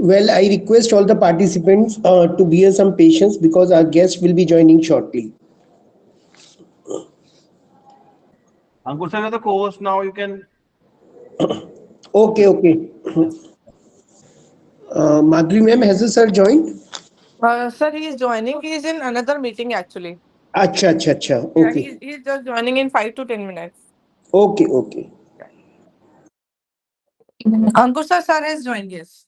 Well, I request all the participants to bear some patience because our guest will be joining shortly. Ankur sir, you're the co-host now. You can. Okay, okay. Yeah. Madhuri ma'am, has the sir joined? Sir, he is joining. He is in another meeting actually. Acha, acha, acha. Yeah, Okay, he's just joining in 5 to 10 minutes. okay, okay. Ankur sir has joined. Yes.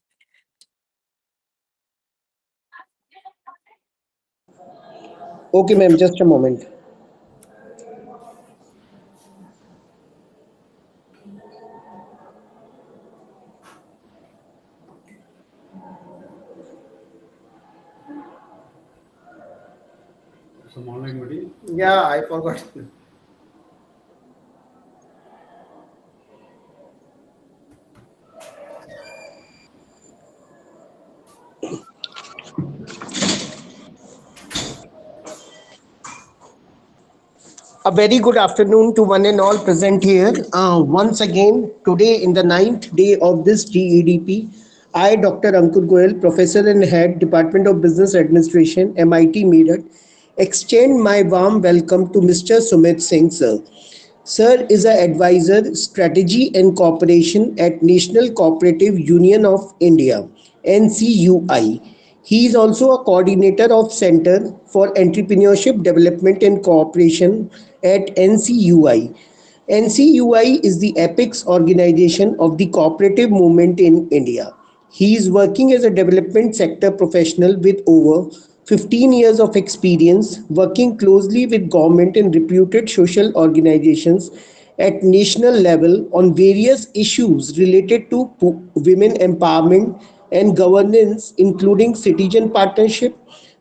Okay, ma'am, just a moment. Some online meeting. Yeah, I forgot. A very good afternoon to one and all present here. Once again, today in the ninth day of this GEDP, I, Dr. Ankur Goyal, Professor and Head, Department of Business Administration, MIT Meerut, extend my warm welcome to Mr. Sumit Singh, sir. Sir is an advisor, strategy and cooperation at National Cooperative Union of India, NCUI. He is also a coordinator of Center for Entrepreneurship Development and Cooperation at NCUI. NCUI is the apex organization of the cooperative movement in India. He is working as a development sector professional with over 15 years of experience working closely with government and reputed social organizations at national level on various issues related to women empowerment and governance, including citizen partnership,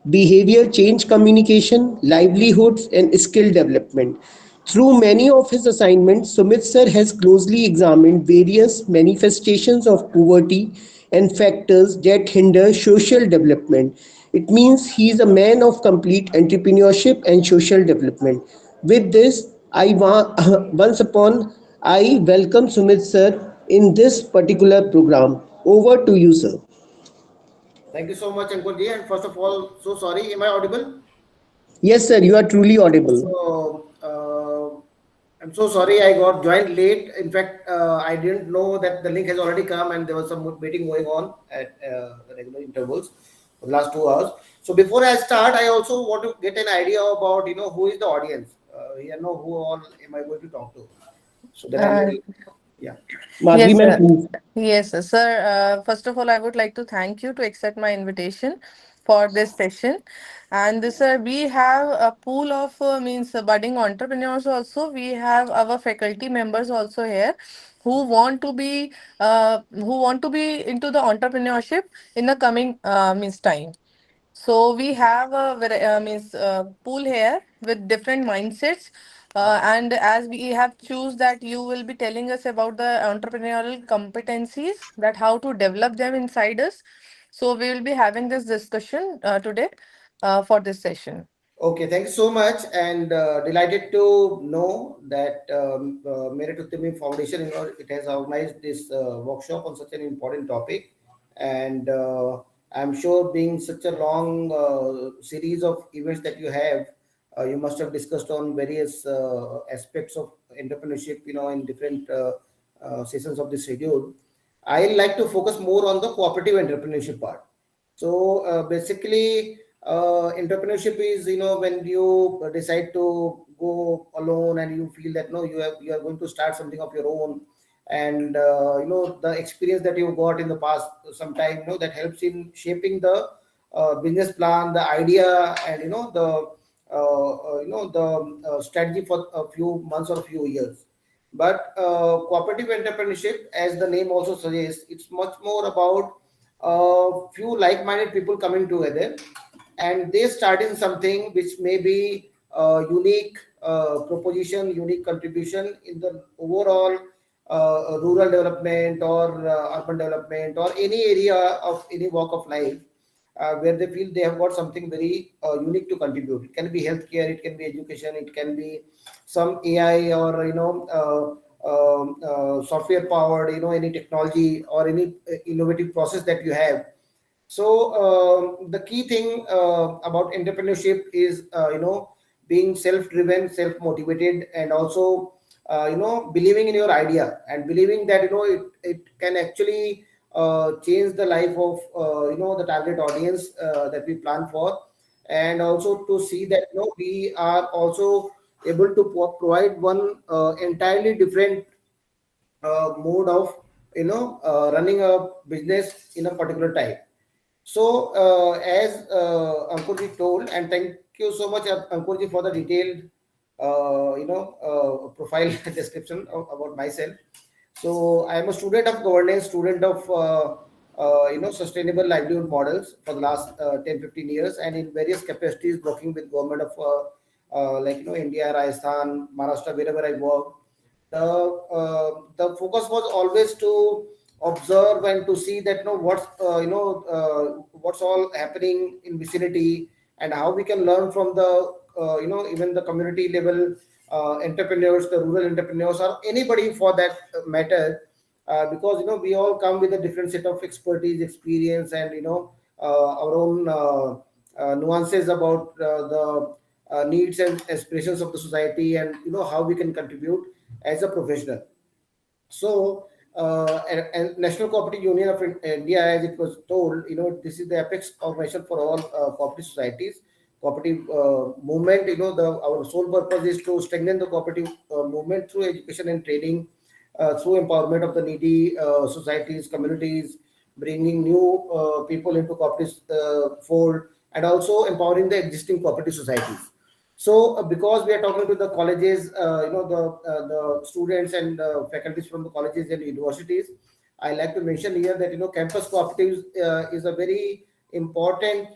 behavior change communication, livelihoods, and skill development. Through many of his assignments, Sumit sir has closely examined various manifestations of poverty and factors that hinder social development. It means he is a man of complete entrepreneurship and social development. With this, once upon I welcome Sumit sir in this particular program. Over to you, sir. Thank you so much, Ankurji. And first of all, so sorry, am I audible? Yes, sir, you are truly audible. So, I'm so sorry I got joined late. In fact, I didn't know that the link has already come and there was some meeting going on at the regular intervals for the last 2 hours. So before I start, I also want to get an idea about, who is the audience. Who all am I going to talk to? So that I'm Uh, very, yeah. Madhuri yes, ma'am, sir. please. Yes, sir. First of all, I would like to thank you to accept my invitation for this session. And this, we have a pool of means budding entrepreneurs also. We have our faculty members also here who want to be into the entrepreneurship in the coming means time. So we have a means pool here with different mindsets, and as we have choose that you will be telling us about the entrepreneurial competencies that how to develop them inside us. So we will be having this discussion today for this session. Okay, thank you so much, and delighted to know that Merit Uttami Foundation, it has organized this workshop on such an important topic, and I'm sure, being such a long series of events that you have, you must have discussed on various aspects of entrepreneurship, in different sessions of the schedule. I like to focus more on the cooperative entrepreneurship part. So basically, entrepreneurship is, when you decide to go alone and you feel that no, you are going to start something of your own, and the experience that you got in the past sometime, that helps in shaping the business plan, the idea, and the strategy for a few months or a few years. But cooperative entrepreneurship, as the name also suggests, it's much more about a few like-minded people coming together, and they start in something which may be a unique proposition, unique contribution in the overall rural development or urban development or any area of any walk of life, where they feel they have got something very unique to contribute. It can be healthcare, it can be education, it can be some AI, or software powered, any technology or any innovative process that you have. So the key thing about entrepreneurship is being self-driven, self-motivated, and also believing in your idea and believing that it can actually change the life of the target audience that we plan for, and also to see that we are also able to provide one entirely different mode of running a business in a particular time. So, as Ankurji told, and thank you so much, Ankurji, for the detailed, profile description about myself. So, I am a student of governance, student of sustainable livelihood models for the last 10, 15 years, and in various capacities working with government of India, Rajasthan, Maharashtra, wherever I work. The focus was always to observe and to see that what's all happening in vicinity, and how we can learn from the even the community level entrepreneurs, the rural entrepreneurs, or anybody for that matter, because we all come with a different set of expertise, experience, and our own nuances about the needs and aspirations of the society, and how we can contribute as a professional. So, and National Cooperative Union of India, as it was told, this is the apex organization for all cooperative societies, cooperative movement. Our sole purpose is to strengthen the cooperative movement through education and training, through empowerment of the needy societies, communities, bringing new people into cooperative fold, and also empowering the existing cooperative societies. So, because we are talking to the colleges, the students and faculties from the colleges and universities, I like to mention here that campus cooperatives is a very important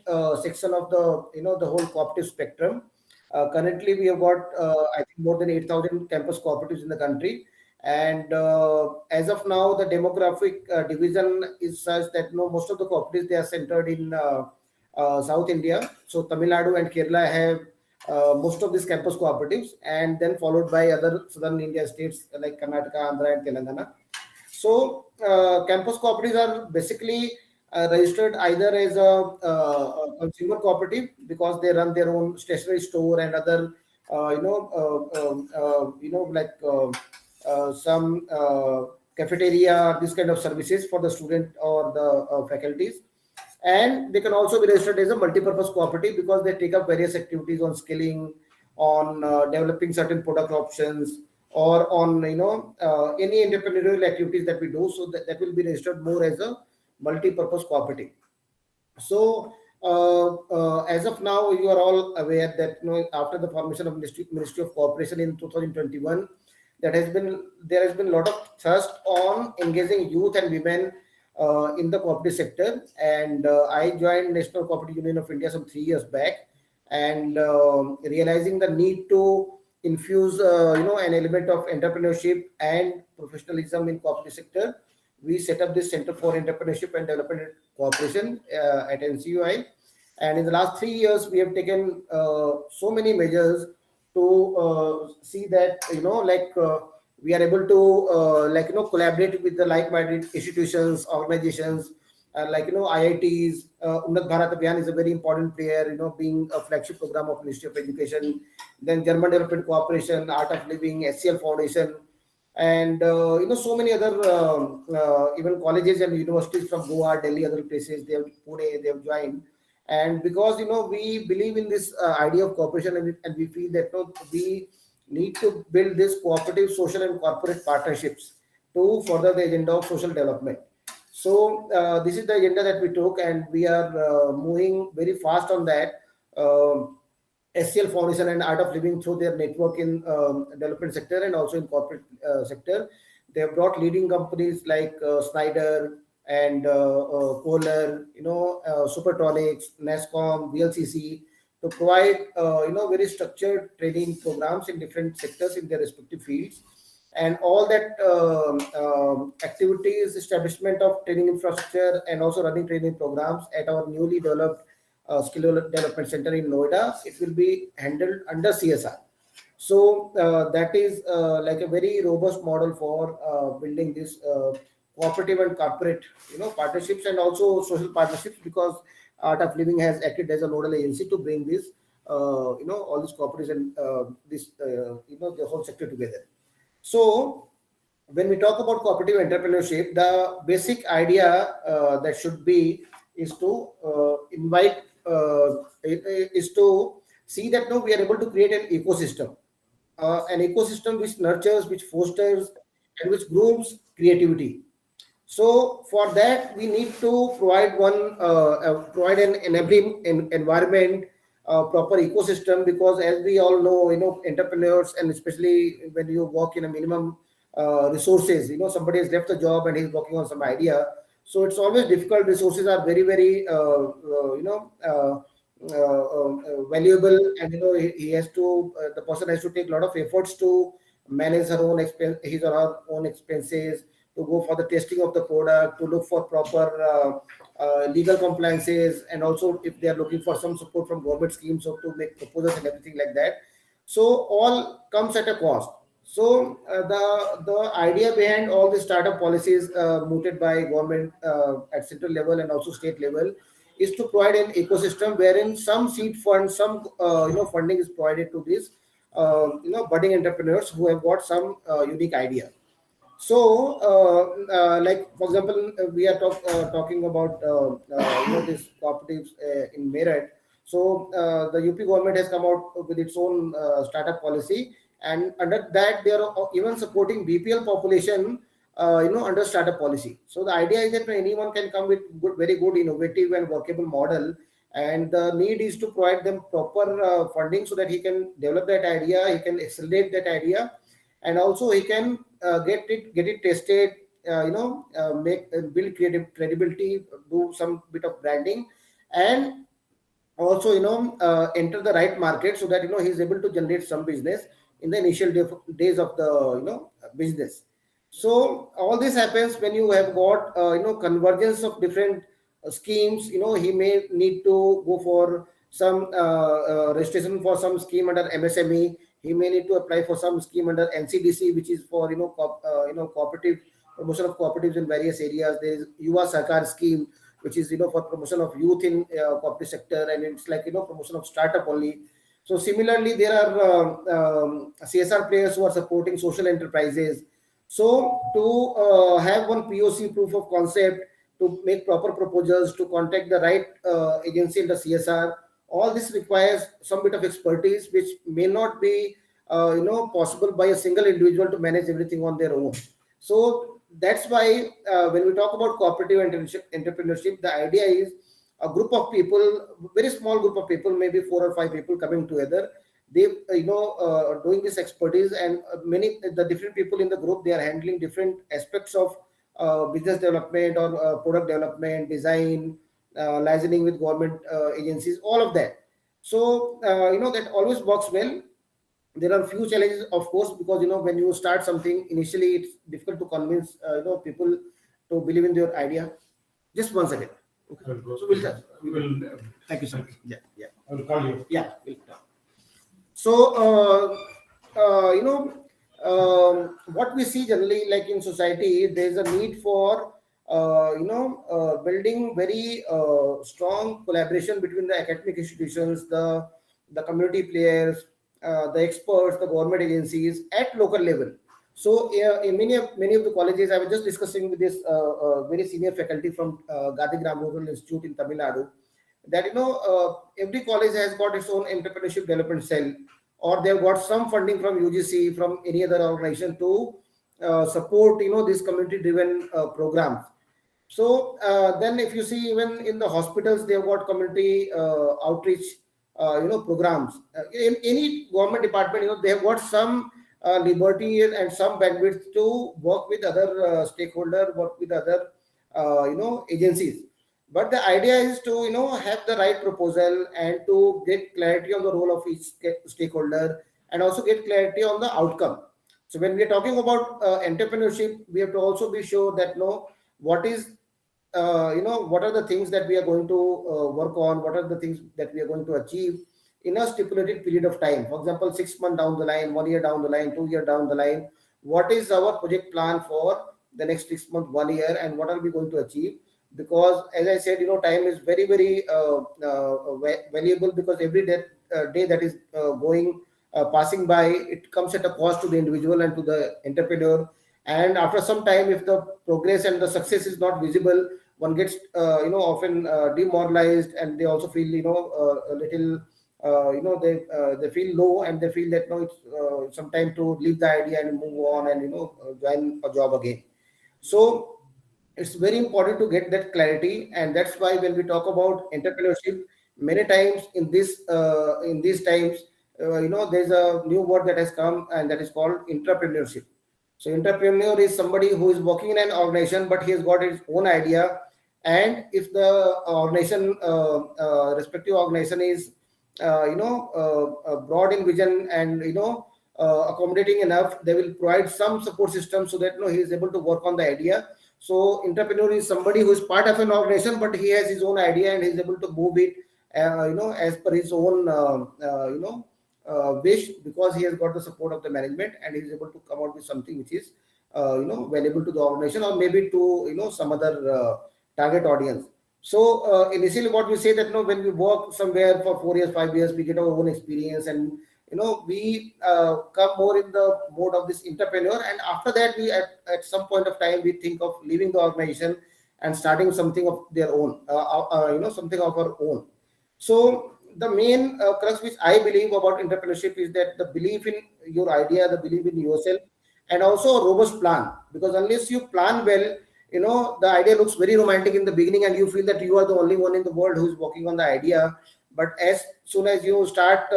section of the whole cooperative spectrum. Currently, we have got I think more than 8,000 campus cooperatives in the country, and as of now, the demographic division is such that most of the cooperatives, they are centered in South India. So Tamil Nadu and Kerala have most of these campus cooperatives, and then followed by other southern India states like Karnataka, Andhra, and Telangana. So campus cooperatives are basically registered either as a consumer cooperative, because they run their own stationery store and other some cafeteria, this kind of services for the student or the faculties. And they can also be registered as a multi-purpose cooperative, because they take up various activities on skilling, on developing certain product options, or on any entrepreneurial activities that we do. So that will be registered more as a multi-purpose cooperative. So as of now, you are all aware that after the formation of Ministry of Cooperation in 2021, there has been a lot of thrust on engaging youth and women in the cooperative sector. And I joined National Cooperative Union of India some 3 years back, and realizing the need to infuse an element of entrepreneurship and professionalism in cooperative sector, we set up this Center for Entrepreneurship and Development Cooperation at NCUI. And in the last 3 years, we have taken so many measures to see that we are able to collaborate with the like-minded institutions, organizations, IITs. Unnat Bharat Abhiyan is a very important player, being a flagship program of Ministry of Education. Then German Development Cooperation, Art of Living, SCL Foundation, and so many other even colleges and universities from Goa, Delhi, other places. They have Pune, they have joined. And because we believe in this idea of cooperation, and we feel that we need to build this cooperative, social, and corporate partnerships to further the agenda of social development. So this is the agenda that we took, and we are moving very fast on that. SCL Foundation and Art of Living, through their network in development sector and also in corporate sector, they have brought leading companies like Snyder and Kohler, Supertronics, NASCOM, VLCC, to provide very structured training programs in different sectors in their respective fields. And all that activities, establishment of training infrastructure, and also running training programs at our newly developed skill development center in Noida, it will be handled under CSR. So that is like a very robust model for building this cooperative and corporate, partnerships, and also social partnerships, because Art of Living has acted as a nodal agency to bring this, all these cooperatives and the whole sector together. So when we talk about cooperative entrepreneurship, the basic idea that should be is to invite is to see that no, we are able to create an ecosystem which nurtures, which fosters, and which grooms creativity. So for that, we need to provide an enabling environment, proper ecosystem, because as we all know, entrepreneurs, and especially when you work in a minimum resources, somebody has left the job and he's working on some idea. So it's always difficult. Resources are very, very, valuable, and he has to, the person has to take a lot of efforts to manage his or her own expenses, to go for the testing of the product, to look for proper legal compliances, and also if they are looking for some support from government schemes, or to make proposals and everything like that. So all comes at a cost. So the idea behind all the startup policies mooted by government at central level and also state level is to provide an ecosystem wherein some seed funds, some funding is provided to these budding entrepreneurs who have got some unique idea. So, like for example, we are talking about these cooperatives in Meerut. So, the UP government has come out with its own startup policy, and under that, they are even supporting BPL population, under startup policy. So, the idea is that anyone can come with very good, innovative, and workable model, and the need is to provide them proper funding so that he can develop that idea, he can accelerate that idea, and also he can get it tested, make build creative credibility, do some bit of branding, and also enter the right market, so that he's able to generate some business in the initial days of the business. So all this happens when you have got convergence of different schemes. He may need to go for some registration for some scheme under MSME. He may need to apply for some scheme under NCDC, which is for cooperative promotion of cooperatives in various areas. There is Yuva Sahkar scheme, which is for promotion of youth in cooperative sector, and it's like promotion of startup only. So similarly, there are CSR players who are supporting social enterprises. So to have one POC, proof of concept, to make proper proposals, to contact the right agency in the CSR, all this requires some bit of expertise, which may not be possible by a single individual to manage everything on their own. So that's why when we talk about cooperative entrepreneurship, the idea is a group of people, very small group of people, maybe 4 or 5 people coming together. They doing this expertise, and many the different people in the group, they are handling different aspects of business development, or product development, design, licensing with government agencies, all of that. So that always works well. There are few challenges, of course, because when you start something initially, it's difficult to convince people to believe in your idea. Just one second. Okay. So thank you so much. Yeah, yeah. I will call you. Yeah, we'll talk. So what we see generally, like in society, there is a need for building very strong collaboration between the academic institutions, the community players, the experts, the government agencies at local level. So in many of the colleges, I was just discussing with this very senior faculty from Gandhigram Rural Institute in Tamil Nadu, that every college has got its own entrepreneurship development cell, or they've got some funding from UGC, from any other organization to support these community driven programs. So then if you see, even in the hospitals, they've got community outreach programs. In any government department, they have got some liberty and some bandwidth to work with other stakeholder, work with other agencies. But the idea is to have the right proposal, and to get clarity on the role of each stakeholder, and also get clarity on the outcome. So when we are talking about entrepreneurship, we have to also be sure that what is what are the things that we are going to work on, what are the things that we are going to achieve in a stipulated period of time. For example, 6 months down the line, 1 year down the line, 2 year down the line, what is our project plan for the next 6 months, 1 year, and what are we going to achieve. Because as I said, time is very, very valuable, because every day that is going passing by, it comes at a cost to the individual and to the entrepreneur. And after some time, if the progress and the success is not visible, one gets often demoralized, and they also feel a little they feel low, and they feel that no, it's some time to leave the idea and move on, and join a job again. So it's very important to get that clarity, and that's why when we talk about entrepreneurship, many times in these times, there's a new word that has come, and that is called entrepreneurship. So entrepreneur is somebody who is working in an organization, but he has got his own idea. And if the respective organization is broad in vision, and accommodating enough, they will provide some support system, so that he is able to work on the idea. So entrepreneur is somebody who is part of an organization, but he has his own idea, and he is able to move it as per his own wish, because he has got the support of the management, and he is able to come out with something which is valuable to the organization, or maybe to some other target audience. So initially, what we say that when we work somewhere for 4 years, 5 years, we get our own experience, and we come more in the mode of this entrepreneur. And after that, we at some point of time, we think of leaving the organization and starting something of their own, something of our own. So the main crux which I believe about entrepreneurship is that the belief in your idea, the belief in yourself, and also a robust plan. Because unless you plan well, the idea looks very romantic in the beginning, and you feel that you are the only one in the world who is working on the idea. But as soon as you start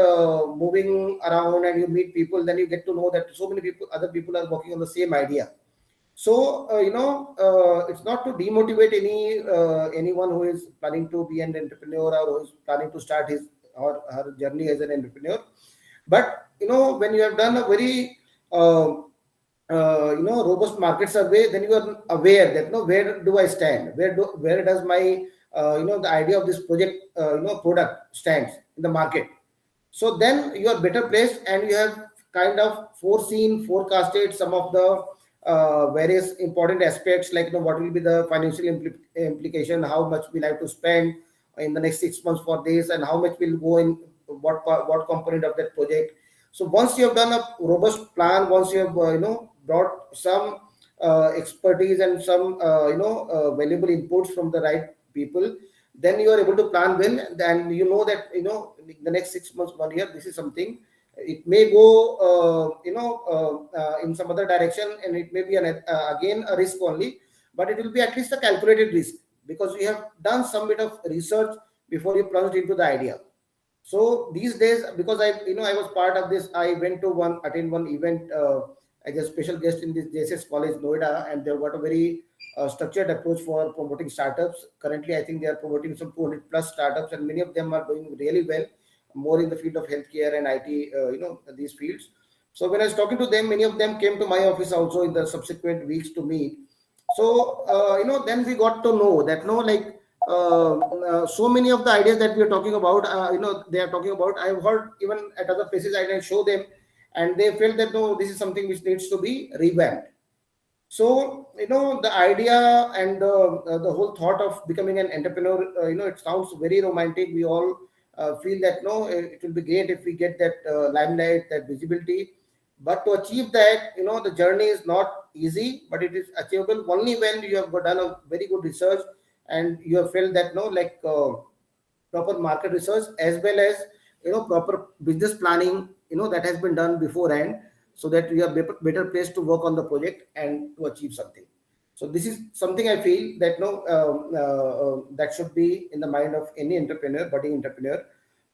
moving around and you meet people, then you get to know that so many people, other people are working on the same idea. So it's not to demotivate anyone who is planning to be an entrepreneur, or who is planning to start his or her journey as an entrepreneur. But when you have done a very robust market survey, then you are aware that where do I stand, where does my the idea of this project product stands in the market. So then you are better placed, and you have kind of forecasted some of the various important aspects, like what will be the financial implication, how much will I have to spend in the next 6 months for this, and how much will go in what component of that project. So once you have done a robust plan, once you have brought some expertise and some valuable inputs from the right people, then you are able to plan well. Then that the next 6 months, 1 year, this is something. It may go in some other direction, and it may be again a risk only, but it will be at least a calculated risk, because you have done some bit of research before you plunged into the idea. So these days, because I was part of this, I went to attend one event as a special guest in this JSS College, Noida, and they've got a very structured approach for promoting startups. Currently, I think they are promoting some 200 plus startups, and many of them are doing really well, more in the field of healthcare and IT, these fields. So when I was talking to them, many of them came to my office also in the subsequent weeks to meet. So then we got to know that so many of the ideas that we are talking about, they are talking about, I've heard even at other places. I can show them, and they felt that no, this is something which needs to be revamped. So the idea and the whole thought of becoming an entrepreneur, it sounds very romantic. We all feel that no, it will be great if we get that limelight, that visibility. But to achieve that, the journey is not easy, but it is achievable only when you have done a very good research, and you have felt that proper market research, as well as proper business planning, that has been done beforehand, so that you are better placed to work on the project and to achieve something. So this is something I feel that that should be in the mind of any entrepreneur, budding entrepreneur.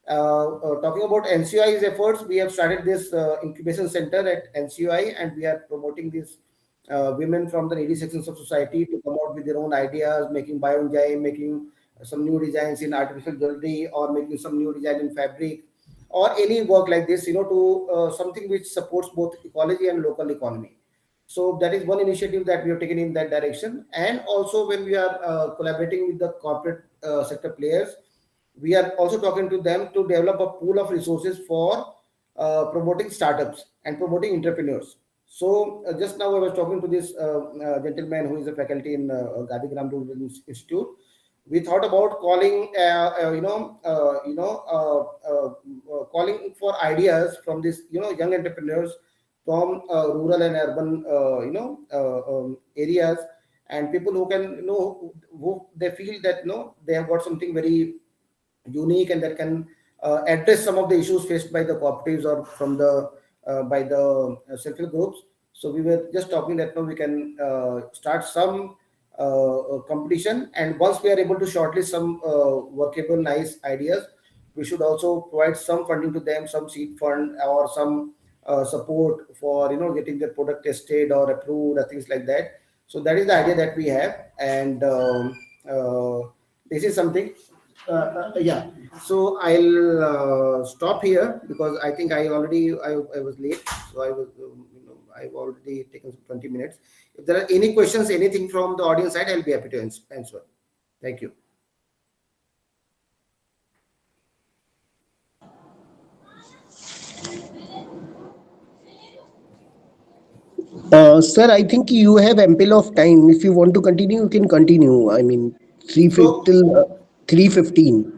Talking about NCUI's efforts, we have started this incubation center at NCUI, and we are promoting these women from the needy sections of society to come out with their own ideas, making bioenzyme, making some new designs in artificial jewelry, or making some new design in fabric, or any work like this, to something which supports both ecology and local economy. So that is one initiative that we have taken in that direction. And also when we are collaborating with the corporate sector players, we are also talking to them to develop a pool of resources for promoting startups and promoting entrepreneurs. So just now I was talking to this gentleman who is a faculty in Gandhigram Rural Institute. We thought about calling, calling for ideas from this, young entrepreneurs from rural and urban, areas, and people who can, who they feel that, they have got something very unique and that can address some of the issues faced by the cooperatives or from the by the self-help groups. So we were just talking that now we can start some competition, and once we are able to shortlist some workable nice ideas, we should also provide some funding to them, some seed fund or some support for getting the product tested or approved or things like that. So that is the idea that we have, and this is something. Yeah. So I'll stop here because I think I was late. So I was I've already taken 20 minutes. If there are any questions, anything from the audience side, I'll be happy to answer. Thank you. Sir, I think you have ample of time. If you want to continue, you can continue. I mean, So till 3:15.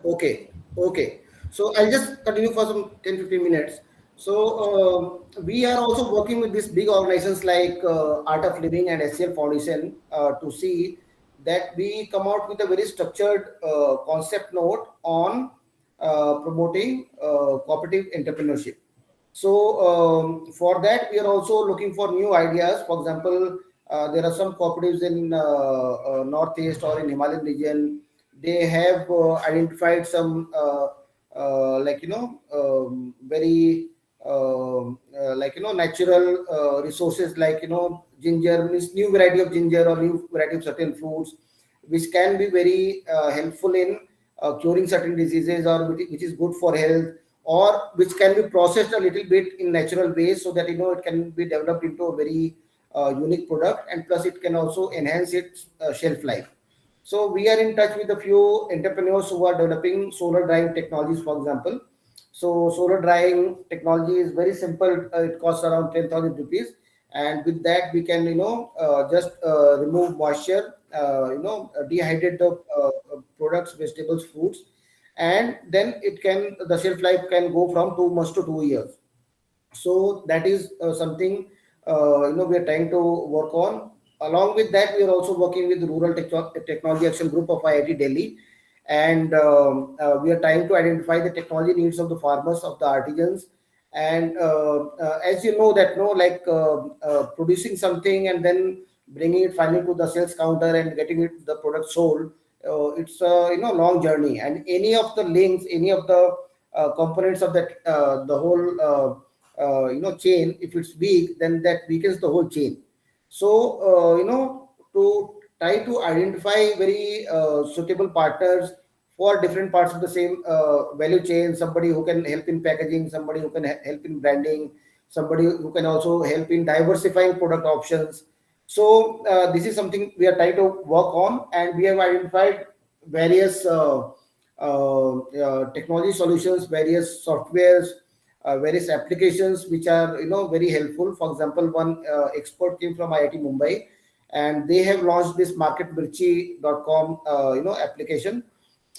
okay, okay. So I'll just continue for some 10-15 minutes. So we are also working with these big organizations like Art of Living and SCL Foundation to see that we come out with a very structured concept note on promoting cooperative entrepreneurship. So for that, we are also looking for new ideas. For example, there are some cooperatives in Northeast or in Himalayan region. They have identified some very natural resources like ginger, means new variety of ginger or new variety of certain fruits, which can be very helpful in curing certain diseases or which is good for health, or which can be processed a little bit in natural ways so that it can be developed into a very unique product, and plus it can also enhance its shelf life. So we are in touch with a few entrepreneurs who are developing solar drying technologies, for example. So solar drying technology is very simple. It costs around 10,000 rupees, and with that we can just remove moisture, dehydrate the products, vegetables, fruits, and then the shelf life can go from 2 months to 2 years. So that is something we are trying to work on. Along with that, we are also working with Rural Technology Action Group of IIT Delhi, and we are trying to identify the technology needs of the farmers, of the artisans. And as you know that like producing something and then bringing it finally to the sales counter and getting the product sold, it's a long journey, and any of the links, any of the components of that the whole chain, if it's weak, then that weakens the whole chain. So to try to identify very suitable partners for different parts of the same value chain, somebody who can help in packaging, somebody who can help in branding, somebody who can also help in diversifying product options. So this is something we are trying to work on, and we have identified various technology solutions, various softwares, various applications which are very helpful. For example, one expert came from IIT Mumbai, and they have launched this marketmirchi.com application,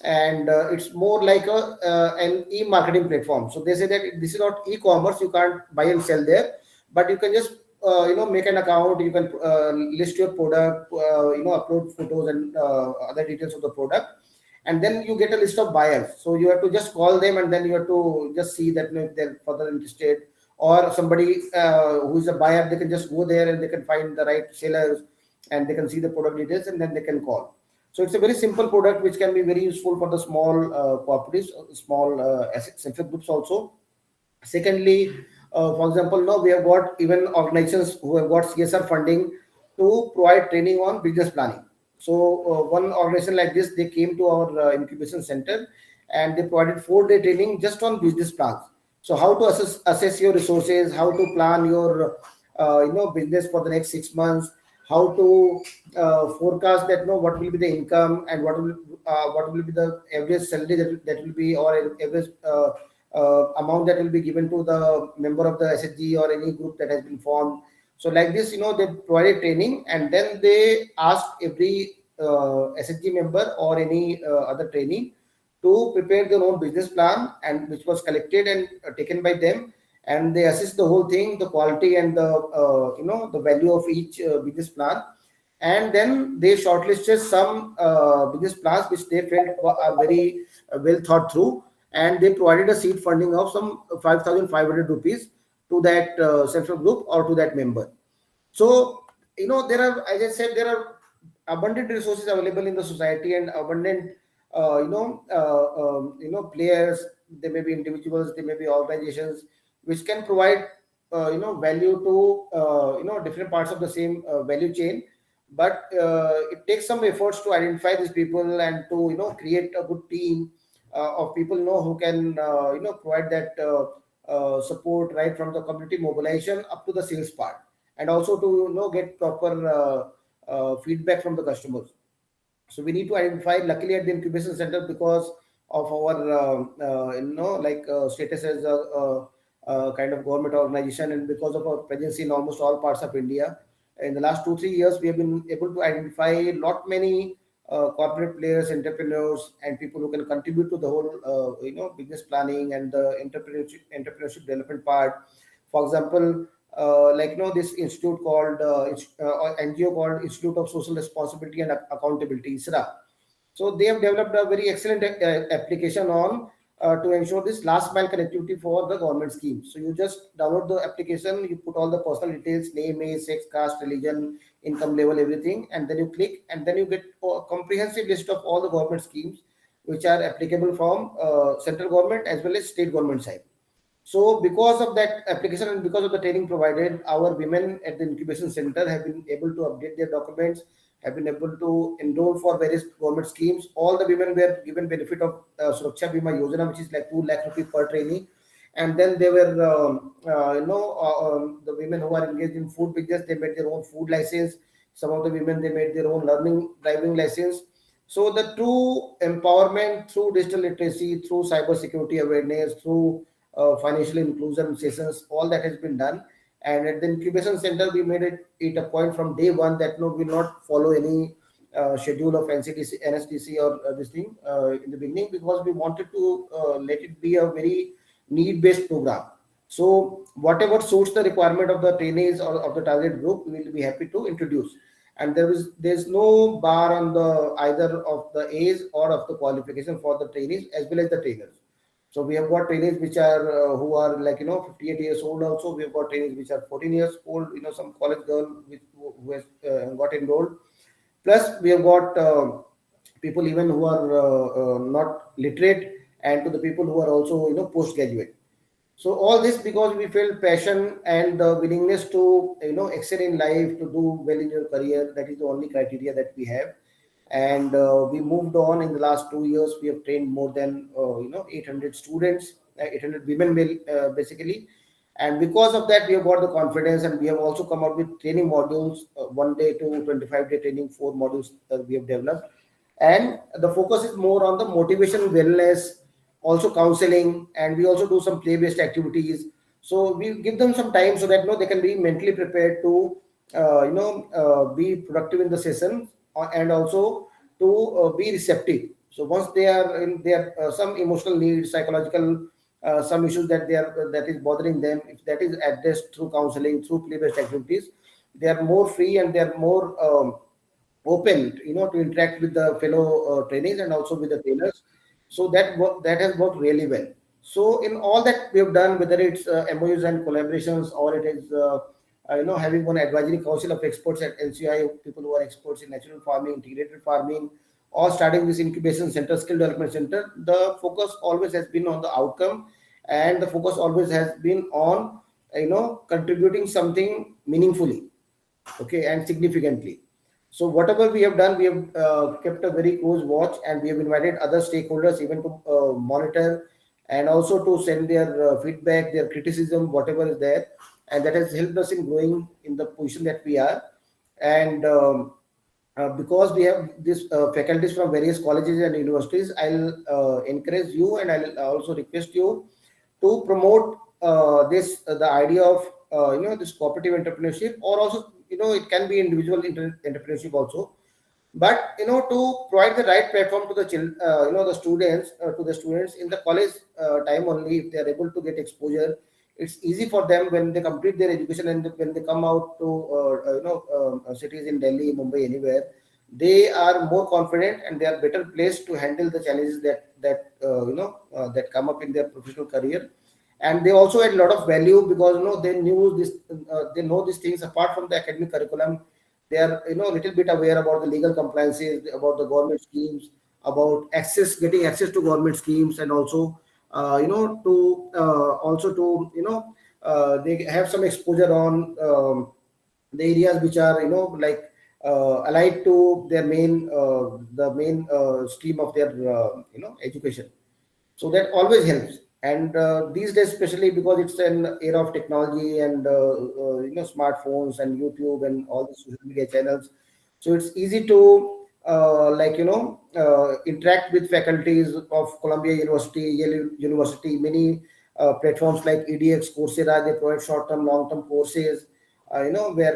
and it's more like an e-marketing platform. So they say that this is not e-commerce, you can't buy and sell there, but you can just make an account, you can list your product, upload photos and other details of the product, and then you get a list of buyers. So you have to just call them, and then you have to just see that if they're further interested, or somebody who is a buyer, they can just go there and they can find the right sellers, and they can see the product details, and then they can call. So it's a very simple product which can be very useful for the small cooperatives, small self-help groups also. Secondly, for example, now we have got even organizations who have got CSR funding to provide training on business planning. So one organization like this, they came to our incubation center, and they provided 4-day training just on business plans. So how to assess your resources, how to plan your business for the next 6 months, how to forecast that what will be the income, and what will be the average salary that will be, or average amount that will be given to the member of the SHG or any group that has been formed. So like this, they provided training, and then they asked every SHG member or any other trainee to prepare their own business plan, and which was collected and taken by them, and they assess the whole thing, the quality and the the value of each business plan, and then they shortlisted some business plans which they felt are very well thought through, and they provided a seed funding of some 5,500 rupees to that self-help group or to that member. So there are, as I said, there are abundant resources available in the society, and abundant players. They may be individuals, they may be organizations which can provide value to different parts of the same value chain. But it takes some efforts to identify these people and to create a good team of people who can provide that support, right from the community mobilization up to the sales part, and also to get proper feedback from the customers. So we need to identify, luckily at the incubation center, because of our status as a kind of government organization, and because of our presence in almost all parts of India, in the last 2 3 years we have been able to identify lot many corporate players, entrepreneurs, and people who can contribute to the whole business planning and the entrepreneurship development part. For example, this institute called NGO called Institute of Social Responsibility and Accountability, ISRA. So they have developed a very excellent application on to ensure this last mile connectivity for the government scheme. So you just download the application, you put all the personal details, name, age, sex, caste, religion, income level, everything, and then you click, and then you get a comprehensive list of all the government schemes which are applicable from central government as well as state government side. So because of that application and because of the training provided, our women at the incubation center have been able to update their documents, have been able to enroll for various government schemes. All the women were given benefit of Suraksha Bima Yojana, which is like 2 lakh rupees per trainee. And then they were, the women who are engaged in food business, they made their own food license. Some of the women, they made their own learning driving license. So the true empowerment through digital literacy, through cyber security awareness, through financial inclusion sessions, all that has been done. And at the incubation center, we made it a point from day one that no, we will not follow any schedule of NCTC, NSTC or this thing in the beginning, because we wanted to let it be a very need-based program. So whatever suits the requirement of the trainees or of the target group, we will be happy to introduce. And there's no bar on the either of the age or of the qualification for the trainees as well as the trainers. So we have got trainees which are who are 58 years old. Also, we have got trainees which are 14 years old. Some college girl who has got enrolled. Plus, we have got people even who are not literate, and to the people who are also postgraduate. So all this because we feel passion and the willingness to excel in life, to do well in your career. That is the only criteria that we have. And we moved on in the last 2 years. We have trained more than 800 students, 800 women basically. And because of that, we have got the confidence, and we have also come out with training modules, 1 day to 25-day training, 4 modules that we have developed. And the focus is more on the motivation, wellness, also counseling, and we also do some play-based activities. So we give them some time so that they can be mentally prepared to be productive in the session, and also to be receptive. So once they are in their some emotional needs, psychological some issues that is bothering them, if that is addressed through counseling, through play-based activities, they are more free and they are more open, to interact with the fellow trainees and also with the trainers. So that has worked really well. So in all that we have done, whether it's MOUs and collaborations, or it is having one advisory council of experts at NCI, people who are experts in natural farming, integrated farming, or starting this incubation center, skill development center, the focus always has been on the outcome, and the focus always has been on contributing something meaningfully, okay, and significantly. So whatever we have done, we have kept a very close watch, and we have invited other stakeholders even to monitor, and also to send their feedback, their criticism, whatever is there, and that has helped us in growing in the position that we are. And because we have these faculties from various colleges and universities, I'll encourage you, and I'll also request you to promote this the idea of this cooperative entrepreneurship, or also it can be individual entrepreneurship also. But to provide the right platform to the the students, in the college time only, if they are able to get exposure, it's easy for them when they complete their education, and when they come out to cities in Delhi, Mumbai, anywhere, they are more confident and they are better placed to handle the challenges that come up in their professional career. And they also add a lot of value, because they know these things apart from the academic curriculum. They are little bit aware about the legal compliances, about the government schemes, about getting access to government schemes, and also to they have some exposure on the areas which are like allied to their main stream of their education. So that always helps. And these days, especially because it's an era of technology, and smartphones and YouTube and all the social media channels, so it's easy to interact with faculties of Columbia University, Yale University. Many platforms like edX, Coursera, they provide short-term, long-term courses, where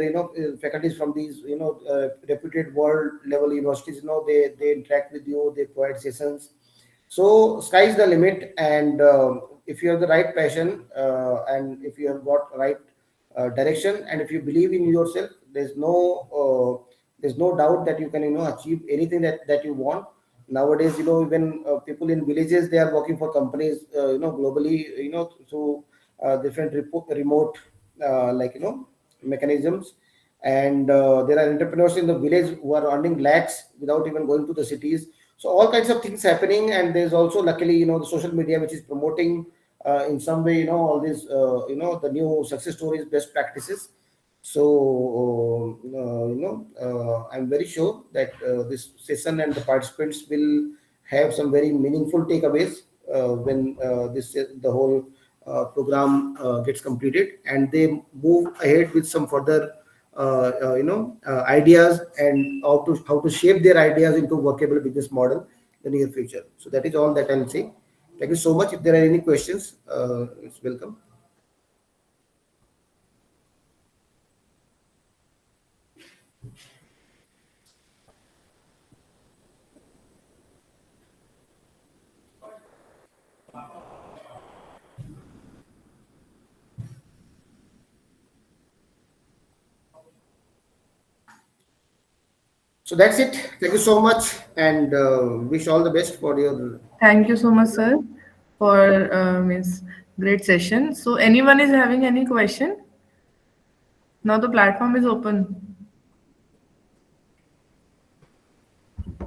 faculties from these reputed world level universities, they interact with you, they provide sessions. So sky's the limit. And if you have the right passion, and if you have got right direction, and if you believe in yourself, there's no doubt that you can achieve anything that you want. Nowadays, even people in villages, they are working for companies globally, through different remote mechanisms. And there are entrepreneurs in the village who are earning lakhs without even going to the cities. So all kinds of things happening. And there's also, luckily, the social media, which is promoting in some way all these the new success stories, best practices. So I'm very sure that this session and the participants will have some very meaningful takeaways when the whole program gets completed, and they move ahead with some further ideas, and how to shape their ideas into workable business model in the near future. So that is all that I'll say. Thank you so much. If there are any questions, it's welcome. So that's it. Thank you so much, and wish all the best for your. Thank you so much, sir, for means great session. So, anyone is having any question? Now the platform is open.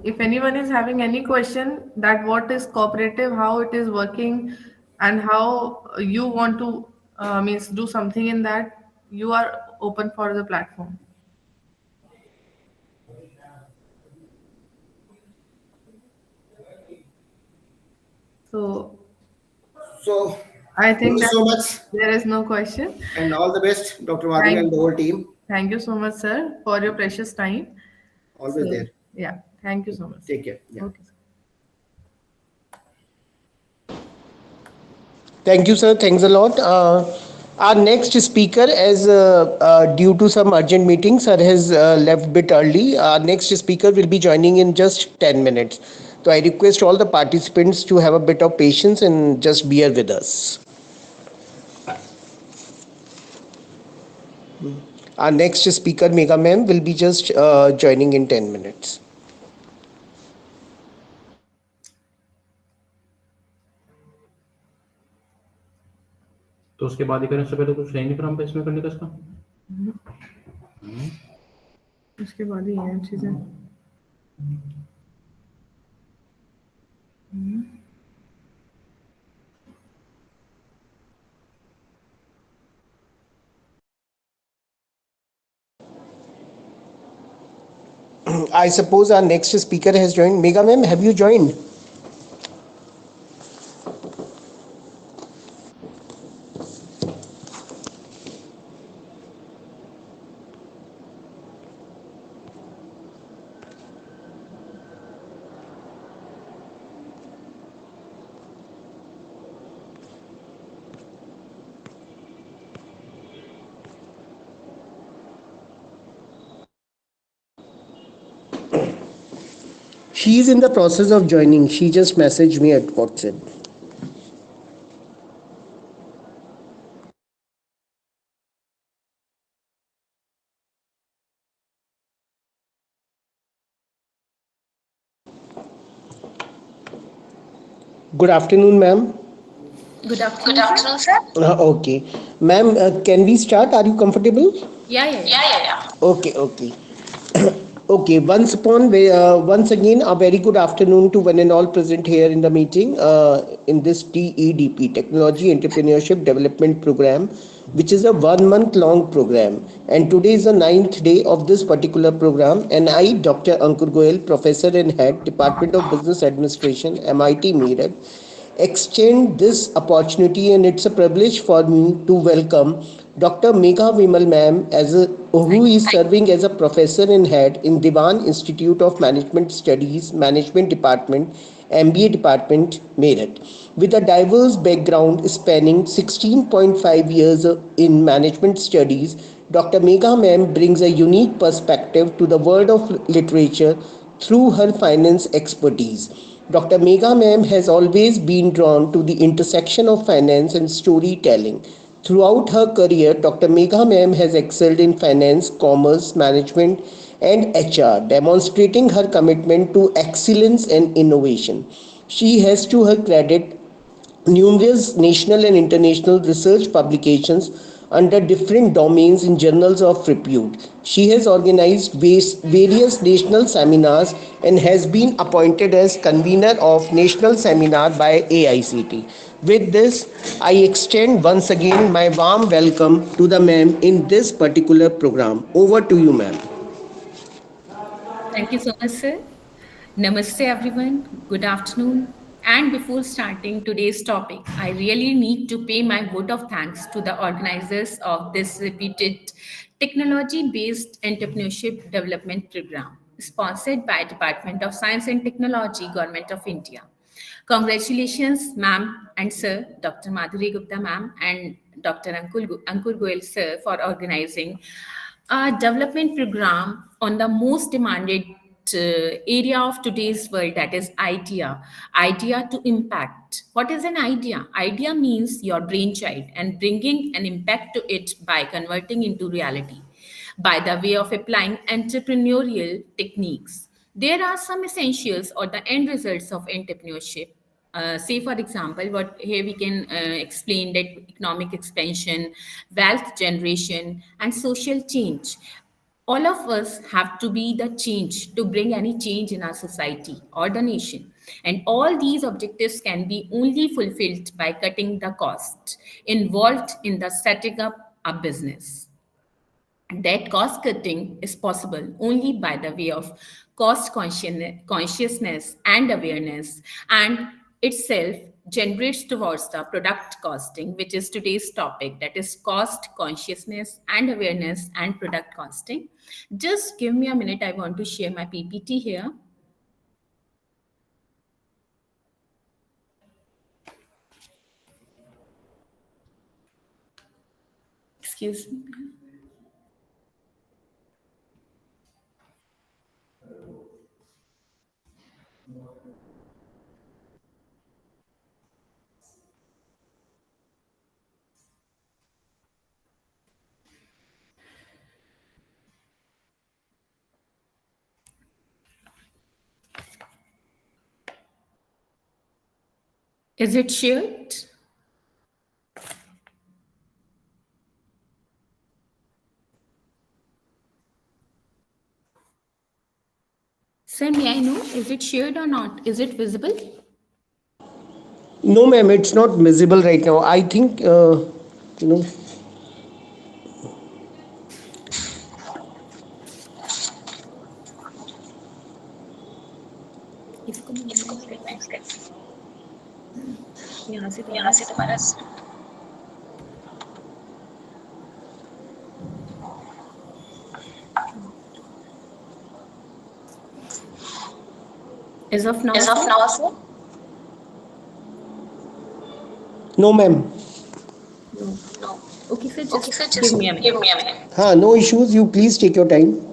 If anyone is having any question that what is cooperative, how it is working, and how you want to means do something in that, you are open for the platform. So So I thank think you that so much, there is no question. and all the best, Dr. Madhavi, Thank and the whole team. thank you so much, sir, for your precious time. Always So there. yeah, thank you so much. Take care. Yeah. Okay, sir. Thank you, sir. Thanks a lot. Our next speaker, as due to some urgent meetings, sir has left bit early. Our next speaker will be joining in just 10 minutes. So I request all the participants to have a bit of patience and just bear with us. Our next speaker, Mega Ma'am, will be just joining in 10 minutes. तो उसके बाद ही करें, उससे पहले कुछ है नहीं फिर हम पे इसमें करने का इसका। उसके बाद ही है चीजें। I suppose our next speaker has joined. Mega Ma'am, have you joined? She's in the process of joining. She just messaged me at WhatsApp. Good afternoon, ma'am. Good Good afternoon, sir. afternoon, sir. Okay. Ma'am, can we start? Are you comfortable? Yeah, yeah, yeah. Yeah. Okay, okay. Okay, once again, a very good afternoon to one and all present here in the meeting in this TEDP, Technology Entrepreneurship Development Program, which is a 1 month long program. And today is the ninth day of this particular program. And I, Dr. Ankur Goyal, Professor and Head, Department of Business Administration, MIT Meerut, extend this opportunity, and it's a privilege for me to welcome Dr. Megha Vimal ma'am who Thank you. is serving as a professor and head in Diwan Institute of Management Studies, Management Department, MBA Department, Meerut. With a diverse background spanning 16.5 years in management studies, Dr. Megha ma'am brings a unique perspective to the world of literature through her finance expertise. Dr. Megha ma'am has always been drawn to the intersection of finance and storytelling. Throughout her career, Dr. Megha ma'am has excelled in finance, commerce, management, and HR, demonstrating her commitment to excellence and innovation. She has to her credit numerous national and international research publications under different domains in journals of repute. She has organized various national seminars and has been appointed as convener of national seminar by AICT. With this, I extend once again my warm welcome to the ma'am in this particular program. Over to you, ma'am. Thank you so much, sir. Namaste, everyone. Good afternoon. And before starting today's topic, I really need to pay my vote of thanks to the organizers of this repeated technology based entrepreneurship development program, sponsored by Department of Science and Technology, Government of India. Congratulations, ma'am and sir, Dr. Madhuri Gupta, ma'am, and Dr. Ankur Goel, sir, for organizing a development program on the most demanded area of today's world, that is idea to impact. What is an idea means your brainchild and bringing an impact to it by converting into reality by the way of applying entrepreneurial techniques. There are some essentials or the end results of entrepreneurship. Say, for example, what here we can explain that economic expansion, wealth generation, and social change. All of us have to be the change to bring any change in our society or the nation. And all these objectives can be only fulfilled by cutting the cost involved in the setting up a business. That cost cutting is possible only by the way of consciousness and awareness, and itself generates towards the product costing, which is today's topic, that is cost consciousness and awareness and product costing. Just give me a minute, I want to share my PPT here. Excuse me. Is it shared? Sir, may I know, is it shared or not? Is it visible? No, ma'am, it's not visible right now. I think, you know, इसको मैं इसको minimize करती minimize कर हूँ यहाँ से यहाँ तुम्हारा से तुम्हारा as of now, is of sir. now, sir. no, ma'am. No. No. Okay, sir, Okay, just sir, give just me a give minute. me a minute. No issues. You please take your time.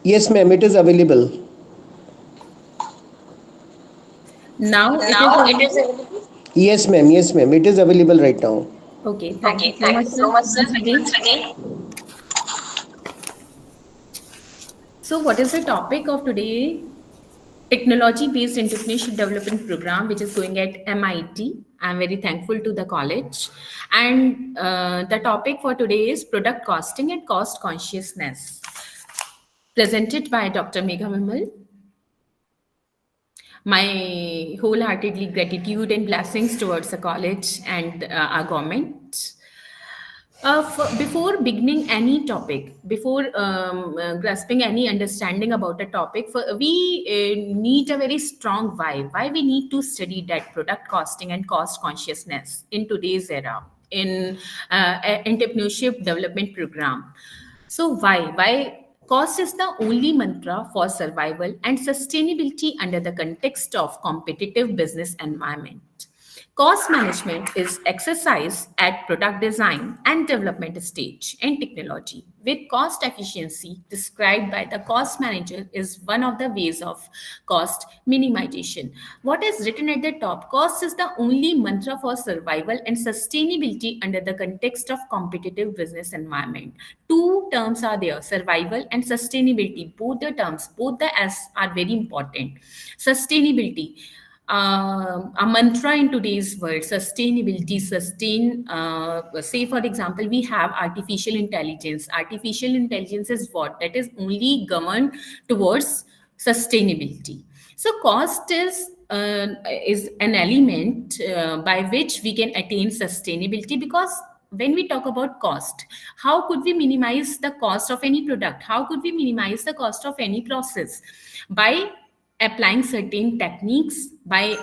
Yes, ma'am, it is available. Now it is Now it is available. available. Yes, ma'am, it is available right now. Okay, thank you Okay, so thank much, you sir, so much, sir. once again. Once again. So, what is the topic of today? Technology based entrepreneurship development program, which is going at MIT. I'm very thankful to the college. And the topic for today is product costing and cost consciousness, presented by Dr. Megha Vimal. My wholeheartedly gratitude and blessings towards the college and our government. Before beginning any topic, before grasping any understanding about a topic, we need a very strong why we need to study that product costing and cost consciousness in today's era in entrepreneurship development program. So why cost is the only mantra for survival and sustainability under the context of competitive business environment. Cost management is exercised at product design and development stage in technology, with cost efficiency described by the cost manager is one of the ways of cost minimization. What is written at the top? Cost is the only mantra for survival and sustainability under the context of competitive business environment. Two terms are there: survival and sustainability. Both the terms, both the S are very important. Sustainability, a mantra in today's world: sustainability, sustain. Say for example, we have artificial intelligence is what that is only governed towards sustainability. So cost is an element by which we can attain sustainability, because when we talk about cost, how could we minimize the cost of any product? How could we minimize the cost of any process? By applying certain techniques, by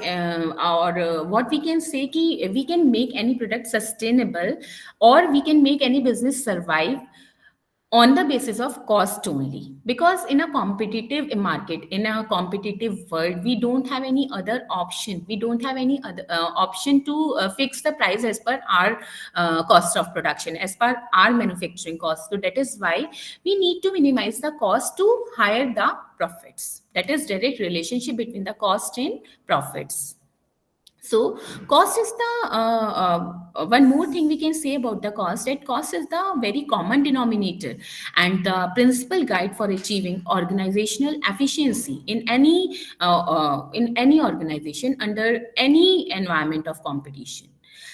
or what we can say ki we can make any product sustainable, or we can make any business survive on the basis of cost only, because in a competitive market, in a competitive world, we don't have any other option, we don't have any other option to fix the price as per our cost of production, as per our manufacturing cost. So that is why we need to minimize the cost to higher the profits. That is direct relationship between the cost and profits. So cost is the one more thing we can say about the cost, that cost is the very common denominator and the principal guide for achieving organizational efficiency in any organization under any environment of competition.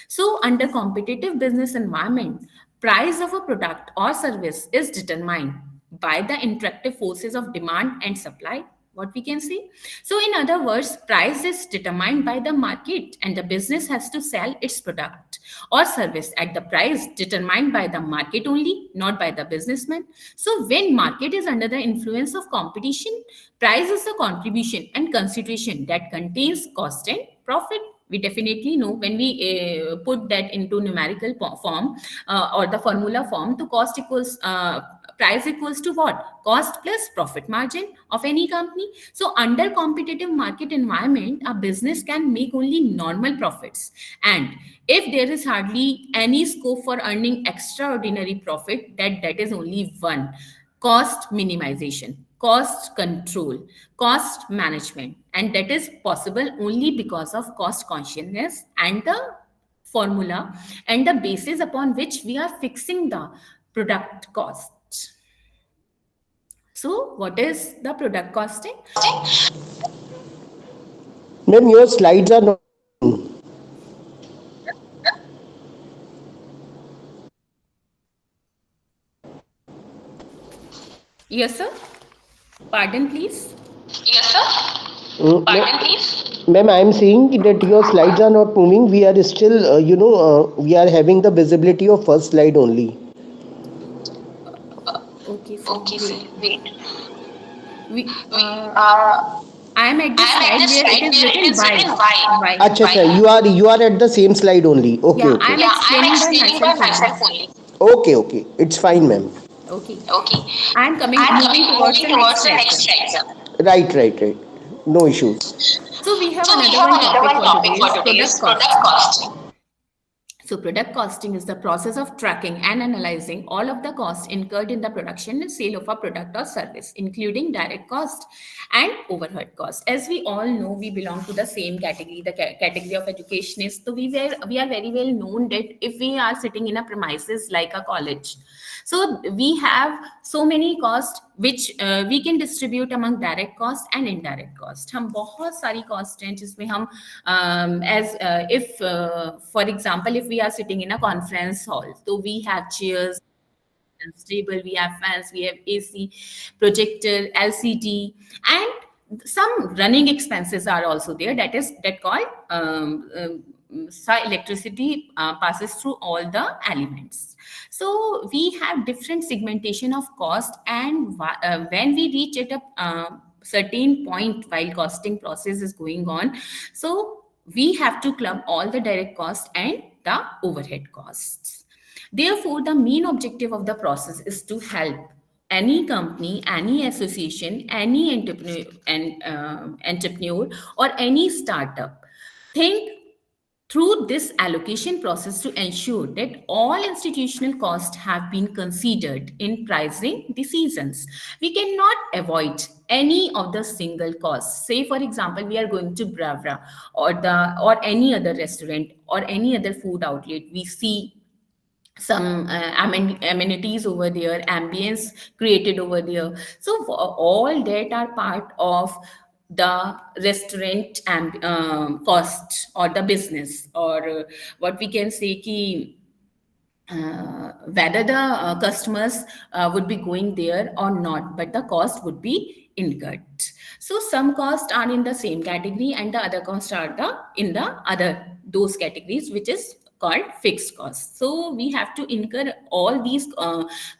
So under competitive business environment, price of a product or service is determined by the interactive forces of demand and supply, what we can say. So in other words, price is determined by the market and the business has to sell its product or service at the price determined by the market only, not by the businessman. So when market is under the influence of competition, price is the contribution and consideration that contains cost and profit. We definitely know when we put that into numerical form or the formula form, to cost equals price equals to what? Cost plus profit margin of any company. So under competitive market environment, a business can make only normal profits, and if there is hardly any scope for earning extraordinary profit, that is only one: cost minimization, cost control, cost management. And that is possible only because of cost consciousness and the formula and the basis upon which we are fixing the product cost. So what is the product costing? Ma'am, your slides are not moving. Yes, sir. Pardon, please. Yes, sir. Pardon, please. Ma'am, I am saying that your slides are not moving. We are still, we are having the visibility of first slide only. Okay, sir. Okay, sir. Wait. Wait. We. I I am at the am at slide the where it slide is where it written is why. written why. Why? Acha, sir, you are at the same slide only. Okay, Yeah, I okay. am Yeah, I am explaining by explaining by myself only. myself only. Okay, okay. It's fine, ma'am. Okay. Okay. I am I am moving towards moving the next towards the slide, next sir. slide, sir. Right, right, right. No issues. So we have So we another have one another topic one for topic today for is today product is product costing. costing. So, product costing is the process of tracking and analyzing all of the costs incurred in the production and sale of a product or service, including direct cost and overhead cost. As we all know, we belong to the same category, the category of educationists. So, we are very well known that if we are sitting in a premises like a college, so we have so many costs which we can distribute among direct cost and indirect cost. हम बहुत सारी cost हैं जिसमें हम as if for example if we are sitting in a conference hall, so we have chairs, table, we have fans, we have AC, projector, LCD, and some running expenses are also there. That called so electricity passes through all the elements. So we have different segmentation of cost, and when we reach at a certain point while costing process is going on, so we have to club all the direct cost and the overhead costs. Therefore, the main objective of the process is to help any company, any association, any entrepreneur or any startup think through this allocation process to ensure that all institutional costs have been considered in pricing decisions. We cannot avoid any of the single costs. Say, for example, we are going to Bravra or any other restaurant or any other food outlet. We see some amenities over there, ambience created over there. So all that are part of the restaurant and cost or the business, or what we can say ki whether the customers would be going there or not, but the cost would be incurred. So some costs are in the same category and the other costs are in the other those categories, which is called fixed costs. So we have to incur all these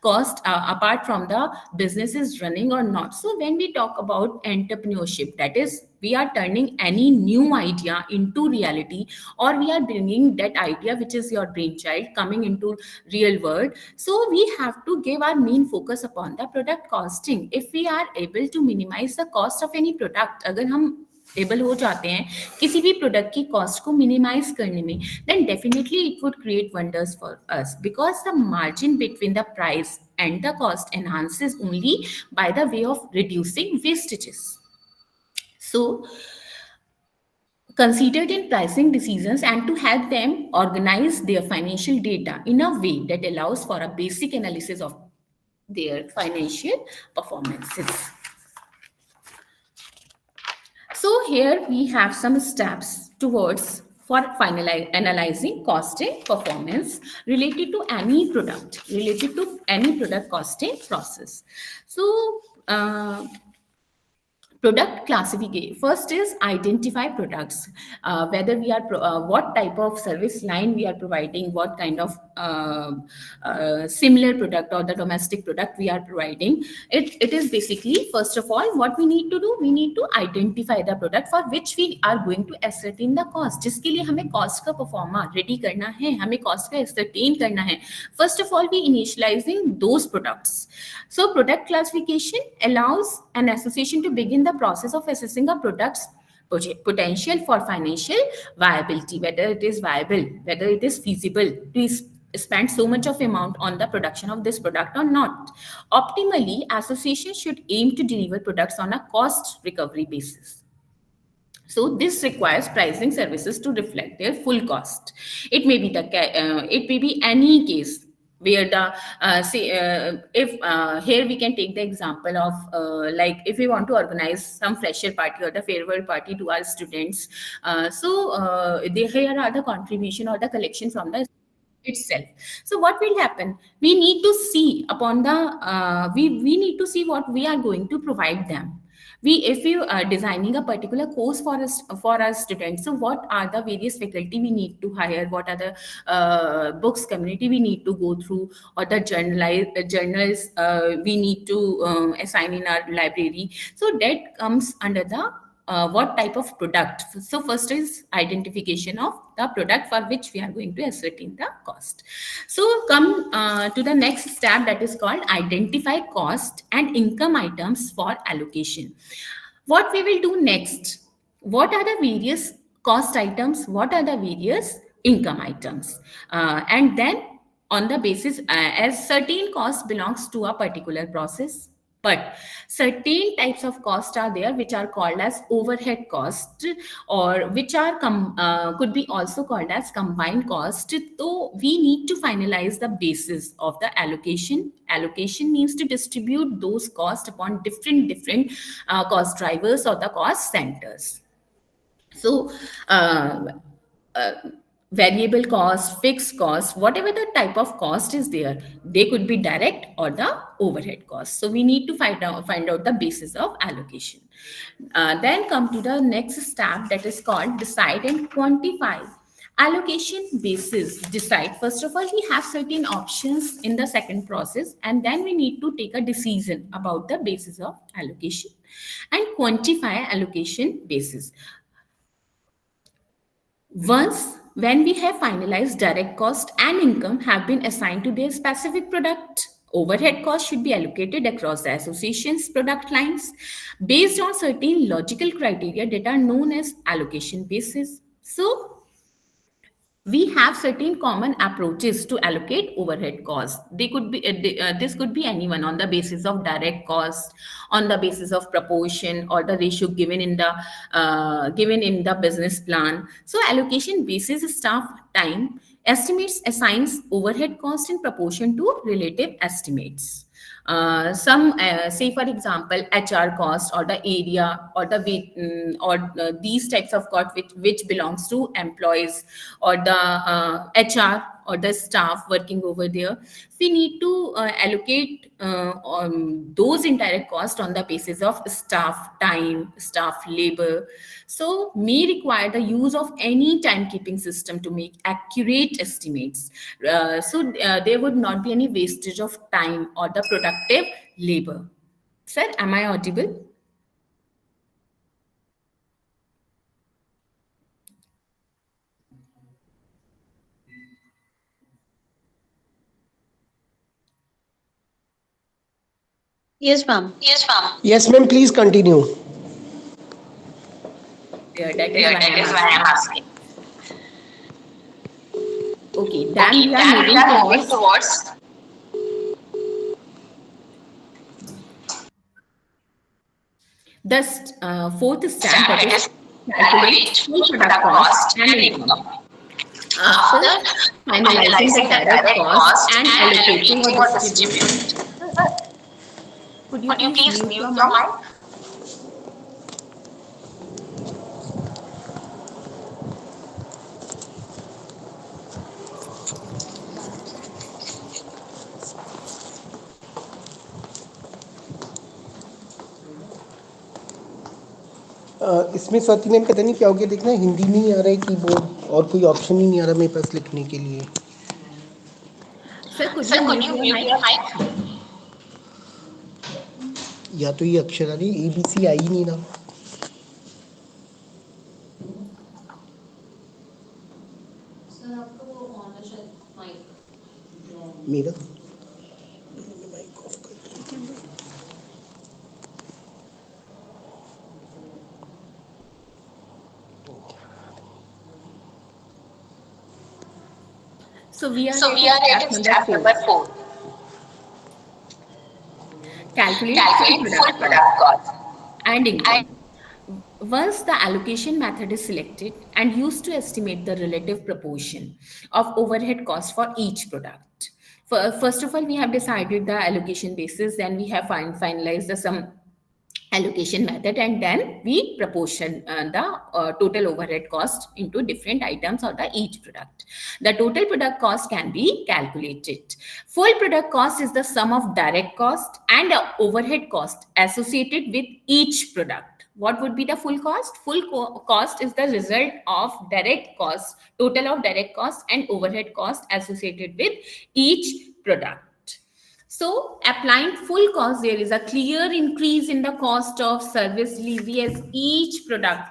costs apart from the businesses running or not. So when we talk about entrepreneurship, that is, we are turning any new idea into reality, or we are bringing that idea which is your brainchild coming into real world. So we have to give our main focus upon the product costing. If we are able to minimize the cost of any product, अगर हम able हो जाते हैं किसी भी product की cost को minimise करने में, then definitely it would create wonders for us, because the margin between the price and the cost enhances only by the way of reducing wastages. So considered in pricing decisions and to help them organize their financial data in a way that allows for a basic analysis of their financial performances. So here we have some steps towards for analyzing costing performance related to any product costing process. So product classification. First is identify products, whether we are what type of service line we are providing, what kind of similar product or the domestic product we are providing. It is basically, first of all, what we need to do, we need to identify the product for which we are going to ascertain the cost. जिसके लिए हमें cost का performa ready करना है, हमें cost का ascertain करना है. First of all, we initializing those products. So product classification allows an association to begin the process of assessing a product's potential for financial viability, whether it is viable, whether it is feasible to spend so much of amount on the production of this product or not. Optimally, associations should aim to deliver products on a cost recovery basis. So this requires pricing services to reflect their full cost. It may be any case where the if here we can take the example of like if we want to organize some fresher party or the farewell party to our students, here are the contribution or the collection from the itself. So what will happen, we need to see upon the we need to see what we are going to provide them. If you are designing a particular course for our students, so what are the various faculty we need to hire, what are the books community we need to go through, or the journals we need to assign in our library. So that comes under the what type of product. So first is identification of the product for which we are going to ascertain the cost. So come to the next step, that is called identify cost and income items for allocation. What we will do next, what are the various cost items, what are the various income items. And then on the basis, as certain cost belongs to a particular process, but certain types of cost are there which are called as overhead cost, or which are could be also called as combined cost. So we need to finalize the basis of the allocation. Allocation means to distribute those costs upon different cost drivers or the cost centers. So, uh, variable cost, fixed cost, whatever the type of cost is there, they could be direct or the overhead cost. So we need to find out the basis of allocation. Then come to the next step, that is called decide and quantify. Allocation basis decide. First of all, we have certain options in the second process, and then we need to take a decision about the basis of allocation and quantify allocation basis. Once, when we have finalized direct cost and income have been assigned to their specific product, overhead cost should be allocated across the association's product lines based on certain logical criteria that are known as allocation basis. So, we have certain common approaches to allocate overhead costs. They could be this could be anyone on the basis of direct cost, on the basis of proportion, or the ratio given in the business plan. So allocation basis staff time estimates assigns overhead cost in proportion to relative estimates. Some say for example HR cost, or the area, or the weight, or these types of cost which belongs to employees, or the HR or the staff working over there. We need to allocate on those indirect costs on the basis of staff time, staff labor. So may require the use of any timekeeping system to make accurate estimates. So there would not be any wastage of time or the productive labor. Sir, am I audible? Yes, ma'am. Yes, ma'am, please continue. Yeah, that is why I'm asking. Okay, then we are moving towards the fourth step, that is calculate full product cost and income. After finalizing the direct cost and allocating or distributing. Could you please mute your mic? इसमें Swati ma'am पता नहीं क्या हो गया, देखना हिंदी नहीं आ रहा है कीबोर्ड, और कोई ऑप्शन ही नहीं आ रहा मेरे पास लिखने के लिए. Sir, could you mute your mic? या तो ये अक्षर आ रही, ABC आई नहीं ना. मेरा So we are at step number 4. Calculate full product cost and income. Once the allocation method is selected and used to estimate the relative proportion of overhead cost for each product. First of all, we have decided the allocation basis, then we have finalized the sum allocation method, and then we proportion the total overhead cost into different items of the each product. The total product cost can be calculated. Full product cost is the sum of direct cost and overhead cost associated with each product. What would be the full cost? Full cost is the result of direct cost, total of direct cost and overhead cost associated with each product. So, applying full cost, there is a clear increase in the cost of service delivery as each product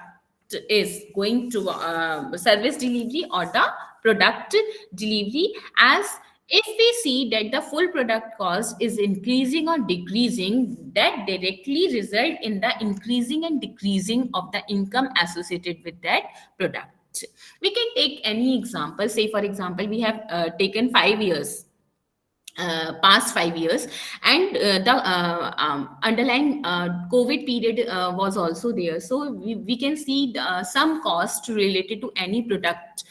is going to service delivery or the product delivery, as if we see that the full product cost is increasing or decreasing, that directly result in the increasing and decreasing of the income associated with that product. We can take any example. Say, for example, we have taken 5 years, past 5 years, and the underlying COVID period was also there. So we can see some cost related to any product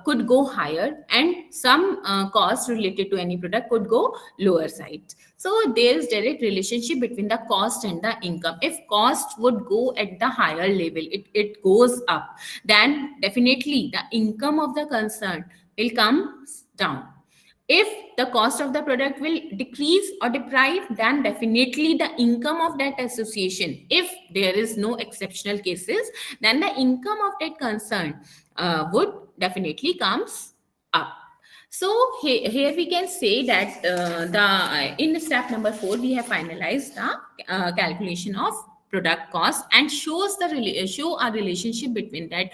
could go higher, and some cost related to any product could go lower side. So there is direct relationship between the cost and the income. If cost would go at the higher level, it goes up, then definitely the income of the concern will come down. If the cost of the product will decrease or deprive, then definitely the income of that association, if there is no exceptional cases, then the income of that concern would definitely comes up. So here we can say that the in step number 4 we have finalized the calculation of product cost and shows the show a relationship between that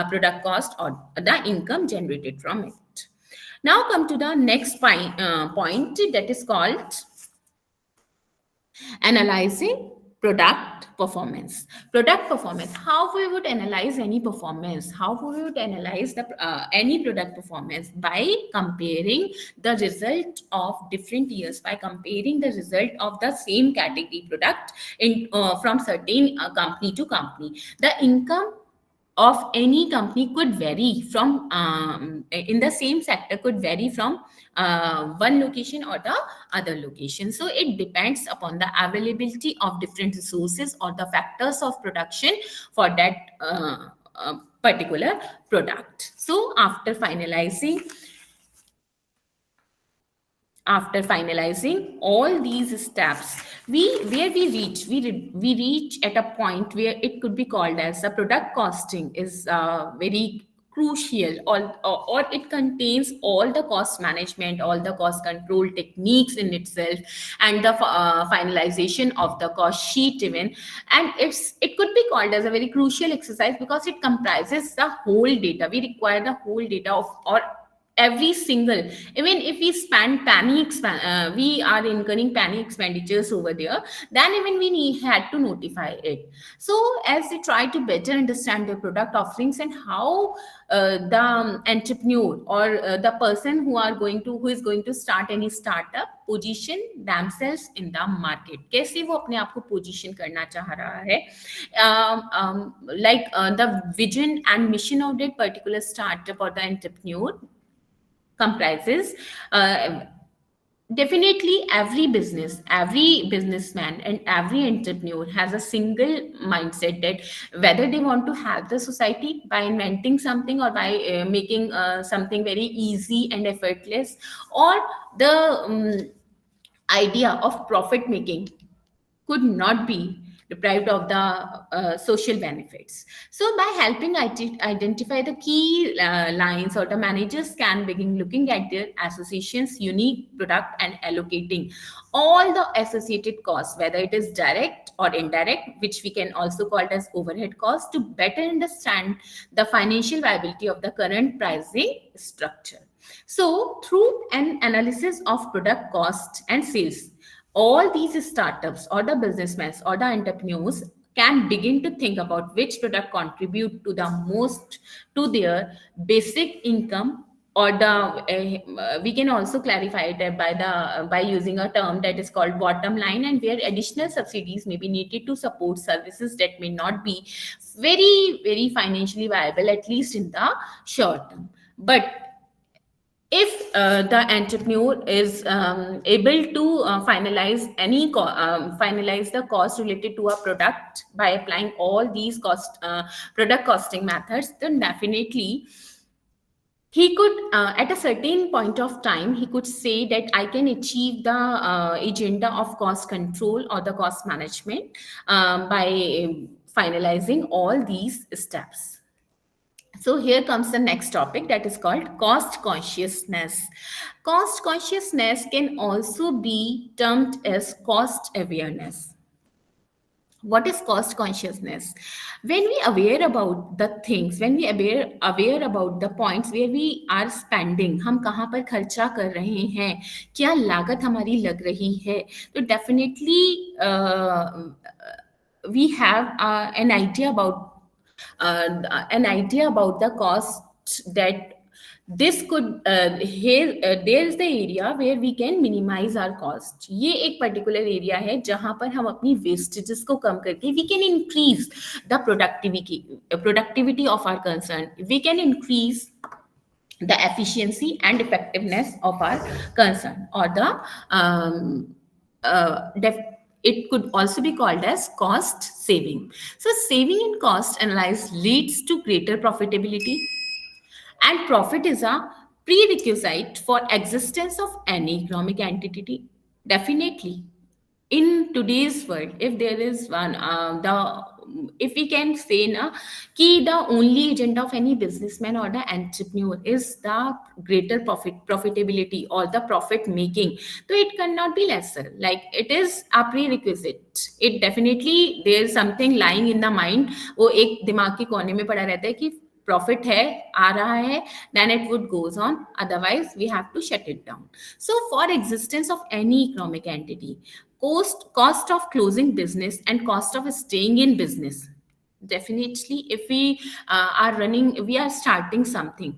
product cost or the income generated from it. Now come to the next point, that is called analyzing product performance. Product performance, how we would analyze any performance, how we would analyze the any product performance by comparing the result of different years, by comparing the result of the same category product in from certain company to company. The income of any company could vary from in the same sector, could vary from one location or the other location. So it depends upon the availability of different resources or the factors of production for that particular product. So after finalizing all these steps, we reach at a point where it could be called as a product costing is very crucial, or it contains all the cost management, all the cost control techniques in itself, and the finalization of the cost sheet even. And it could be called as a very crucial exercise because it comprises the whole data. We require the whole data of, or every single, even if we spend we are incurring penny expenditures over there, then even we had to notify it. So as they try to better understand their product offerings and how the entrepreneur or the person who is going to start any startup position themselves in the market, कैसे वो अपने आप को position करना चाह रहा है, like the vision and mission of that particular startup or the entrepreneur comprises definitely every businessman and every entrepreneur has a single mindset that whether they want to help the society by inventing something or by making something very easy and effortless, or the idea of profit making could not be deprived of the social benefits. So by helping identify the key lines, or the managers can begin looking at their association's unique product and allocating all the associated costs, whether it is direct or indirect, which we can also call it as overhead costs, to better understand the financial viability of the current pricing structure. So through an analysis of product cost and sales, all these startups or the businessmen or the entrepreneurs can begin to think about which product contribute to the most to their basic income, or the we can also clarify it by using a term that is called bottom line, and where additional subsidies may be needed to support services that may not be very financially viable, at least in the short term. But if the entrepreneur is able to finalize the cost related to a product by applying all these product costing methods, then definitely he could at a certain point of time he could say that I can achieve the agenda of cost control or the cost management by finalizing all these steps. So here comes the next topic, that is called cost consciousness. Cost consciousness can also be termed as cost awareness. What is cost consciousness? When we aware about the things, when we aware about the points where we are spending, हम कहाँ पर खर्चा कर रहे हैं, क्या लागत हमारी लग रही है, तो definitely we have an idea about an idea about the cost, that this could here there is the area where we can minimize our cost. ये एक particular area है जहां पर हम अपनी wastages को कम करके we can increase the productivity of our concern. We can increase the efficiency and effectiveness of our concern, or the it could also be called as cost saving. So saving in cost analysis leads to greater profitability, and profit is a prerequisite for existence of any economic entity. Definitely, in today's world, if there is one the if we can say na ki the only agenda of any businessman or the entrepreneur is the greater profitability or the profit making, so it cannot be lesser. Like, it is a prerequisite. It definitely, there is something lying in the mind, वो एक दिमाग के कोने में पड़ा रहता है कि profit है, आ रहा है, then it would goes on, otherwise we have to shut it down. So for existence of any economic entity, cost of closing business and cost of staying in business, definitely if we we are starting something,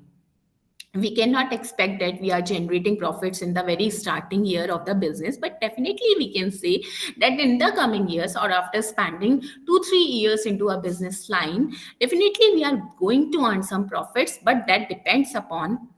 we cannot expect that we are generating profits in the very starting year of the business, but definitely we can say that in the coming years, or after spending 2-3 years into a business line, definitely we are going to earn some profits, but that depends upon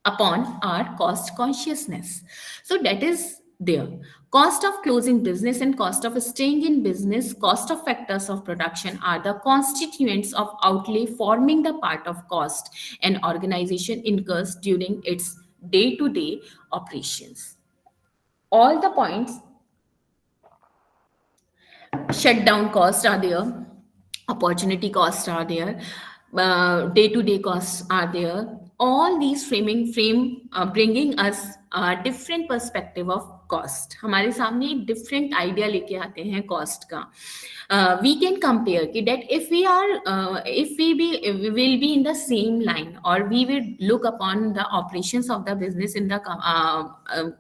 our cost consciousness. So that is there. Cost of closing business and cost of staying in business, cost of factors of production are the constituents of outlay forming the part of cost an organization incurs during its day-to-day operations. All the points, shutdown costs are there, opportunity costs are there, day-to-day costs are there. All these bringing us a different perspective of cost. हमारे सामने एक different idea लेके आते हैं cost का. We can compare that if we will be in the same line, or we will look upon the operations of the business in the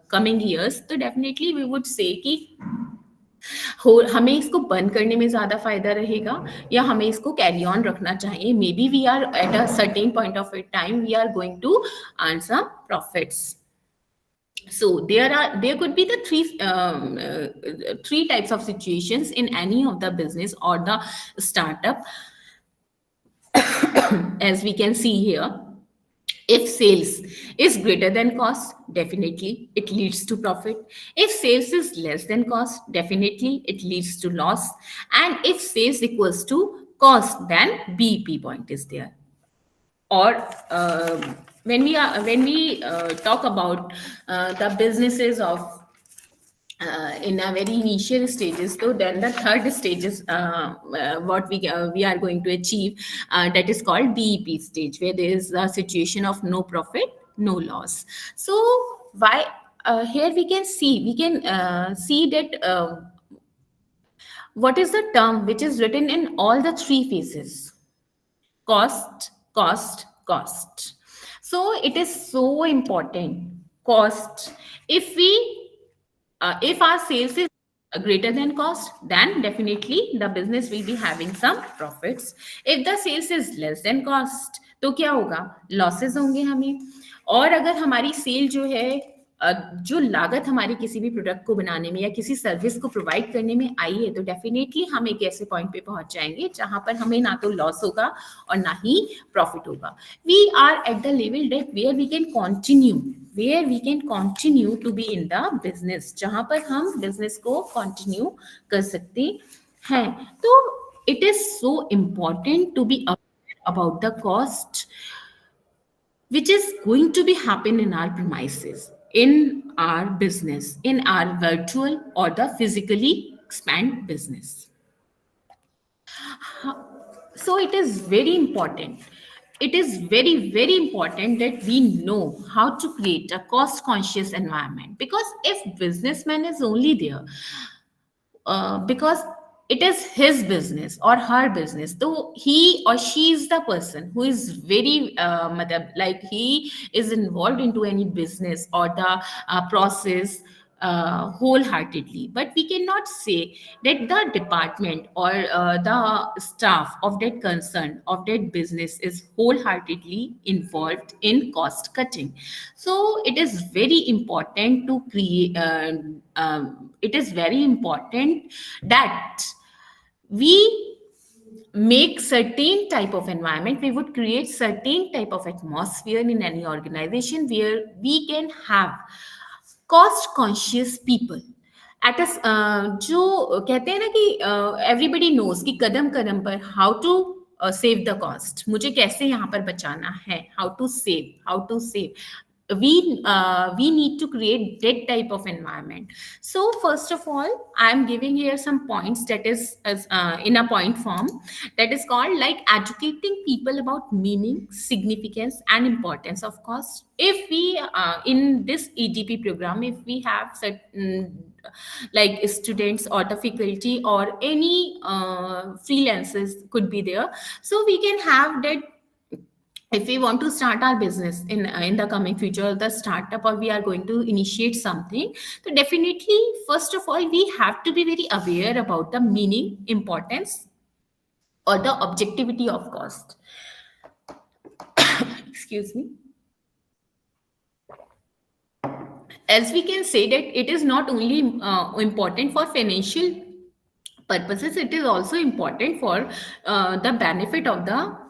coming years, so definitely we would say कि हमें इसको बंद करने में ज्यादा फायदा रहेगा या हमें इसको कैरी ऑन रखना चाहिए. Maybe we are at a certain point of time we are going to earn some profits. So there could be the three types of situations in any of the business or the startup, as we can see here. If sales is greater than cost, definitely it leads to profit. If sales is less than cost, definitely it leads to loss. And if sales equals to cost, then BEP point is there. Or when we talk about the businesses of in a very initial stages, so then the third stage is what we are going to achieve, that is called BEP stage, where there is a situation of no profit, no loss. So why here we can see that what is the term which is written in all the three phases: cost, cost, cost. So it is so important. Cost, if our sales is greater than cost, then definitely the business will be having some profits. If the sales is less than cost, तो क्या होगा? Losses होंगे हमें. और अगर हमारी cell जो है, जो लागत हमारी किसी भी प्रोडक्ट को बनाने में या किसी सर्विस को प्रोवाइड करने में आई है, तो डेफिनेटली हम एक ऐसे पॉइंट पे पहुंच जाएंगे जहां पर हमें ना तो लॉस होगा और ना ही प्रॉफिट होगा. We are at the level that where we can continue to be in the business, जहां पर हम बिजनेस को कंटिन्यू कर सकते हैं. तो it is so important to be aware about the cost which is going to be happen in our premises, in our business, in our virtual or the physically expand business. So it is very important. It is very, very important that we know how to create a cost conscious environment, because if businessman is only there because it is his business or her business, so he or she is the person who is very like he is involved into any business or the process, wholeheartedly, but we cannot say that the department or the staff of that concern of that business is wholeheartedly involved in cost cutting. So it is very important to create it is very important that we make certain type of environment, we would create certain type of atmosphere in any organization where we can have cost conscious people at a जो कहते हैं ना कि everybody knows कि कदम कदम पर how to save the cost, मुझे कैसे यहाँ पर बचाना है, how to save, we need to create that type of environment. So first of all, I am giving here some points that is as in a point form, that is called like educating people about meaning, significance and importance of cost. If we in this EDP program, if we have certain like students or the faculty or any freelancers could be there, so we can have that. If we want to start our business in the coming future, the startup, or we are going to initiate something, so definitely first of all we have to be very aware about the meaning, importance or the objectivity of cost. Excuse me. As we can say that it is not only important for financial purposes, it is also important for the benefit of the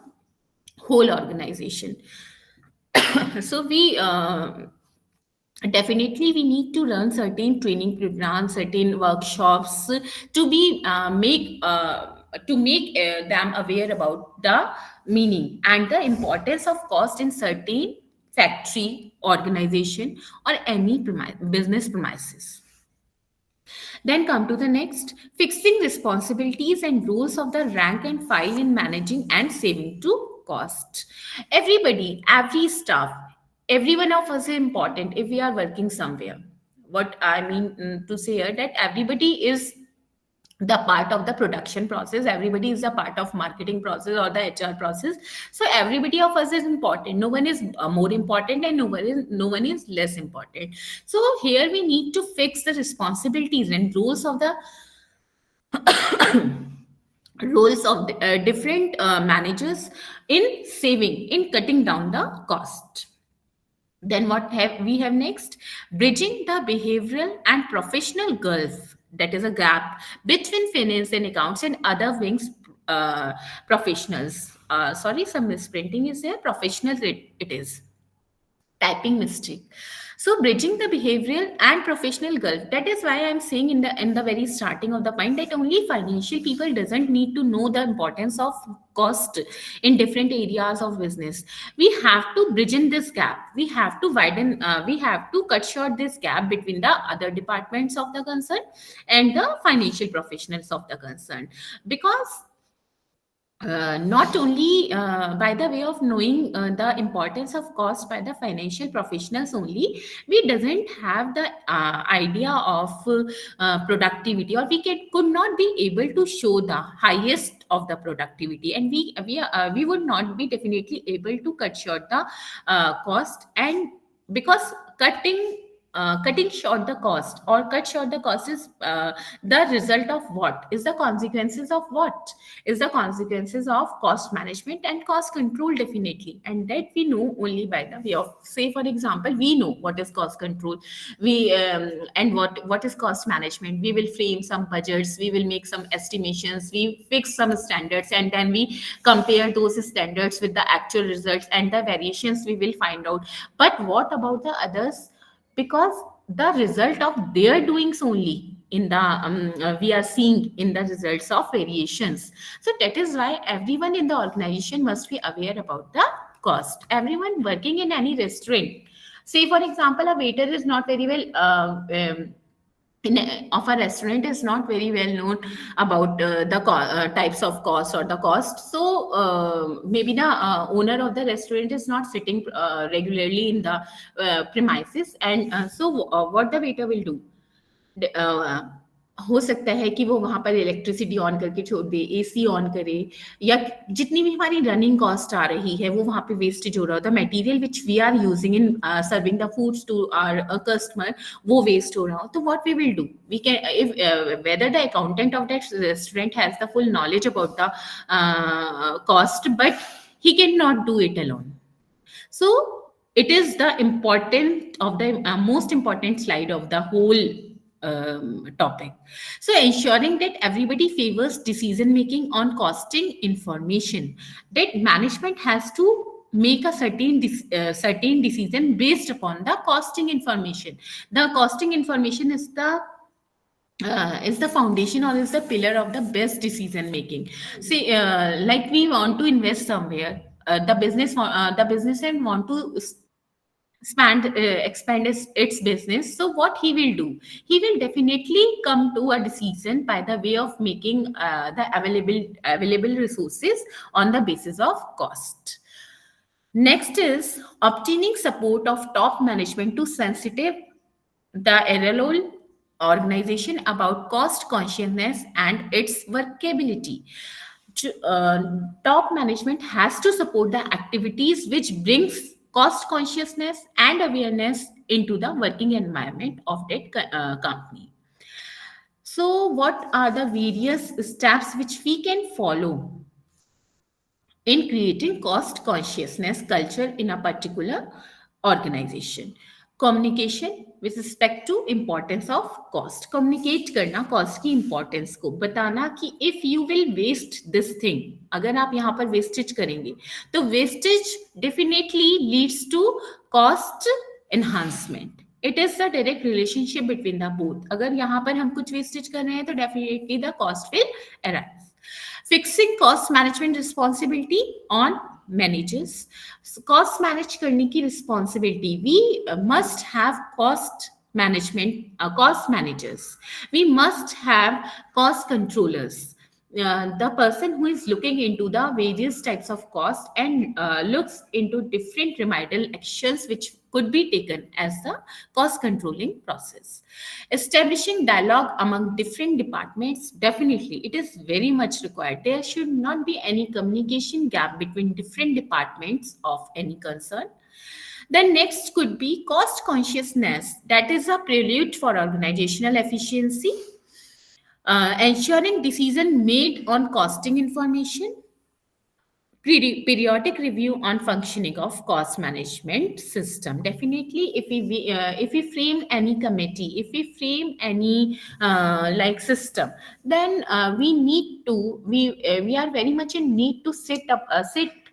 whole organization. So we definitely we need to run certain training programs, certain workshops to be make them aware about the meaning and the importance of cost in certain factory, organization or any business premises. Then come to the next, fixing responsibilities and roles of the rank and file in managing and saving to cost. Everybody, every staff, every one of us is important if we are working somewhere. What I mean to say here, that everybody is the part of the production process, everybody is a part of marketing process or the HR process. So everybody of us is important, no one is more important and no one is less important. So here we need to fix the responsibilities and roles of the different managers in saving, in cutting down the cost. Then what have we have next? Bridging the behavioral and professional gulf, that is a gap between finance and accounts and other wings professionals. Sorry, some misprinting is there. Professionals, it is typing mistake. So bridging the behavioral and professional gulf, that is why I'm saying in the very starting of the point that only financial people doesn't need to know the importance of cost in different areas of business. We have to bridge in this gap, we have to widen, we have to cut short this gap between the other departments of the concern and the financial professionals of the concern. Because not only by the way of knowing the importance of cost by the financial professionals only, we doesn't have the idea of productivity, or could not be able to show the highest of the productivity, and we would not be definitely able to cut short the cost. And because cutting short the cost or cut short the cost is the result of what is the consequences of what is the consequences of cost management and cost control, definitely. And that we know only by the way of, say for example, we know what is cost control, we and what is cost management. We will frame some budgets, we will make some estimations, we fix some standards, and then we compare those standards with the actual results, and the variations we will find out. But what about the others? Because the result of their doings only in the we are seeing in the results of variations. So that is why everyone in the organization must be aware about the cost. Everyone working in any restaurant, say for example, a waiter is not very well of a restaurant is not very well known about the types of cost or the cost. So maybe the owner of the restaurant is not sitting regularly in the premises, and so what the waiter will do, हो सकता है कि वो वहाँ पर electricity on करके छोड़ दे, AC on करे, या जितनी भी हमारी रनिंग कॉस्ट आ रही है वो वहाँ पे वेस्टेज हो रहा होता है, material which we are using in serving the foods to our customer, वो वेस्ट हो रहा हो, तो what we will do, we can if whether the accountant of that restaurant has the full knowledge about the cost, but he cannot do it alone. So it is the important of the most important slide of the whole topic. So ensuring that everybody favors decision making on costing information, that management has to make a certain decision based upon the costing information. The costing information is the foundation or is the pillar of the best decision making. See, like we want to invest somewhere, the businessman want to expand its business. So what he will do, he will definitely come to a decision by the way of making the available resources on the basis of cost. Next is obtaining support of top management to sensitive the RLO organization about cost consciousness and its workability. Top management has to support the activities which brings cost consciousness and awareness into the working environment of that company. So what are the various steps which we can follow in creating cost consciousness culture in a particular organization? Communication with respect to importance of cost. Communicate करना cost की importance को, बताना कि if you will waste this thing, अगर आप यहाँ पर wastage करेंगे तो wastage definitely leads to cost enhancement. It is the direct relationship between the both. अगर यहाँ पर हम कुछ wastage कर रहे हैं तो definitely the cost will arise. Fixing cost management responsibility on managers. Cost manage करने की responsibility, we must have cost management, cost managers, we must have cost controllers, the person who is looking into the various types of cost and looks into different remedial actions which could be taken as the cost controlling process. Establishing dialogue among different departments, definitely it is very much required. There should not be any communication gap between different departments of any concern. Then next could be cost consciousness, that is a prelude for organizational efficiency. Ensuring decision made on costing information, periodic review on functioning of cost management system. Definitely if we frame any committee, if we frame any like system, then we are very much in need to sit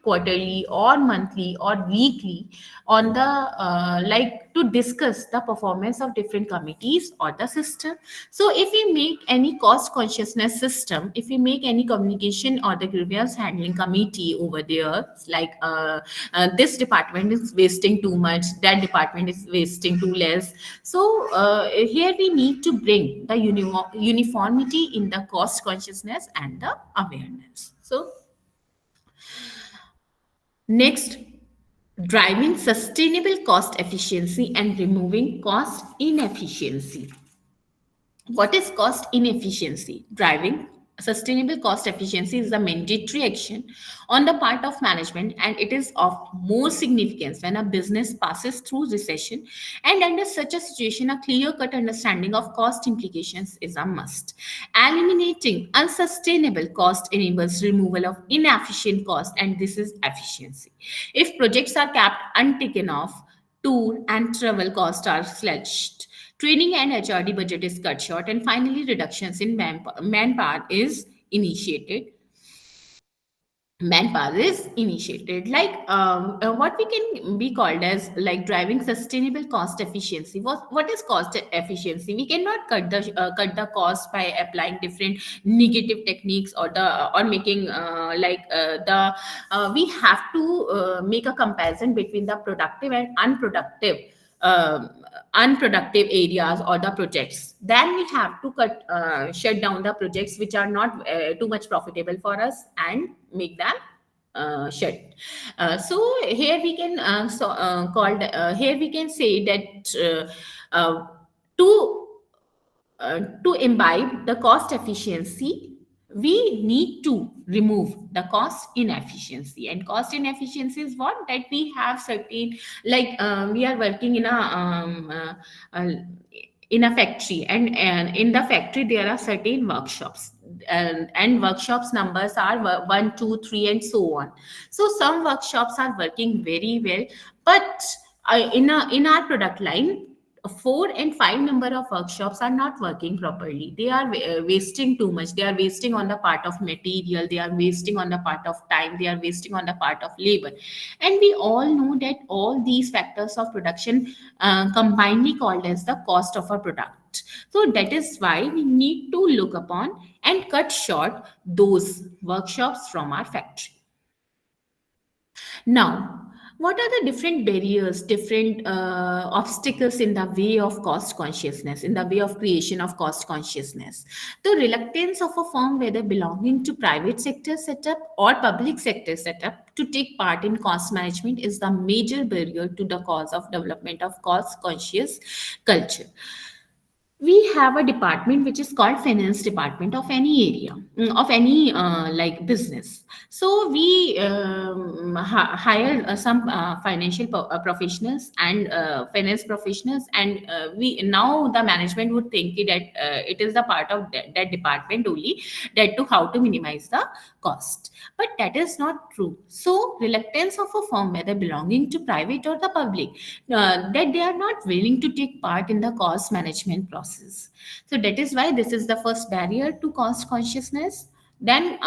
quarterly or monthly or weekly on the like to discuss the performance of different committees or the system. So if we make any cost consciousness system, if we make any communication or the grievance handling committee over there, like this department is wasting too much, that department is wasting too less. So here we need to bring the uniformity in the cost consciousness and the awareness. So next, driving sustainable cost efficiency and removing cost inefficiency. What is cost inefficiency? Driving sustainable cost efficiency is a mandatory action on the part of management, and it is of more significance when a business passes through recession. And under such a situation, a clear-cut understanding of cost implications is a must. Eliminating unsustainable cost enables removal of inefficient cost, and this is efficiency. If projects are kept untaken off, tour and travel costs are slashed, training and HRD budget is cut short, and finally reductions in manpower is initiated. Like what we can be called as like driving sustainable cost efficiency. What is cost efficiency? We cannot cut the cost by applying different negative techniques or making we have to make a comparison between the productive and um, unproductive areas or the projects. Then we have to shut down the projects which are not too much profitable for us and make them shut. So here we can here we can say that to to imbibe the cost efficiency, we need to remove the cost inefficiency. And cost inefficiency is what? That we have certain, like we are working uh, in a factory, and in the factory there are certain workshops, and workshops numbers are 1 2 3 and so on. So some workshops are working very well, but in our product line, 4 and 5 number of workshops are not working properly. They are wasting too much. They are wasting on the part of material, they are wasting on the part of time, they are wasting on the part of labor. And we all know that all these factors of production combinedly called as the cost of a product. So that is why we need to look upon and cut short those workshops from our factory. Now, what are the different barriers, different obstacles in the way of cost consciousness, in the way of creation of cost consciousness? The reluctance of a firm, whether belonging to private sector setup or public sector setup, to take part in cost management is the major barrier to the cause of development of cost conscious culture. We have a department which is called finance department of any area, of any like business. So we hire some financial professionals and finance professionals, and we now the management would think that it is the part of that department only, that to how to minimize the cost. But that is not true. So reluctance of a firm, whether belonging to private or the public, that they are not willing to take part in the cost management process. So that is why this is the first barrier to cost consciousness. Then,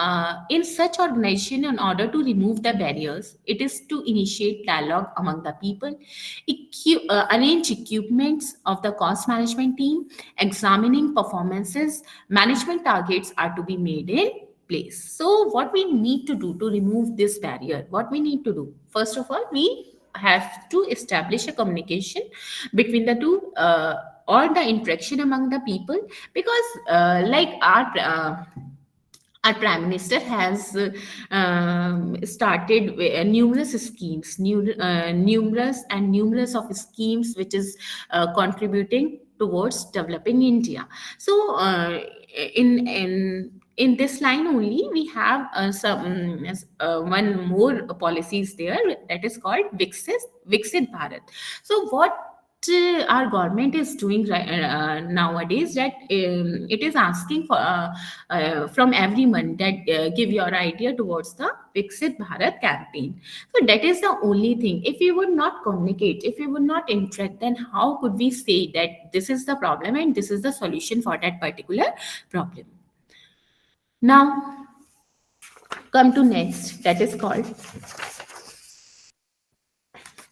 in such organization, in order to remove the barriers, it is to initiate dialogue among the people, arrange equipments of the cost management team, examining performances, management targets are to be made in place. So, what we need to do to remove this barrier, what we need to do, first of all, we have to establish a communication between the two, or the interaction among the people, because like our prime minister has started numerous schemes, numerous of schemes which is contributing towards developing India. So in this line only, we have one more policies there, that is called Viksit Bharat. So what our government is doing nowadays, that it is asking for from everyone that give your idea towards the Viksit Bharat campaign. So that is the only thing. If we would not communicate, if we would not interact, then how could we say that this is the problem and this is the solution for that particular problem? Now, come to next, that is called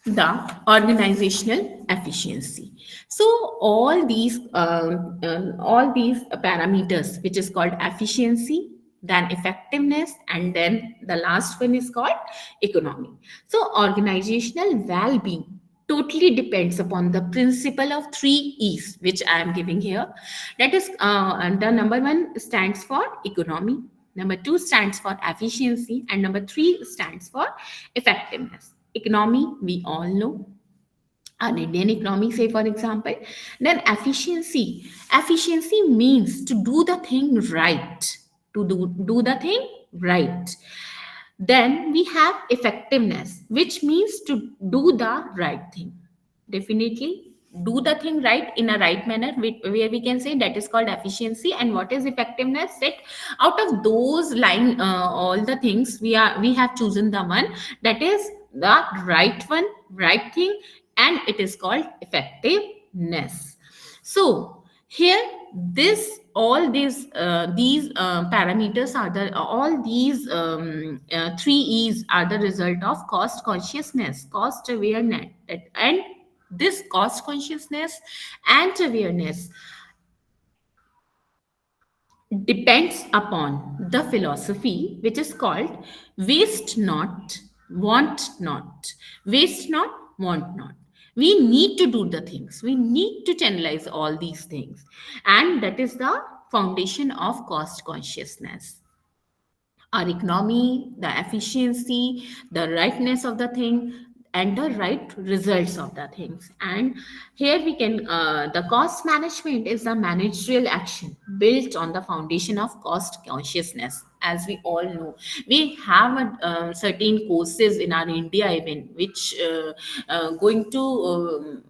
the organizational efficiency. So all these parameters, which is called efficiency, then effectiveness, and then the last one is called economy. So organizational well-being totally depends upon the principle of 3 E's, which I am giving here. That is, and the number one stands for economy, number two stands for efficiency, and number three stands for effectiveness. Economy, we all know, an Indian economy, say for example. Then efficiency means to do the thing right, to do the thing right. Then we have effectiveness, which means to do the right thing. Definitely do the thing right in a right manner, where we can say that is called efficiency. And what is effectiveness? That out of those line, all the things, we have chosen the one that is the right one, right thing, and it is called effectiveness. So here, this all these parameters are the all these 3 E's are the result of cost consciousness, cost awareness, and this cost consciousness and awareness depends upon the philosophy which is called waste not, want not. Waste not, want not. We need to do the things. We need to channelize all these things. And that is the foundation of cost consciousness. Our economy, the efficiency, the rightness of the thing, and the right results of the things. And here we can, the cost management is a managerial action built on the foundation of cost consciousness. As we all know, we have certain courses in our India even, which going to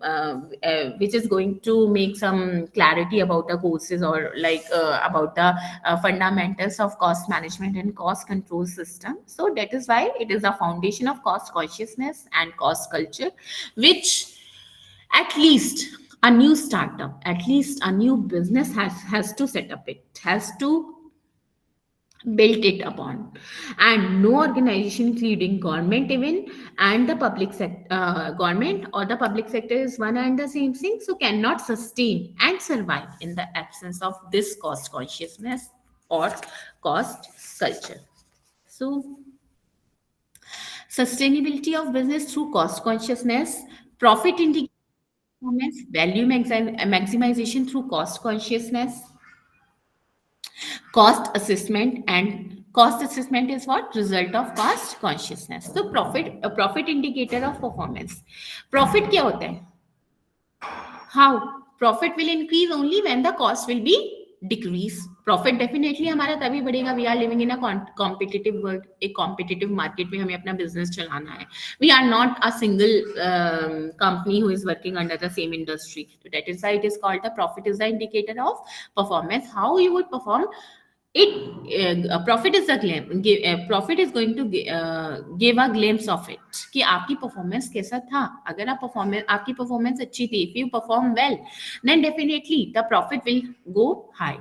which is going to make some clarity about the courses, or like about the fundamentals of cost management and cost control system. So that is why it is the foundation of cost consciousness and cost culture, which at least a new startup, at least a new business has to set up, it has to built it upon. And no organization, including government even, and the public sector, government or the public sector is one and the same thing, so cannot sustain and survive in the absence of this cost consciousness or cost culture. So sustainability of business through cost consciousness, profit indicator, performance, value maximization through cost consciousness, cost assessment. And cost assessment is what? Result of cost consciousness. So profit, a profit indicator of performance. Profit क्या होता है? How? Profit will increase only when the cost will be decrease. Profit definitely हमारा तभी बढ़ेगा. We are living in a competitive world. एक competitive market में हमें अपना business चलाना है. We are not a single company who is working under the same industry. So that is why it is called the profit is the indicator of performance. How you would perform it, profit is a profit is going to give a glimpse of it कि आपकी performance कैसा था. अगर आप आपकी performance अच्छी थी, if you perform well, then definitely the profit will go high.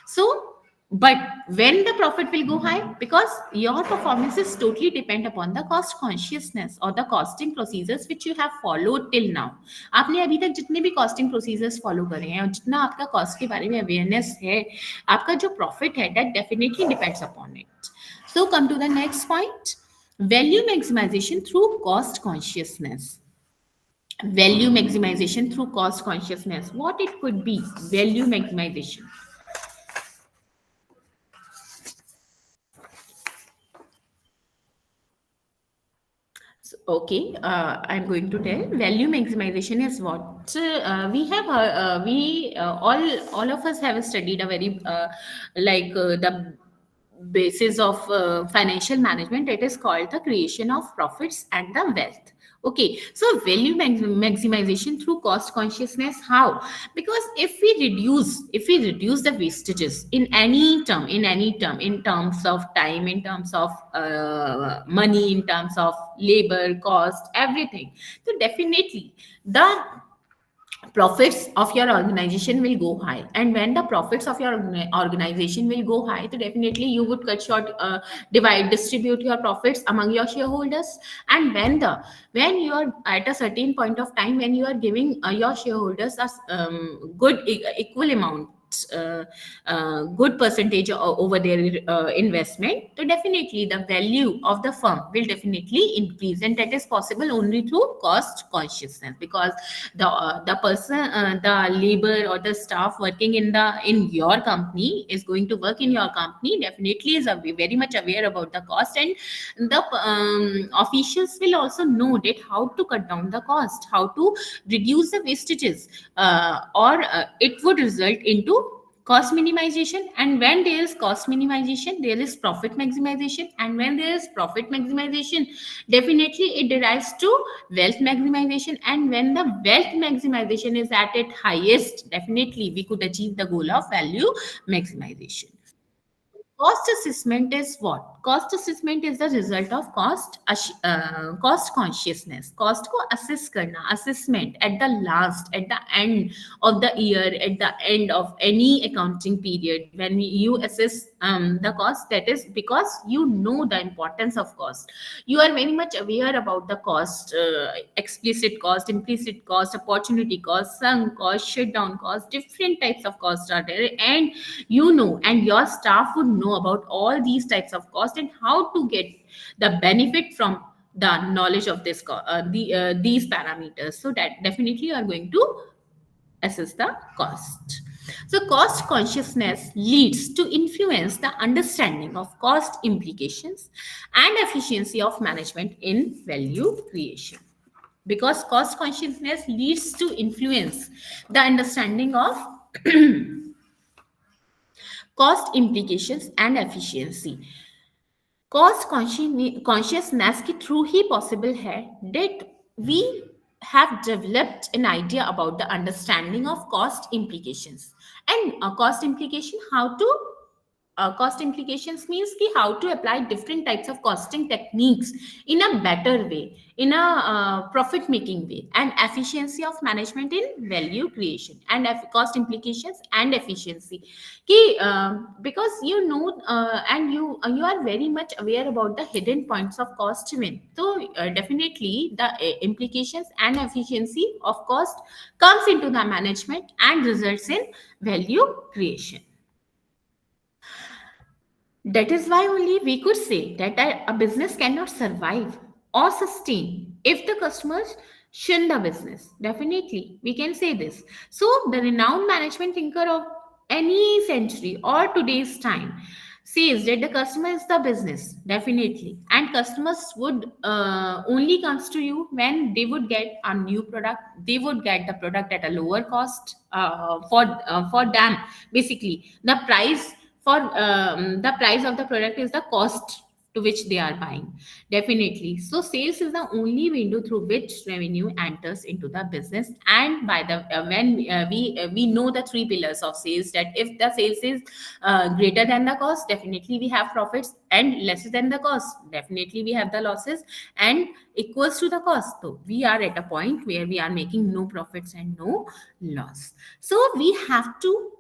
So but when the profit will go high, because your performance is totally depend upon the cost consciousness or the costing procedures which you have followed till now. आपने अभी तक जितने भी costing procedures follow करे हैं और जितना आपका cost के बारे में awareness है, आपका जो profit है, that definitely depends upon it. So come to the next point, value maximization through cost consciousness. Value maximization through cost consciousness. What it could be? Value maximization. Okay, I'm going to tell. Value maximization is what we have. We all of us have studied a very the basis of financial management. It is called the creation of profits and the wealth. Okay, so value maximization through cost consciousness. How? Because if we reduce the wastages in any term, in terms of time, in terms of money, in terms of labor cost, everything, so definitely the profits of your organization will go high. And when the profits of your organization will go high, so definitely you would cut short, distribute your profits among your shareholders. And when you are at a certain point of time, when you are giving your shareholders a good equal amount, good percentage over their investment, so definitely the value of the firm will definitely increase. And that is possible only through cost consciousness, because the person, the labor or the staff working in your company is going to work in your company, definitely is very much aware about the cost. And the officials will also know that how to cut down the cost, how to reduce the wastages, or it would result into cost minimization. And when there is cost minimization, there is profit maximization. And when there is profit maximization, definitely it derives to wealth maximization. And when the wealth maximization is at its highest, definitely we could achieve the goal of value maximization. Cost assessment is what? Cost assessment is the result of cost consciousness. Cost को assess करना, assessment at the last, at the end of the year, at the end of any accounting period, when you assess the cost, that is because you know the importance of cost. You are very much aware about the cost, explicit cost, implicit cost, opportunity cost, sunk cost, shutdown cost, different types of costs are there, and you know, and your staff would know about all these types of cost and how to get the benefit from the knowledge of this these parameters. So that definitely you are going to assess the cost. So cost consciousness leads to influence the understanding of cost implications and efficiency of management in value creation. because cost consciousness leads to influence the understanding of cost implications and efficiency. Consciousness के through ही possible है that we have developed an idea about the understanding of cost implications and cost implication how to cost implications means ki how to apply different types of costing techniques in a better way, in a profit making way, and efficiency of management in value creation and cost implications and efficiency ki because you know and you are very much aware about the hidden points of cost even, so definitely the implications and efficiency of cost comes into the management and results in value creation. That is why only we could say that a business cannot survive or sustain if the customers shun the business. Definitely, we can say this. So, the renowned management thinker of any century or today's time says that the customer is the business, definitely, and customers would only comes to you when they would get a new product. They would get the product at a lower cost for them. Basically, the price of the product is the cost to which they are buying, definitely. So sales is the only window through which revenue enters into the business. And by the when we know the three pillars of sales, that if the sales is greater than the cost, definitely we have profits, and lesser than the cost, definitely we have the losses, and equals to the cost, so we are at a point where we are making no profits and no loss. So we have to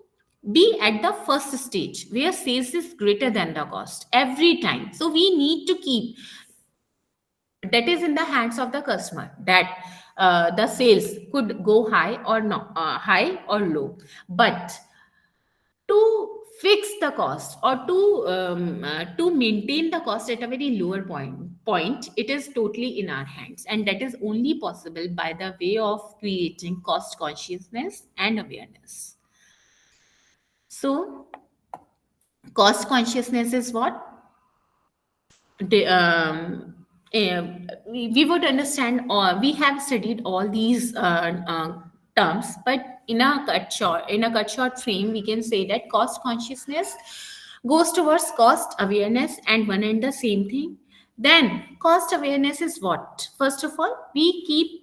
be at the first stage where sales is greater than the cost every time. So we need to keep that is in the hands of the customer, that the sales could go high or not, high or low. But to fix the cost or to maintain the cost at a very lower point, it is totally in our hands, and that is only possible by the way of creating cost consciousness and awareness. So, cost consciousness is what? The, we would understand, or we have studied all these terms, but in a cut short frame, we can say that cost consciousness goes towards cost awareness and one and the same thing. Then, cost awareness is what? First of all, we keep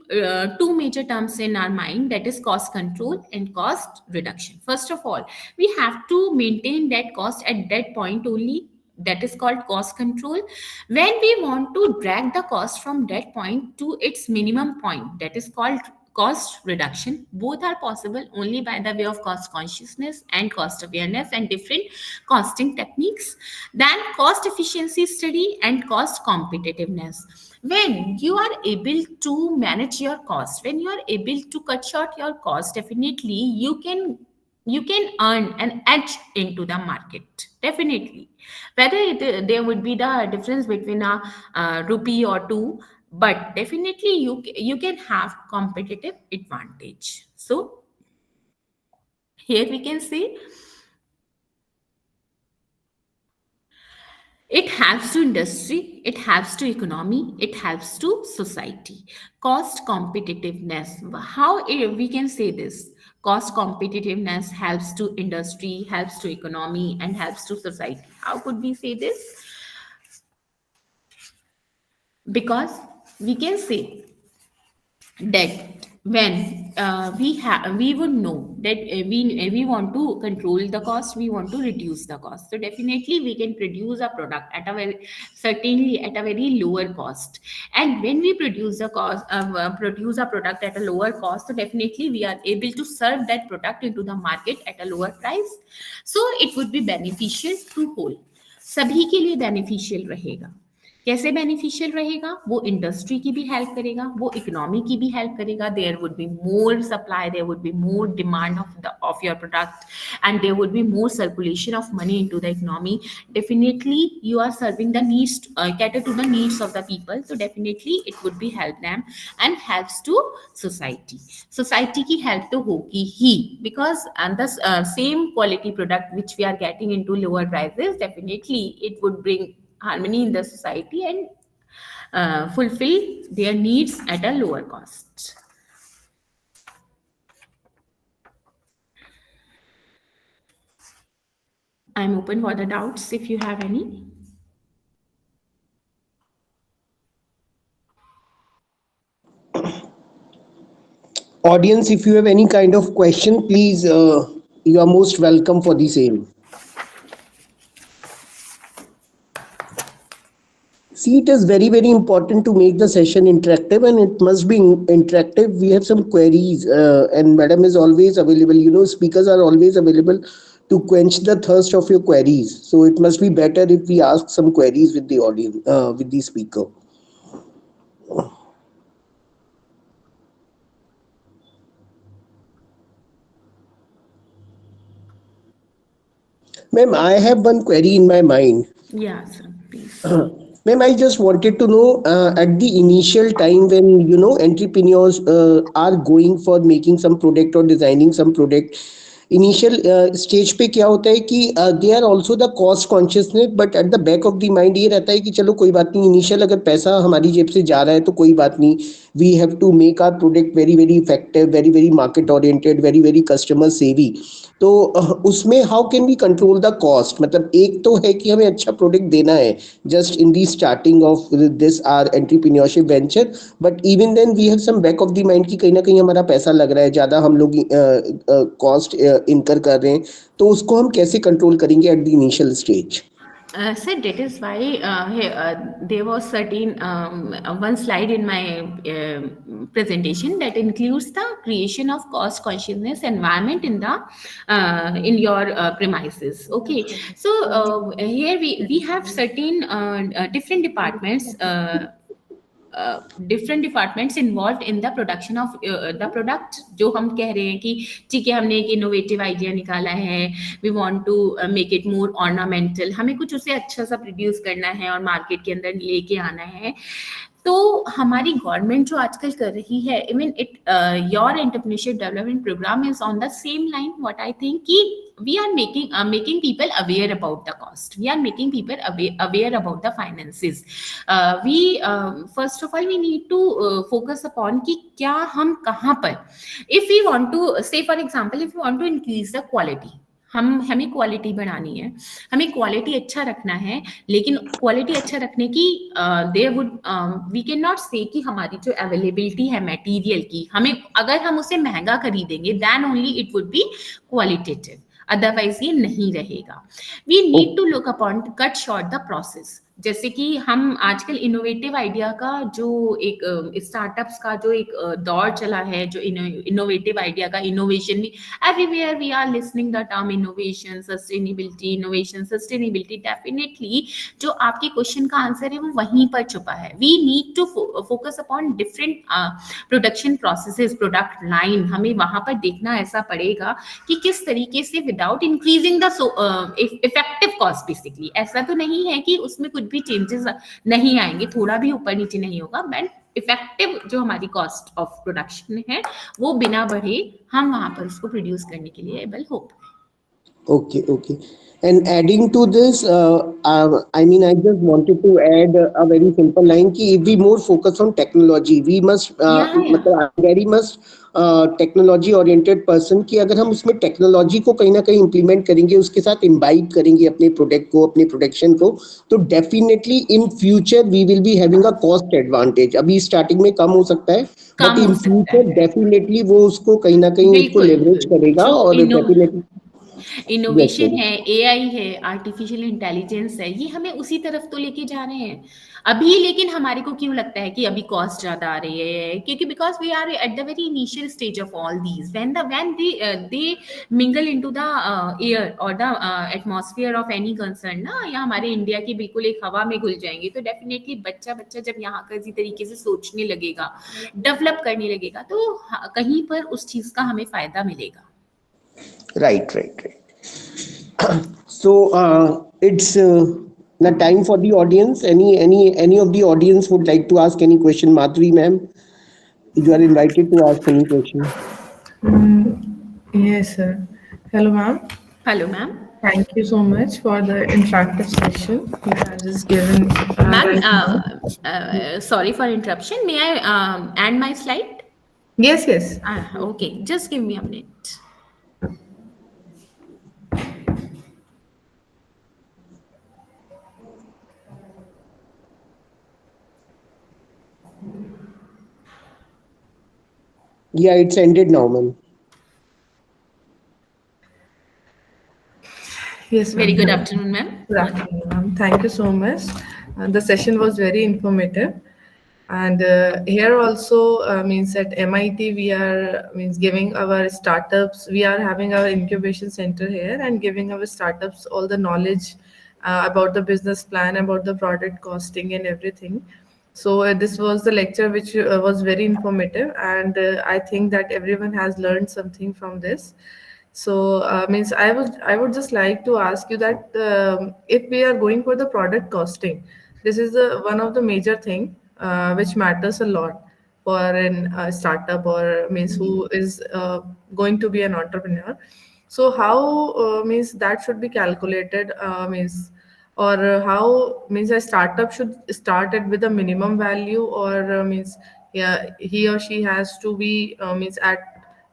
two major terms in our mind, that is cost control and cost reduction. First of all, we have to maintain that cost at that point only, that is called cost control. When we want to drag the cost from that point to its minimum point, that is called cost reduction. Both are possible only by the way of cost consciousness and cost awareness and different costing techniques. Then cost efficiency study and cost competitiveness. When you are able to manage your cost, when you are able to cut short your cost, definitely you can earn an edge into the market, definitely. Whether there would be the difference between a rupee or two, but definitely you can have competitive advantage. So here we can say it helps to industry, it helps to economy, it helps to society. Cost competitiveness. How we can say this? Cost competitiveness helps to industry, helps to economy, and helps to society. How could we say this? Because we can say that when we would know that we want to control the cost, we want to reduce the cost, so definitely we can produce a product at a very certainly at a very lower cost. And when we produce a product at a lower cost, so definitely we are able to serve that product into the market at a lower price. So it would be beneficial to whole, सभी के लिए beneficial रहेगा. कैसे beneficial रहेगा? वो industry की भी help करेगा, वो इकोनॉमी की भी हेल्प करेगा. There would be more supply, there would be more demand of your product, and there would be more circulation of money into the economy. Definitely you are serving the needs, cater to the needs of the people, so definitely it would be help them and helps to society. Society की help तो होगी ही, because and the same quality product which we are getting into lower prices, definitely it would bring harmony in the society and fulfill their needs at a lower cost. I'm open for the doubts if you have any. Audience, if you have any kind of question, please, you are most welcome for the same. See, it is very, very important to make the session interactive, and it must be interactive. We have some queries, and Madam is always available. You know, speakers are always available to quench the thirst of your queries. So it must be better if we ask some queries with the audience, with the speaker. Ma'am, I have one query in my mind. Yeah, sir, please. Ma'am, I just wanted to know at the initial time when entrepreneurs are going for making some product or designing some product, initial stage पे क्या होता है कि they are also the cost consciousness, but at the back of the mind ये रहता है कि चलो कोई बात नहीं, initial अगर पैसा हमारी जेब से जा रहा है तो कोई बात नहीं, we have to make our product very very effective, very very market oriented, very very customer savvy. तो उसमें how can we control the cost, मतलब एक तो है कि हमें अच्छा प्रोडक्ट देना है just in the starting of this our entrepreneurship venture, but even then we have some back of the mind कि कहीं ना कहीं हमारा पैसा लग रहा है, ज़्यादा हम लोग कॉस्ट इनकर कर रहे हैं, तो उसको हम कैसे कंट्रोल करेंगे at the initial stage? Sir, that is why there was certain one slide in my presentation that includes the creation of cost consciousness environment in your premises. Okay, so here we have certain different departments. Different departments involved in the production of the product जो हम कह रहे हैं कि ठीक है हमने एक इनोवेटिव आइडिया निकाला है, we want to make it more ornamental, हमें कुछ उसे अच्छा सा प्रोड्यूस करना है और मार्केट के अंदर लेके आना है। तो हमारी गवर्नमेंट जो आजकल कर रही है, even it your entrepreneurship development programme is on the same line what I think कि we are making people aware about the cost, we are making people aware about the finances. We first of all we need to focus upon कि क्या हम कहाँ पर, if we want to say for example if we want to increase the quality, हमें quality बढ़ानी है, हमें quality अच्छा रखना है, लेकिन क्वालिटी अच्छा रखने की there would we can not say कि हमारी जो अवेलेबिलिटी है मटेरियल की, हमें अगर हम उसे महंगा खरीदेंगे then only it would be qualitative, otherwise ये नहीं रहेगा। We need to look upon cut short the process, जैसे कि हम आजकल इनोवेटिव आइडिया का जो एक स्टार्टअप्स का जो एक दौर चला है, जो इनोवेटिव आइडिया का इनोवेशन भी everywhere we are listening the term innovation sustainability, innovation sustainability, definitely जो आपके क्वेश्चन का आंसर है वो वहीं पर छुपा है। We need to focus upon different production processes, product line, हमें वहां पर देखना ऐसा पड़ेगा कि किस तरीके से without increasing the effective cost, basically ऐसा तो नहीं है कि उसमें कुछ भी चेंजेस नहीं आएंगे, थोड़ा भी ऊपर नीचे नहीं होगा, बट इफेक्टिव जो हमारी कॉस्ट ऑफ प्रोडक्शन है वो बिना बढ़े हम वहां पर उसको प्रोड्यूस करने के लिए एबल हो पाए। Okay. And adding to this, I mean, I just wanted to add a very simple line कि if we more focus on technology, we must, मतलब I'm very much technology oriented person कि अगर हम उसमें technology को कहीं ना कहीं इम्प्लीमेंट करेंगे, उसके साथ इम्बाइब करेंगे अपने प्रोडक्ट को, अपने प्रोडक्शन को, तो definitely in future we will be having a cost advantage. अभी स्टार्टिंग में कम हो सकता है, बट इन फ्यूचर डेफिनेटली वो उसको कहीं ना कहीं उसको लेवरेज करेगा और डेफिनेटली इनोवेशन है, एआई है, आर्टिफिशियल इंटेलिजेंस है, ये हमें उसी तरफ तो लेके जा रहे हैं अभी। लेकिन हमारे को क्यों लगता है कि अभी कॉस्ट ज्यादा आ रही है, क्योंकि because we are at the very initial stage of all these, when they mingle into the air और the atmosphere of any concern ना, या हमारे इंडिया की बिल्कुल एक हवा में घुल जाएंगे, तो डेफिनेटली बच्चा जब यहाँ का इसी तरीके से सोचने लगेगा, डेवलप करने लगेगा, तो कहीं पर उस चीज का हमें फायदा मिलेगा। Right. So it's the time for the audience. Any of the audience would like to ask any question? Madhuri ma'am, you are invited to ask any question. Yes, sir. Hello, ma'am. Hello, ma'am. Thank you so much for the interactive session you have just given Ma'am, right now. sorry for interruption. May I add my slide? Yes, yes. Okay, just give me a minute. Yeah, it's ended now, man. Yes, Very ma'am. good afternoon, ma'am. Good afternoon, ma'am. Thank you so much. The session was very informative. And here also means at MIT we are means giving our startups. We are having our incubation center here and giving our startups all the knowledge about the business plan, about the product costing and everything. So this was the lecture which was very informative, and I think that everyone has learned something from this. So means I would just like to ask you that if we are going for the product costing, this is the one of the major thing which matters a lot for an startup or means who is going to be an entrepreneur. So how means that should be calculated means or how means a startup should start it with a minimum value or means yeah he or she has to be means at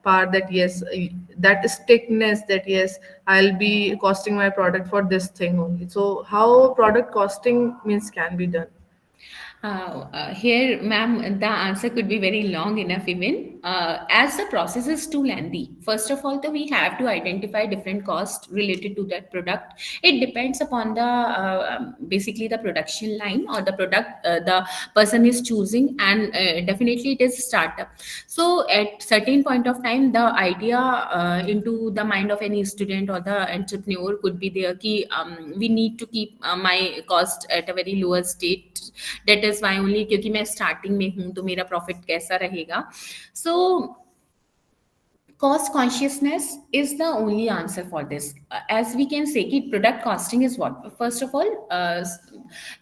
par that yes that strictness that yes I'll be costing my product for this thing only. So how product costing means can be done? Here, ma'am, the answer could be very long enough even. As the process is too lengthy, first of all, we have to identify different costs related to that product. It depends upon the basically the production line or the product the person is choosing, and definitely it is startup. So at certain point of time, the idea into the mind of any student or the entrepreneur could be there कि we need to keep my cost at a very lower state. That is why only क्योंकि मैं starting में हूँ तो मेरा profit कैसा रहेगा. So cost consciousness is the only answer for this. As we can say कि product costing is what, first of all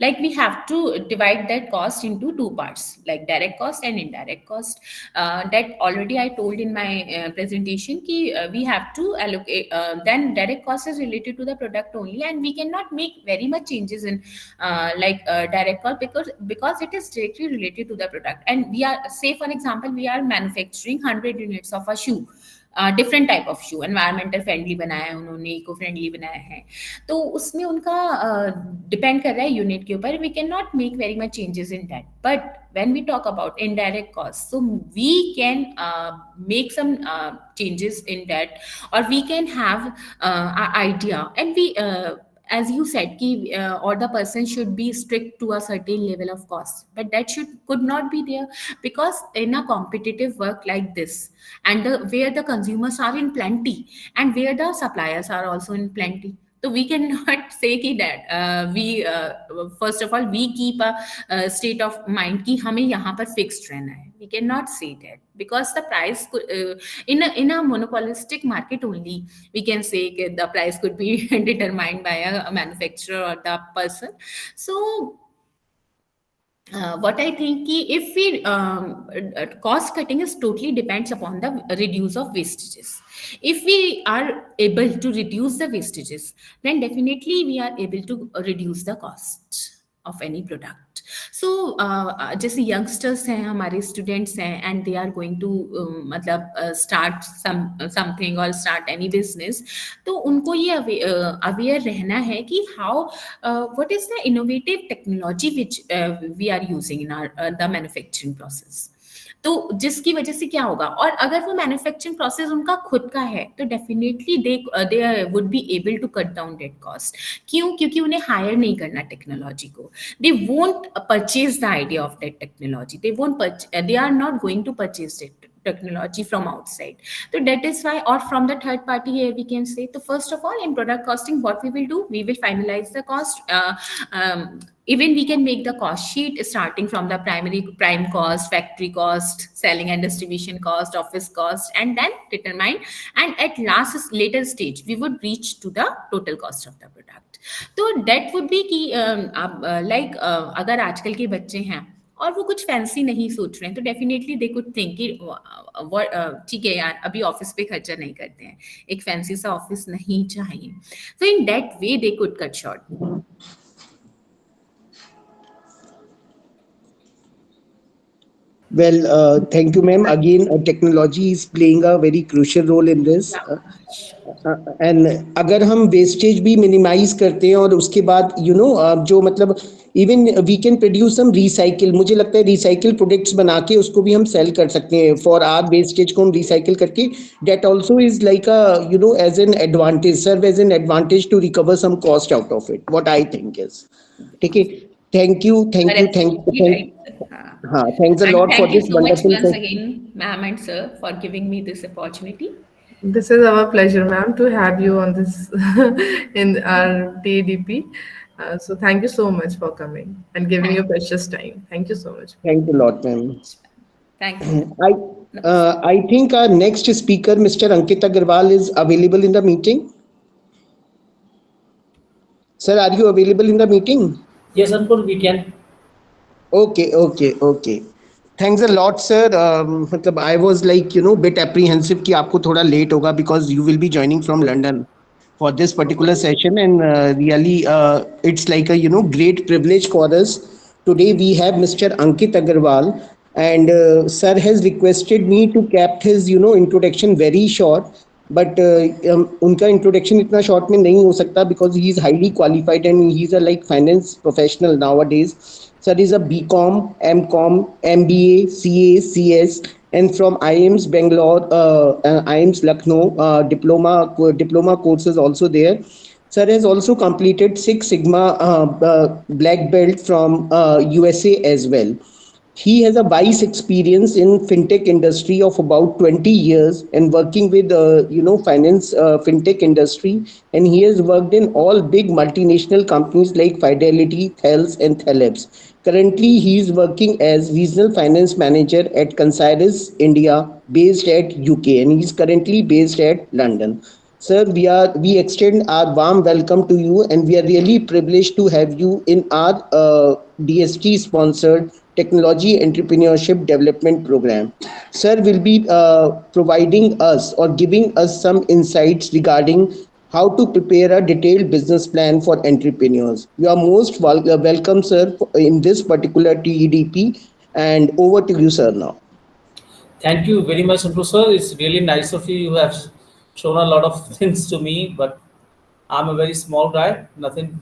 like we have to divide that cost into two parts, like direct cost and indirect cost. That already I told in my presentation कि we have to allocate, then direct cost is related to the product only, and we cannot make very much changes in direct cost because it is directly related to the product. And we are, say for example, we are manufacturing 100 units of a shoe, different type of shoe, environmental friendly बनाया है उन्होंने, eco friendly बनाया है, तो उसमें उनका depend कर रहा है यूनिट के ऊपर. We can not make very much changes in that. But when we talk about indirect costs, so we can make some changes in that, or we can have idea, and we as you said ki, or the person should be strict to a certain level of cost, but that could not be there, because in a competitive work like this, and where the consumers are in plenty and where the suppliers are also in plenty, so we cannot say कि that we first of all we keep a state of mind कि हमें यहाँ पर fixed रहना है. We cannot say that, because the price could, in a monopolistic market only we can say that the price could be determined by a manufacturer or the person. So what I think ki if we cost cutting is totally depends upon the reduce of wastages. If we are able to reduce the wastages, then definitely we are able to reduce the cost of any product. So जैसे youngsters हैं, हमारे students हैं, and they are going to मतलब start something or start any business, तो उनको ये aware रहना है कि how what is the innovative technology which we are using in our the manufacturing process. तो जिसकी वजह से क्या होगा, और अगर वो मैन्युफैक्चरिंग प्रोसेस उनका खुद का है तो definitely they would be able to cut down that cost. क्यों? क्योंकि उन्हें हायर नहीं करना टेक्नोलॉजी को. They won't purchase the idea of that technology. They are not going to purchase that technology from outside. So that is why, or from the third party here we can say. So first of all, in product costing, what we will do, we will finalize the cost. Even we can make the cost sheet starting from the prime cost, factory cost, selling and distribution cost, office cost, and then determine, and at later stage we would reach to the total cost of the product. तो that would be कि like अगर आजकल के बच्चे हैं और वो कुछ फैंसी नहीं सोच रहे हैं, तो डेफिनेटली दे कुड थिंक कि ठीक है यार, अभी ऑफिस पे खर्चा नहीं करते हैं, एक फैंसी सा ऑफिस नहीं चाहिए. So in that way they could cut short. Well, thank you, ma'am. Again, technology is playing a very crucial role in this. And अगर हम वेस्टेज भी मिनिमाइज करते हैं और उसके बाद जो मतलब even we can produce some recycle, मुझे लगता है रिसाइकिल प्रोडक्ट्स बना के उसको भी हम सेल कर सकते हैं फॉर आर वेस्टेज को हम रिसाइकिल करके. That also is like as an advantage, serve as an advantage to recover some cost out of it, what I think is. ठीक है. Thank you, You thank are you, thank absolutely thank right, sir. हाँ, thanks a And lot for thank you this so much wonderful. once again, ma'am and sir, for giving me this opportunity. This is our pleasure, ma'am, to have you on this in our TDP. So thank you so much for coming and giving your precious time. Thank you so much. Thank you lot ma'am. Thank you. I I think our next speaker, Mr. Ankit Agarwal, is available in the meeting. Sir, are you available in the meeting? Yes, Ankur, we can. Okay, okay, okay. Thanks a lot, sir. मतलब I was like bit apprehensive कि आपको थोड़ा late होगा because you will be joining from London for this particular session, and really it's like a great privilege for us. Today we have Mr. Ankit Agarwal, and sir has requested me to keep his introduction very short. But उनका introduction इतना short में नहीं हो सकता because he is highly qualified and he is a like finance professional nowadays. Sir is a BCom, MCom, MBA, CA, CS, and from IIMS Bangalore, IIMS Lucknow, diploma courses also there. Sir has also completed Six Sigma black belt from USA as well. He has a wise experience in fintech industry of about 20 years and working with finance fintech industry, and he has worked in all big multinational companies like Fidelity, Thales and Thales. Currently he is working as regional finance manager at Consiris India, based at UK, and he is currently based at London. Sir, we extend our warm welcome to you, and we are really privileged to have you in our DST sponsored Technology Entrepreneurship Development Program. Sir will be providing us or giving us some insights regarding how to prepare a detailed business plan for entrepreneurs. You are most welcome, sir, in this particular TEDP, and over to you, sir, now. Thank you very much, Ankur sir. It's really nice of you. You have shown a lot of things to me, but I'm a very small guy. Nothing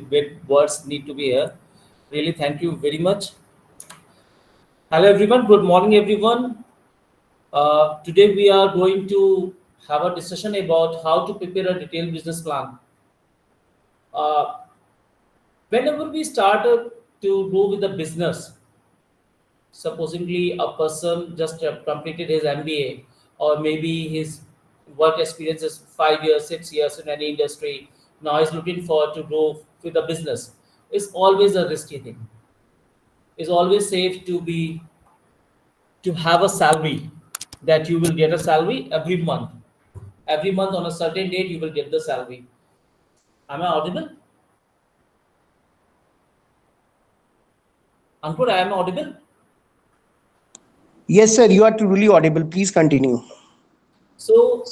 big words need to be here. Really, thank you very much. Hello, everyone. Good morning, everyone. Today we are going to have a discussion about how to prepare a detailed business plan. Uh, Whenever we start to go with a business, supposedly a person just completed his MBA, or maybe his work experience is 5 years, 6 years in any industry. Now he's looking forward to go with a business. It's always a risky thing. It's always safe to have a salary, that you will get a salary every month. Every month on a certain date you will get the salary. Am I audible? Ankur, I am audible. Yes, sir, you are truly audible. Please continue. So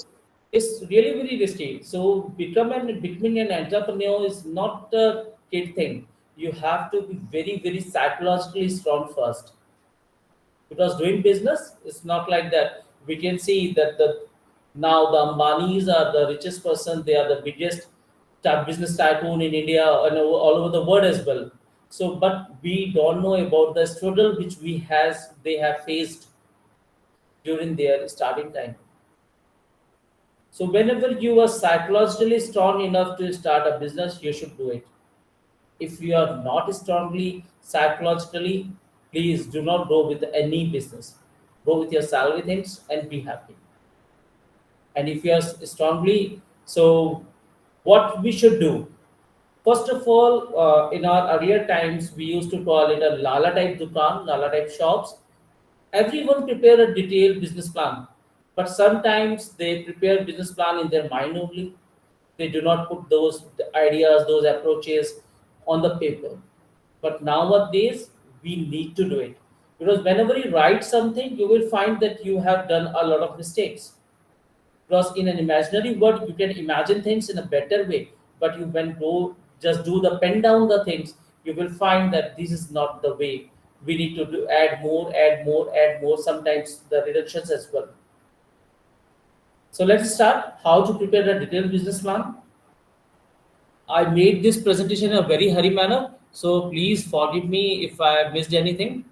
it's really very risky. So becoming an entrepreneur is not a kid thing. You have to be very, very psychologically strong first. Because doing business is not like that. We can see that the Ambanis are the richest person. They are the biggest business tycoon in India and all over the world as well. So, but we don't know about the struggle which they have faced during their starting time. So whenever you are psychologically strong enough to start a business, you should do it. If you are not strongly psychologically, please do not go with any business. Go with your salary things and be happy. And if you are strongly, so what we should do? First of all, in our earlier times, we used to call it a Lala type dukan, Lala type shops. Everyone prepare a detailed business plan, but sometimes they prepare business plan in their mind only. They do not put those ideas, those approaches on the paper. But nowadays we need to do it. Because whenever you write something, you will find that you have done a lot of mistakes. Because in an imaginary world, you can imagine things in a better way, but you when go just do the pen down the things, you will find that this is not the way. We need to do add more, add more, add more. Sometimes the reductions as well. So let's start how to prepare a detailed business plan. I made this presentation in a very hurry manner, so please forgive me if I missed anything.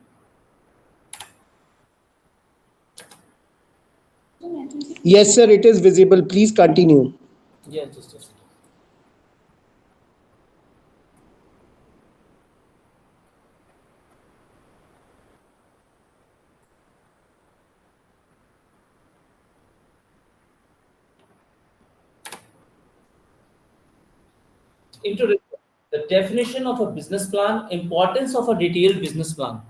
Yes, sir, it is visible. Please continue. Yeah, just a second. Introduction. The definition of a business plan, importance of a detailed business plan.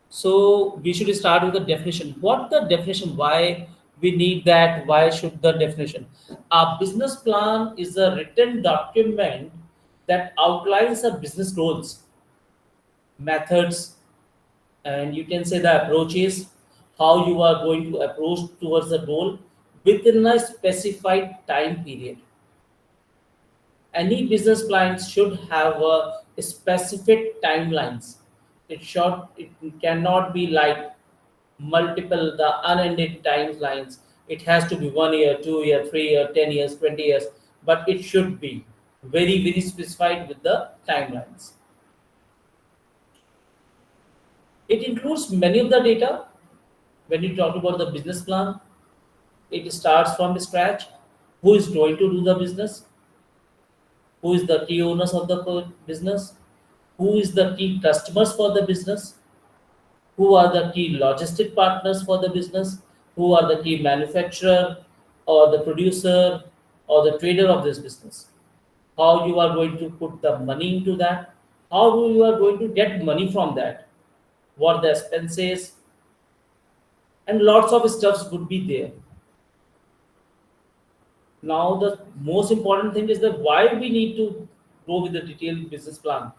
So we should start with the definition. What the definition? Why we need that? Why should the definition? A business plan is a written document that outlines a business goals, methods, and you can say the approaches, how you are going to approach towards the goal within a specified time period. Any business plan should have a specific timelines. It cannot be like multiple the unending timelines. It has to be 1 year, 2 year, 3 year, 10 years, 20 years, but it should be very specified with the timelines. It includes many of the data. When you talk about the business plan, it starts from scratch. Who is going to do the business? Who is the key owners of the business? Who is the key customers for the business? Who are the key logistic partners for the business? Who are the key manufacturer or the producer or the trader of this business? How you are going to put the money into that? How you are going to get money from that? What the expenses, and lots of stuffs would be there. Now the most important thing is that why we need to go with the detailed business plan.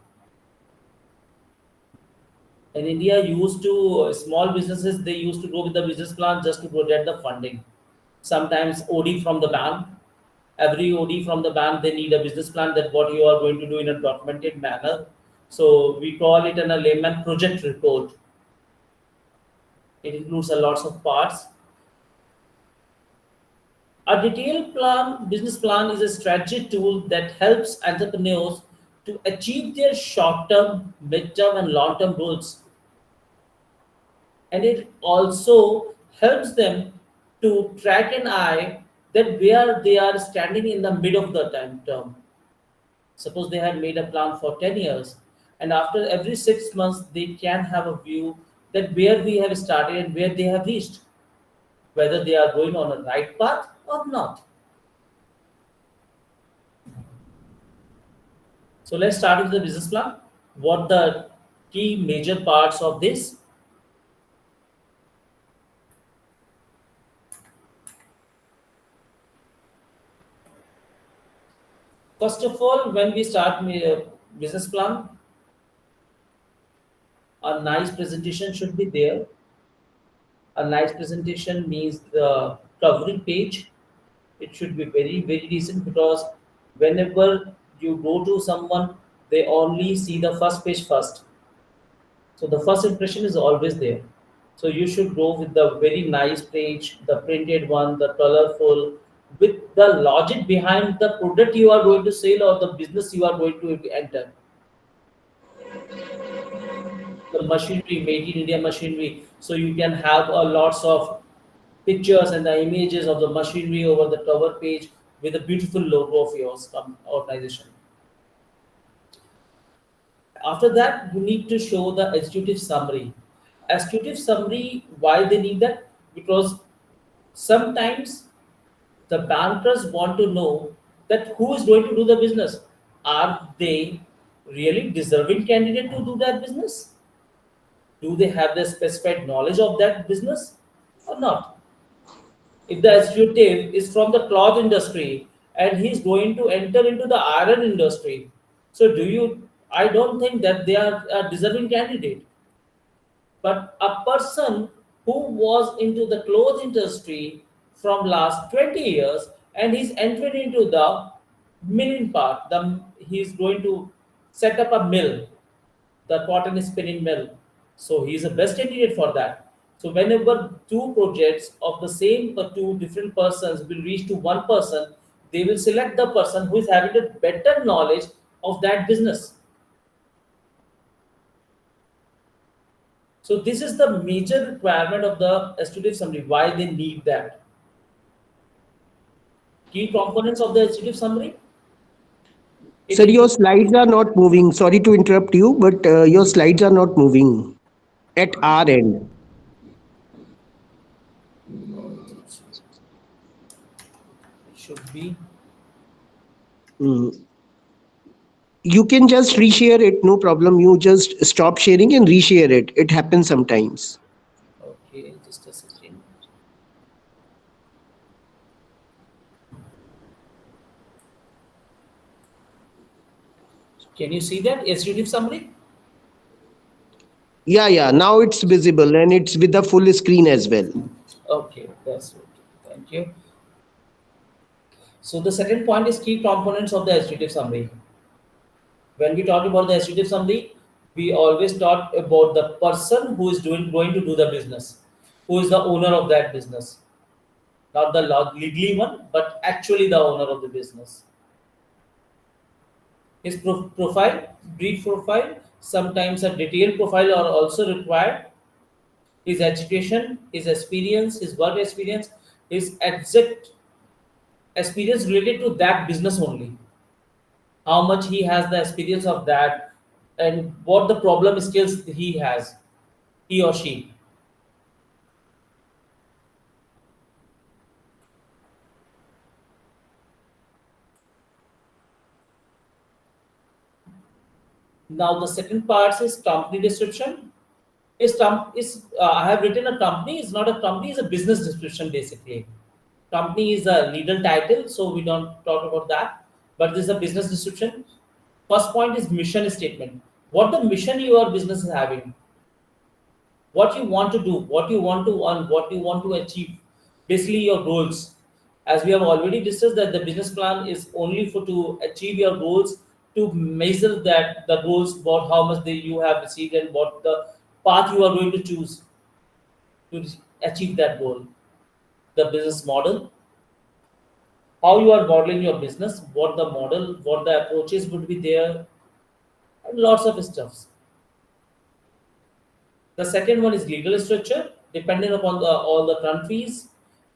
In India, used to small businesses, they used to go with the business plan just to get the funding. Sometimes OD from the bank. Every OD from the bank, they need a business plan that what you are going to do in a documented manner. So we call it in a layman project report. It includes a lots of parts. A detailed plan, business plan is a strategy tool that helps entrepreneurs to achieve their short-term, mid-term, and long-term goals. And it also helps them to track an eye that where they are standing in the mid of the time term. Suppose they have made a plan for 10 years, and after every 6 months, they can have a view that where we have started and where they have reached, whether they are going on a right path or not. So let's start with the business plan. What the key major parts of this? First of all, when we start business plan, a nice presentation should be there. A nice presentation means the covering page. It should be very decent, because whenever you go to someone, they only see the first page first. So the first impression is always there. So you should go with the very nice page, the printed one, the colorful, with the logic behind the product you are going to sell or the business you are going to enter. The machinery, made in India machinery. So you can have a lots of pictures and the images of the machinery over the cover page with a beautiful logo of your organization. After that, you need to show the executive summary. Executive summary, why they need that? Because sometimes the bankers want to know that who is going to do the business. Are they really deserving candidate to do that business? Do they have the specified knowledge of that business or not? If the executive is from the cloth industry and he's going to enter into the iron industry. So do you? I don't think that they are a deserving candidate. But a person who was into the clothes industry from last 20 years and he's entered into the milling part, he's going to set up a mill, the cotton spinning mill. So he's the best candidate for that. So whenever two projects of the same two different persons will reach to one person, they will select the person who is having a better knowledge of that business. So this is the major requirement of the executive summary. Why they need that? Key components of the executive summary. It Sir, your includes. slides are not moving. Sorry to interrupt you, but your slides are not moving at our end. Should be. Mm. You can just reshare it, no problem. You just stop sharing and reshare it. It happens sometimes. Okay, just a second. Can you see that executive summary? Yeah, yeah. Now it's visible and it's with the full screen as well. Okay, that's okay. Thank you. So the second point is key components of the executive summary. When we talk about the executive summary, we always talk about the person who is going to do the business, who is the owner of that business, not the legally one, but actually the owner of the business. His profile, brief profile, sometimes a detailed profile are also required. His education, his experience, his work experience, his exact experience related to that business only. How much he has the experience of that, and what the problem skills he has, he or she. Now the second part is company description. I have written a company. It's not a company. It's a business description basically. Company is a legal title, so we don't talk about that. But this is a business description. First point is mission statement. What the mission your business is having, what you want to do, what you want to earn, what you want to achieve, basically your goals. As we have already discussed that the business plan is only for to achieve your goals, to measure that the goals, about how much you have received and what the path you are going to choose to achieve that goal. The business model, how you are modeling your business, what the model, what the approaches would be there, and lots of stuff. The second one is legal structure, depending upon all the countries.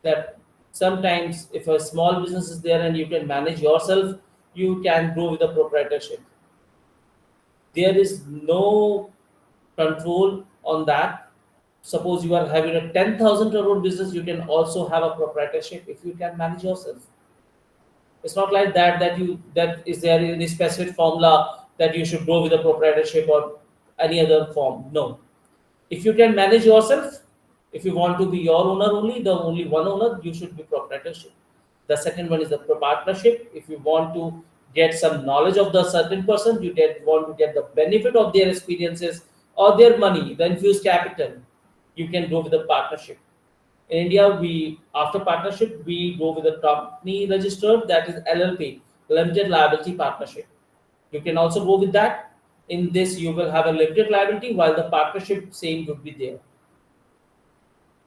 That sometimes, if a small business is there and you can manage yourself, you can go with the proprietorship. There is no control on that. Suppose you are having a 10,000 crore business, you can also have a proprietorship if you can manage yourself. It's not like that is there any specific formula that you should go with a proprietorship or any other form. No, if you can manage yourself, if you want to be your owner only, the only one owner, you should be proprietorship. The second one is the partnership. If you want to get some knowledge of the certain person, want to get the benefit of their experiences or their money, the infused capital, you can go with the partnership. In India, we after partnership we go with a company registered, that is LLP, limited liability partnership. You can also go with that. In this, you will have a limited liability, while the partnership same would be there.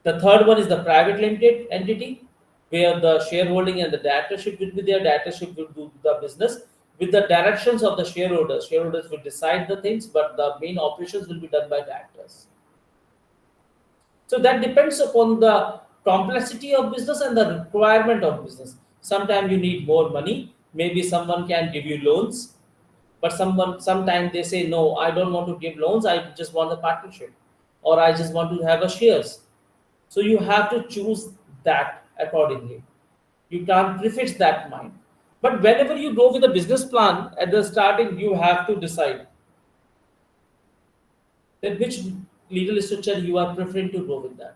The third one is the private limited entity, where the shareholding and the directorship will be there. Directorship will do the business with the directions of the shareholders. Shareholders will decide the things, but the main operations will be done by directors. So that depends upon the complexity of business and the requirement of business. Sometimes you need more money. Maybe someone can give you loans, but sometimes they say no, I don't want to give loans. I just want a partnership, or I just want to have a shares. So you have to choose that accordingly. You can't prefix that mind. But whenever you go with a business plan at the starting, you have to decide that which legal structure you are preferring to go with that.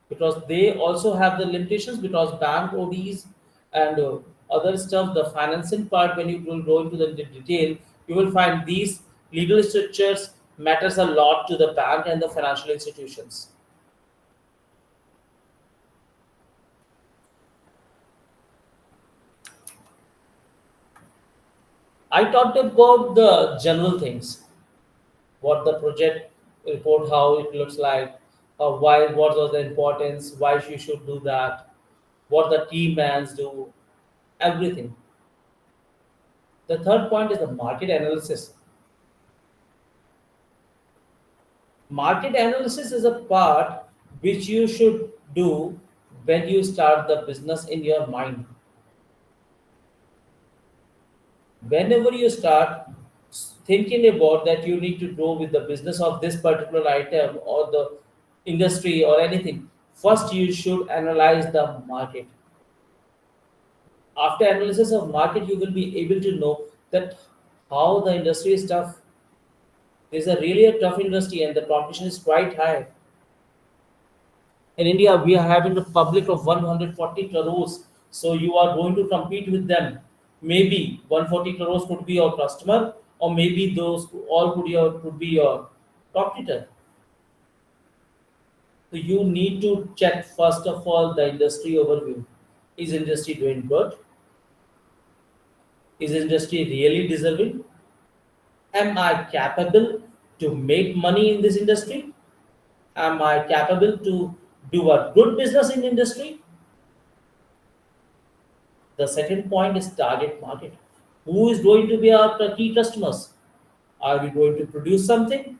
because they also have the limitations, because bank ODs and other stuff, the financing part, when you will go into the detail, you will find these legal structures matters a lot to the bank and the financial institutions. I talked about the general things, what the project report, how it looks like, why, what was the importance, why you should do that, what the key mans do, everything. The third point is the market analysis. Market analysis is a part which you should do when you start the business in your mind. Whenever you start thinking about that you need to grow with the business of this particular item or the industry or anything, first you should analyze the market. After analysis of market, you will be able to know that how the industry is tough. There's a really a tough industry and the competition is quite high. In India, we are having a public of 140 crores. So you are going to compete with them. Maybe 140 crores could be your customer, or maybe those all could be your competitor. So you need to check first of all the industry overview. Is industry doing good? Is industry really deserving? Am I capable to make money in this industry? Am I capable to do a good business in industry? The second point is target market. Who is going to be our key customers? Are we going to produce something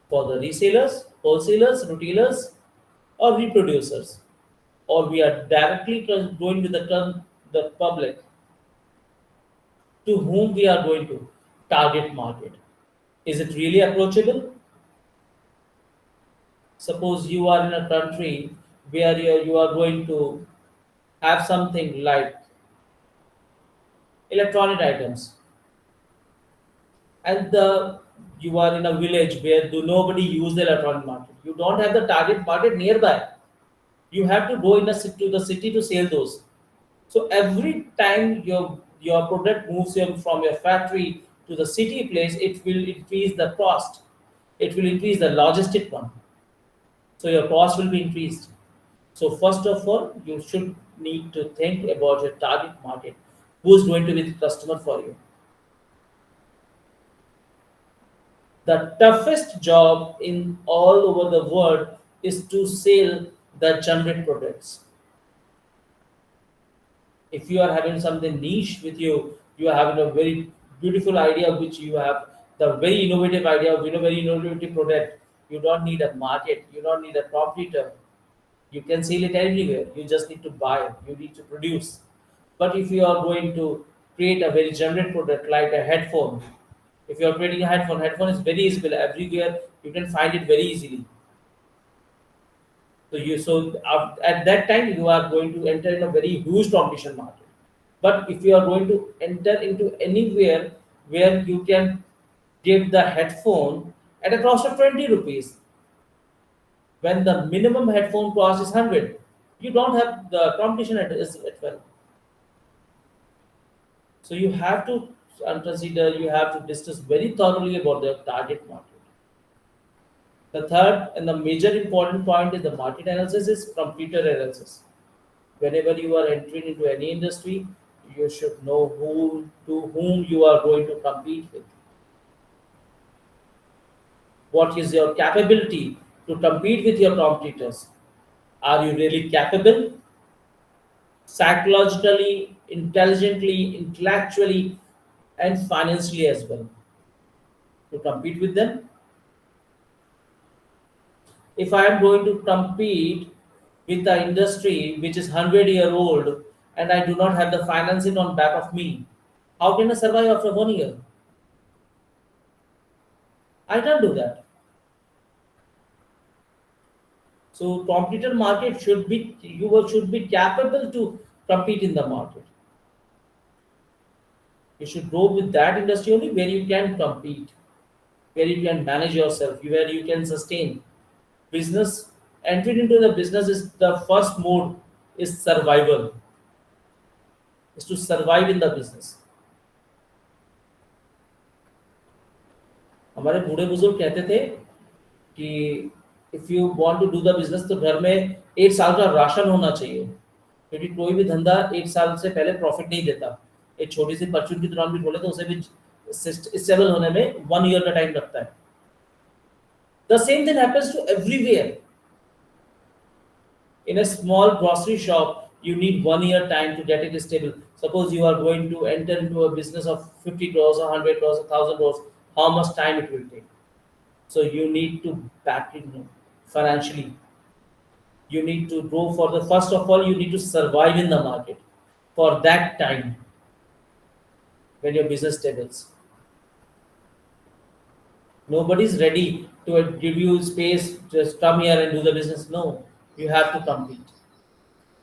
for the resellers, wholesalers, retailers, or reproducers? Or we are directly going to the public to whom we are going to target market? Is it really approachable? Suppose you are in a country where you are going to have something like electronic items, and you are in a village where nobody use the electronic market. You don't have the target market nearby. You have to go in to the city to sell those. So every time your product moves from your factory to the city place, it will increase the cost. It will increase the logistic one. So your cost will be increased. So first of all, you should need to think about your target market. Who's going to be the customer for you? The toughest job in all over the world is to sell the generic products. If you are having something niche with you, you are having a very beautiful idea which you have, the very innovative idea of very innovative product. You don't need a market, you don't need a competitor. You can sell it everywhere. You just need to buy, you need to produce. But if you are going to create a very generic product like a headphone, if you are creating a headphone is very easy everywhere. You can find it very easily. At that time you are going to enter in a very huge competition market. But if you are going to enter into anywhere where you can give the headphone at a cost of 20 rupees, when the minimum headphone cost is 100, you don't have the competition at well. So you have to consider, you have to discuss very thoroughly about the target market. The third and the major important point is the market analysis is computer analysis. Whenever you are entering into any industry, you should know whom you are going to compete with. What is your capability to compete with your competitors? Are you really capable psychologically, intelligently, intellectually, and financially as well to compete with them? If I am going to compete with the industry which is 100-year old and I do not have the financing on back of me, how can I survive after 1 year? I can't do that. So competitor market should be capable to compete in the market. You should go with that industry only where you can compete, where you can manage yourself, where you can sustain business Entering into the business is the first mode is survival, is to survive in the business. हमारे बूढ़े बुजुर्ग कहते थे कि if you want to do the business तो घर में 1 साल का राशन होना चाहिए, क्योंकि कोई भी धंधा 1 साल से पहले प्रॉफिट नहीं देता। एक छोटी सी परचून की दुकान भी खोले तो उसे भी स्टेबल होने में 1 ईयर का टाइम लगता है। The same thing happens to everywhere. In a small grocery shop, you need 1 year time to get it stable. Suppose you are going to enter into a business of 50 crores or 100 crores or 1000 crores, how much time it will take? So you need to back it financially. You need to go for the first of all, you need to survive in the market for that time when your business stables. Nobody's ready to give you space, just come here and do the business. No, you have to compete.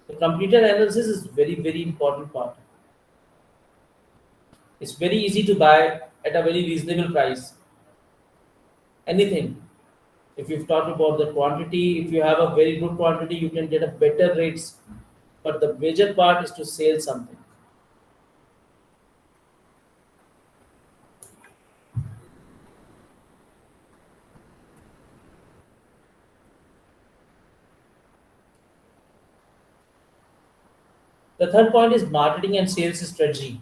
The completed analysis is very, very important part. It's very easy to buy at a very reasonable price. Anything. If you've talked about the quantity, if you have a very good quantity, you can get a better rates. But the major part is to sell something. The third point is marketing and sales strategy.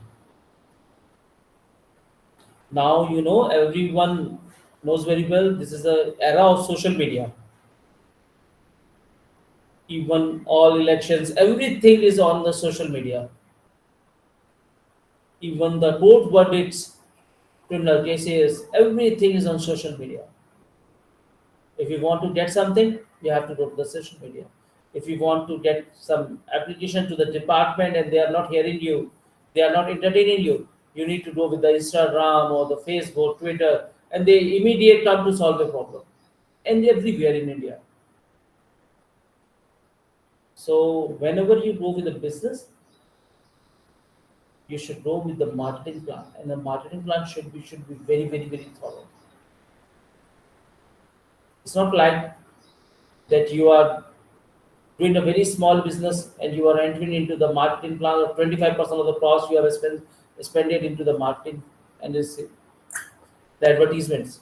Now you know everyone knows very well this is the era of social media. Even all elections, everything is on the social media. Even the court verdicts, criminal cases, everything is on social media. If you want to get something, you have to go to the social media. If you want to get some application to the department and they are not hearing you, they are not entertaining you, you need to go with the Instagram or the Facebook, Twitter, and they immediate come to solve the problem. And everywhere in India. So whenever you go with a business, you should go with the marketing plan, and the marketing plan should be very, very, very thorough. It's not like that you are doing a very small business and you are entering into the marketing plan of 25% of the cost you have spent it into the marketing and the advertisements.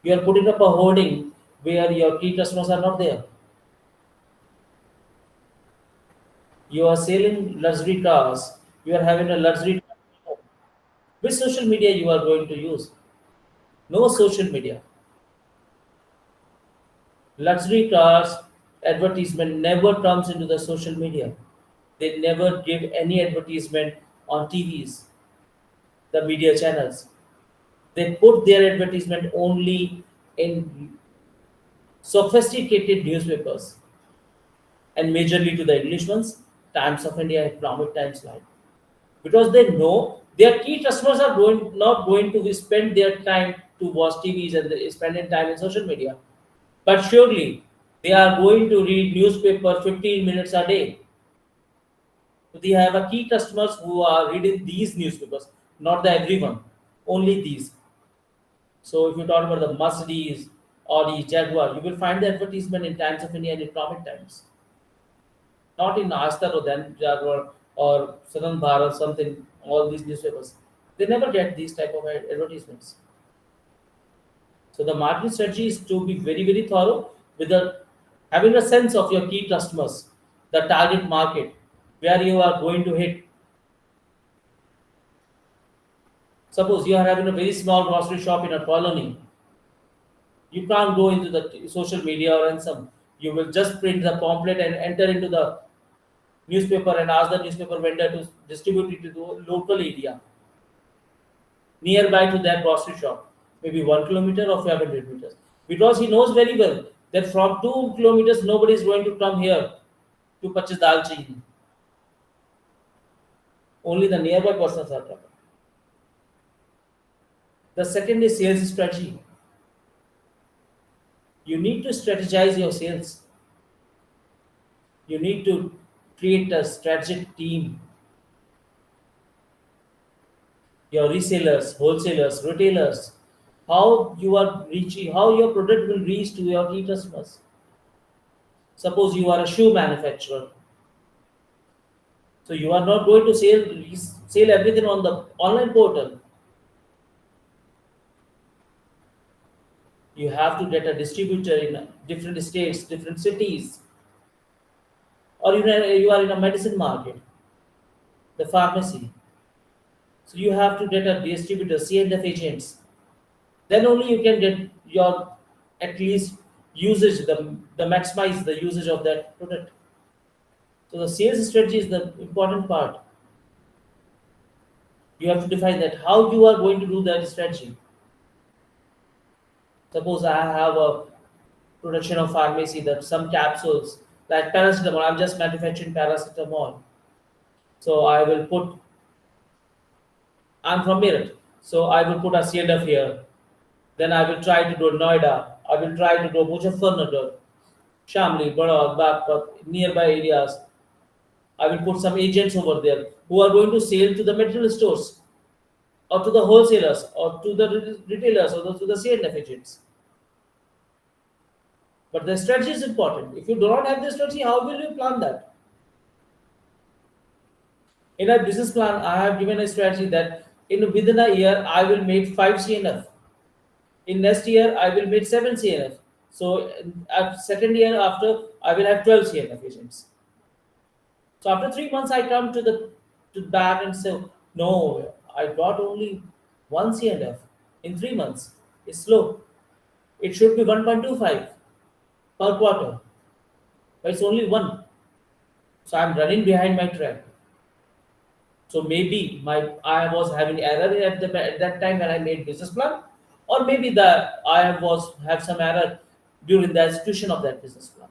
You are putting up a hoarding where your key customers are not there. You are selling luxury cars. You are having a luxury car. Which social media you are going to use? No social media. Luxury cars advertisement never comes into the social media. They never give any advertisement on TVs, the media channels. They put their advertisement only in sophisticated newspapers and majorly to the English ones, Times of India, Economic Times, like, because they know their key customers are not going to spend their time to watch TVs and they spending time in social media, but surely they are going to read newspaper 15 minutes a day. So they have a key customers who are reading these newspapers, not the everyone, only these. So if you talk about the Mercedes, Audi, Jaguar, you will find the advertisement in Times of India and Economic Times, not in Asta or then Jaguar or Southern Bharat, something. All these newspapers, they never get these type of advertisements. So the marketing strategy is to be very, very thorough with the having a sense of your key customers, the target market, where you are going to hit. Suppose you are having a very small grocery shop in a colony. You can't go into the social media or in some. You will just print the pamphlet and enter into the newspaper and ask the newspaper vendor to distribute it to the local area nearby to that grocery shop, maybe 1 kilometer or 500 meters. Because he knows very well that from 2 kilometers nobody is going to come here to purchase dal chini. Only the nearby persons are coming. The second is sales strategy. You need to strategize your sales. You need to create a strategic team. Your resellers, wholesalers, retailers, how you are reaching, how your product will reach to your key customers. Suppose you are a shoe manufacturer, so you are not going to sell everything on the online portal. You have to get a distributor in different states, different cities, or you are in a medicine market, the pharmacy. So you have to get a distributor, C&F agents. Then only you can get your at least usage, the maximize the usage of that product. So the sales strategy is the important part. You have to define that how you are going to do that strategy. Suppose I have a production of pharmacy that some capsules like paracetamol. I'm just manufacturing paracetamol. So I will put. I'm from Meerut, so I will put a CNF here. Then I will try to do Noida. I will try to do Muzaffarnagar, Shamli, Badal, Bagpat, nearby areas. I will put some agents over there who are going to sell to the material stores or to the wholesalers or to the retailers or to the CNF agents. But the strategy is important. If you do not have the strategy, how will you plan that? In a business plan, I have given a strategy that within a year I will make 5 CNF. In next year I will make 7 CNF. So at second year after I will have 12 CNF agents. So after 3 months I come to back and say, no, I got only 1 CNF in 3 months. It's slow. It should be 1.25 per quarter, but it's only one. So I'm running behind my track. So maybe I was having error at that time when I made business plan, or maybe I was have some error during the execution of that business plan.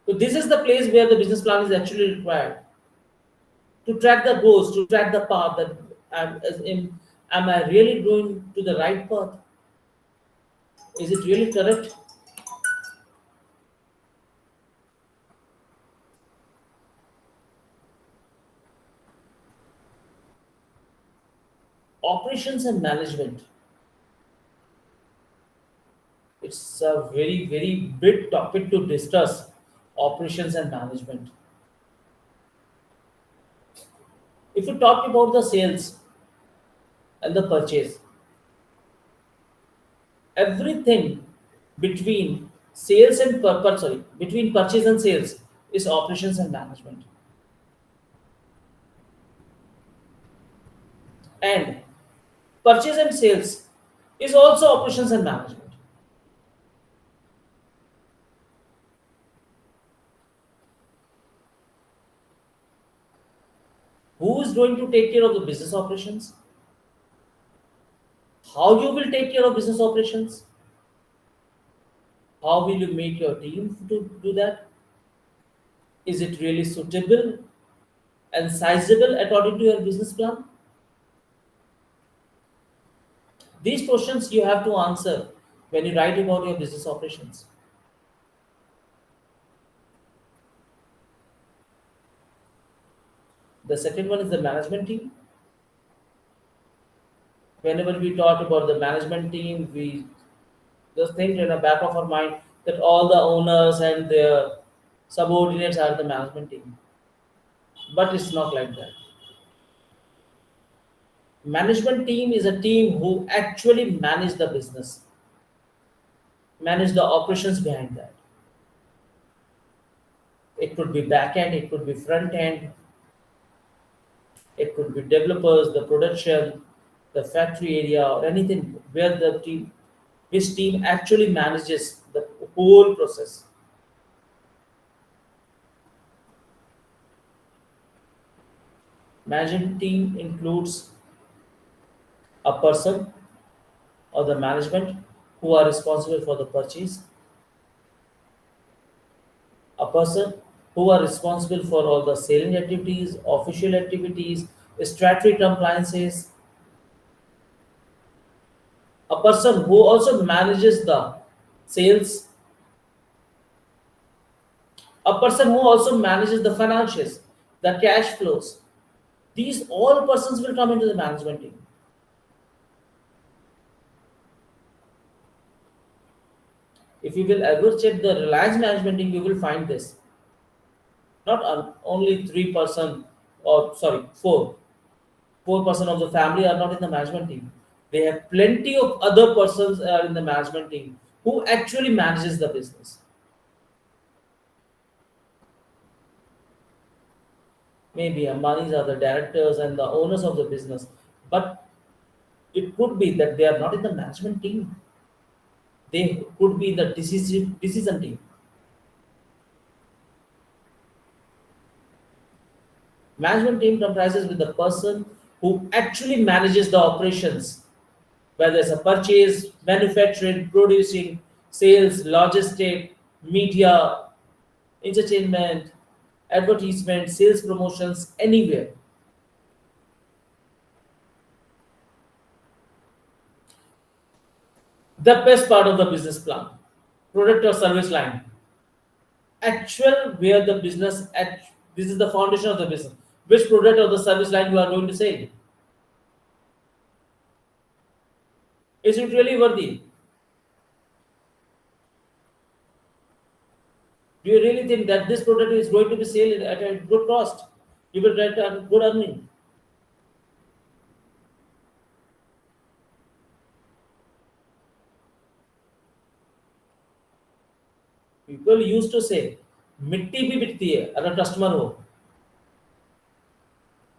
So this is the place where the business plan is actually required to track the goals, to track the path that am I really going to the right path? Is it really correct? Operations and management. It's a very, very big topic to discuss. Operations and management. If you talk about the sales and the purchase, everything between sales and sorry, between purchase and sales is operations and management. And purchase and sales is also operations and management. Who is going to take care of the business operations? How you will take care of business operations? How will you make your team to do that? Is it really suitable and sizable according to your business plan? These questions you have to answer when you write about your business operations. The second one is the management team. Whenever we talk about the management team, we just think in the back of our mind that all the owners and their subordinates are the management team. But it's not like that. Management team is a team who actually manage the business, manage the operations behind that. It could be back end, it could be front end, it could be developers, the production, the factory area, or anything where which team actually manages the whole process. Management team includes a person or the management who are responsible for the purchase, a person who are responsible for all the selling activities, official activities, statutory compliances, a person who also manages the sales, a person who also manages the financials, the cash flows. These all persons will come into the management team. If you will ever check the Reliance management team, you will find this. Not only 3%, or sorry, 4% of the family are not in the management team. They have plenty of other persons are in the management team who actually manages the business. Maybe Ambani's are the directors and the owners of the business, but it could be that they are not in the management team. They could be in the decision team. Management team comprises with the person who actually manages the operations, whether it's a purchase, manufacturing, producing, sales, logistic, media, entertainment, advertisement, sales promotions, anywhere. The best part of the business plan, product or service line, actual where the business at this is the foundation of the business. Which product or the service line you are going to sell? Is it really worthy? Do you really think that this product is going to be sold at a good cost? You will get a good earning. People used to say मिट्टी भी बिकती है अगर customer हो.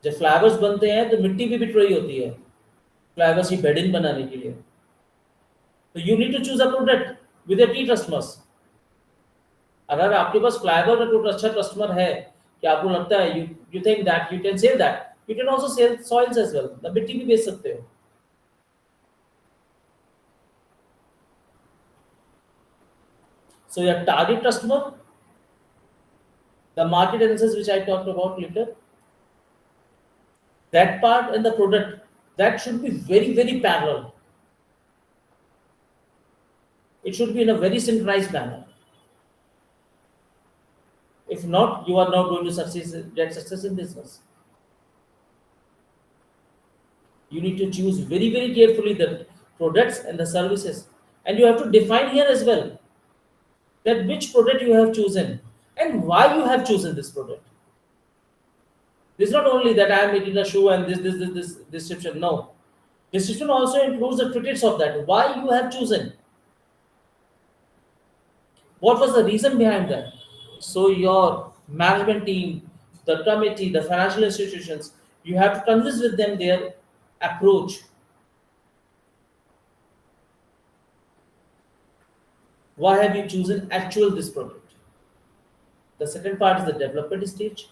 जब flowers बनते हैं तो मिट्टी भी बिक रही होती है फ्लावर्स की बेडिंग बनाने के लिए. तो you need to choose a product with the customers. अगर आपके पास फ्लावर का कोई अच्छा कस्टमर है कि आपको लगता है you think that you can sell that, you can also sell soils as well. The मिट्टी भी बेच सकते हो. So your target customer, the market analysis which I talked about later, that part and the product, that should be very, very parallel. It should be in a very synchronized manner. If not, you are not going to get success in business. You need to choose very, very carefully the products and the services. And you have to define here as well that which product you have chosen and why you have chosen this product. This is not only that I am making a shoe and this description. No. Description also includes the critics of that. Why you have chosen. What was the reason behind that? So your management team, the committee, the financial institutions, you have to convince with them their approach. Why have you chosen actual this product? The second part is the development stage.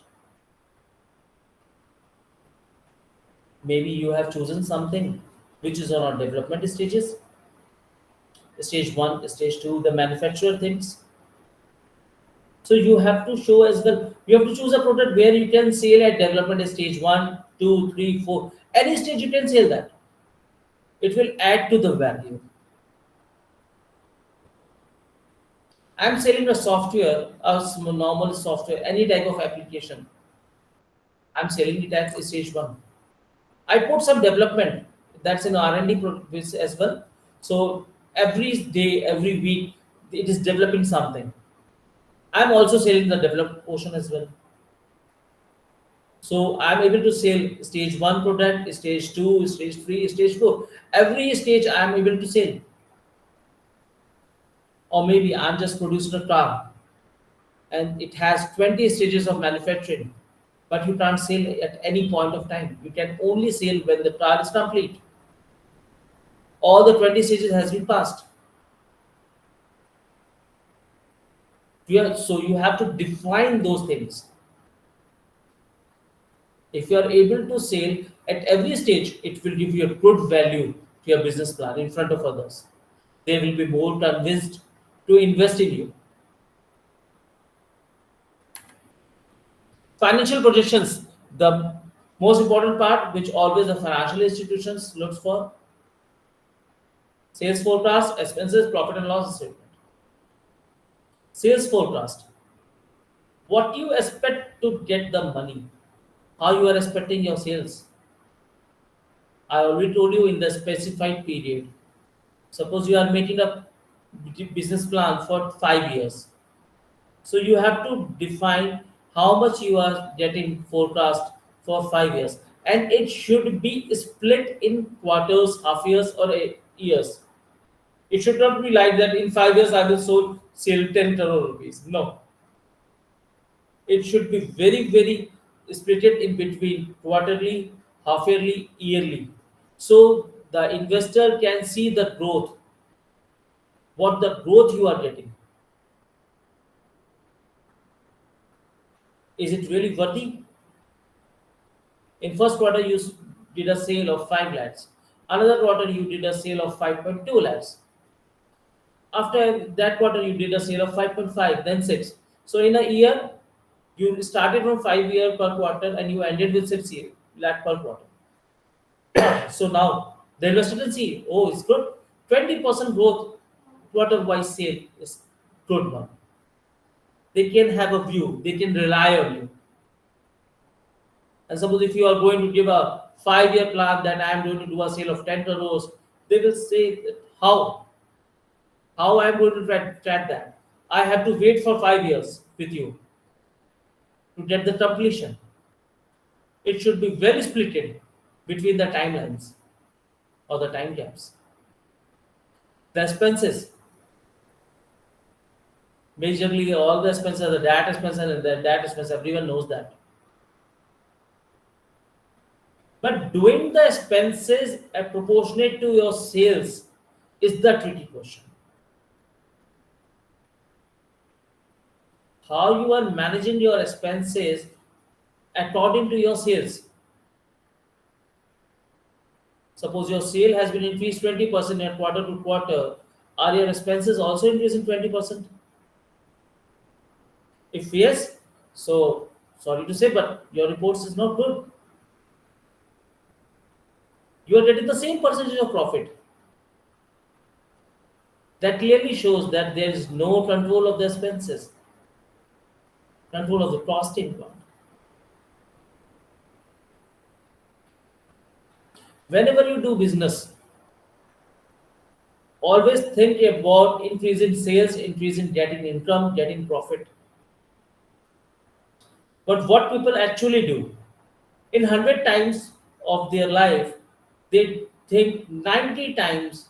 Maybe you have chosen something which is on our development stages. Stage 1, stage 2, the manufacturer things. So you have to show as well. You have to choose a product where you can sell at development stage 1, 2, 3, 4. Any stage you can sell that. It will add to the value. I'm selling a software, a normal software, any type of application. I'm selling it at stage 1. I put some development. That's in R&D as well. So every day, every week, it is developing something. I'm also selling the developed portion as well. So I'm able to sell stage 1 product, stage 2, stage 3, stage 4. Every stage I'm able to sell. Or maybe I'm just producing a car and it has 20 stages of manufacturing, but you can't sell at any point of time. You can only sell when the car is complete. All the 20 stages has been passed. So you have to define those things. If you are able to sell at every stage, it will give you a good value to your business plan in front of others. They will be more convinced to invest in you. Financial projections, the most important part which always the financial institutions looks for. Sales forecast, expenses, profit and loss statement. Sales forecast. What you expect to get the money? How you are expecting your sales? I already told you in the specified period. Suppose you are making a business plan for 5 years. So you have to define how much you are getting forecast for 5 years, and it should be split in quarters, half years, or years. It should not be like that in 5 years I will sell 10 crore rupees. No, it should be very, very split in between quarterly, half yearly, yearly. So the investor can see the growth, what the growth you are getting. Is it really worthy? In first quarter, you did a sale of 5 lakhs. Another quarter, you did a sale of 5.2 lakhs. After that quarter, you did a sale of 5.5, then 6. So in a year, you started from 5 year per quarter and you ended with 6 lakh per quarter. So now the investor can see, oh, it's good. 20% growth quarter wise sale is good one. They can have a view, they can rely on you. And suppose if you are going to give a 5 year plan that I am going to do a sale of 10 crores, they will say that how? How I am going to track that? I have to wait for 5 years with you to get the completion. It should be very splitted between the timelines or the time gaps. The expenses, majorly all the expenses, the data expenses and the data expense, everyone knows that. But doing the expenses proportionate to your sales is the tricky question. How you are managing your expenses according to your sales. Suppose your sale has been increased 20% at quarter to quarter, are your expenses also increasing 20%? If yes, so sorry to say, but your reports is not good. You are getting the same percentage of profit. That clearly shows that there is no control of the expenses, control of the costing part. Whenever you do business, always think about increase in sales, increase in getting income, getting profit. But what people actually do, in 100 times of their life, they think 90 times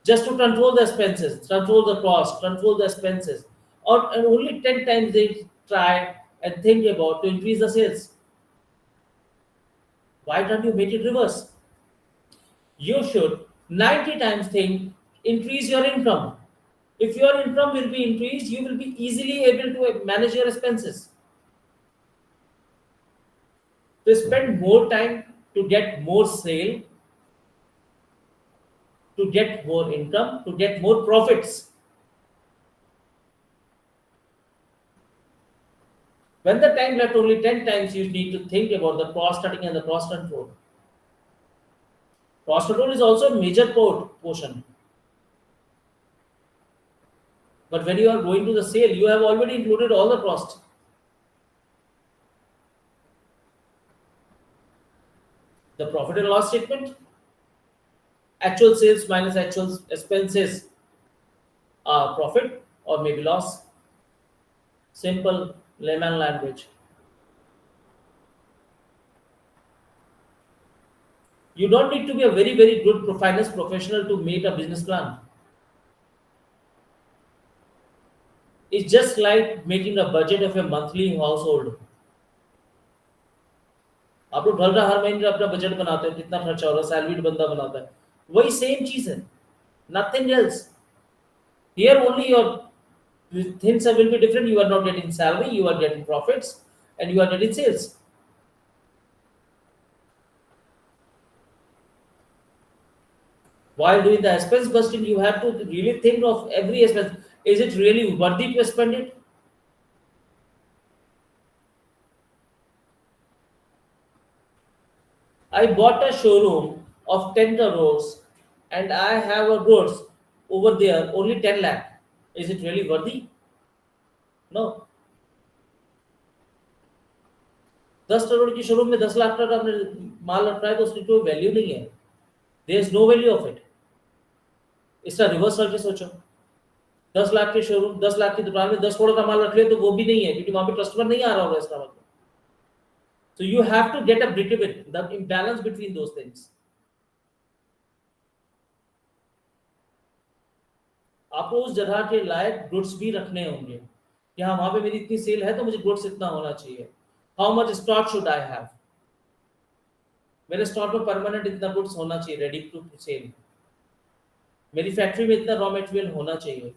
just to control the expenses, control the cost, control the expenses. And only 10 times they try and think about to increase the sales. Why don't you make it reverse? You should 90 times think increase your income. If your income will be increased, you will be easily able to manage your expenses. To spend more time to get more sale, to get more income, to get more profits. When the time left only 10 times, you need to think about the cost cutting and the cost control. Cost control is also a major portion. But when you are going to the sale, you have already included all the cost. The profit and loss statement, actual sales minus actual expenses are profit or maybe loss. Simple layman language. You don't need to be a very, very good finance professional to make a business plan. It's just like making a budget of a monthly household. आप लोग घर का हर महीने अपना budget बनाते हो, कितना खर्चा हो रहा है, सैलरीड बंदा बनाता है, वही सेम चीज है, nothing else. Here only your things will be different. You are not getting salary, you are getting profits, and you are getting sales. While doing the expense busting, you have to really think of every expense. Is it really worthy to spend it? I bought a showroom of 10 crores and I have a goods over there only 10 lakh. Is it really worthy? No. 10 crore की showroom में 10 लाख का आपने माल रखा है तो उसकी कोई value नहीं है. There is no value of it. इसका रिवर्स करके सोचो. 10 लाख के शोरूम, 10 लाख की दुकान में 10 करोड़ का माल रख ले तो वो भी नहीं है, क्योंकि वहां पे कस्टमर नहीं आ रहा होगा इसका मतलब. So you have to get a bit of it, the imbalance between those things. आपको उस जगह के लायक गुड्स भी रखने होंगे कि हाँ वहां पे मेरी इतनी सेल है तो मुझे गुड्स इतना होना चाहिए. How much stock should I have, मेरे स्टॉक में परमानेंट इतना गुड्स होना चाहिए रेडी टू सेल, मेरी फैक्ट्री में इतना रॉ मटेरियल होना चाहिए.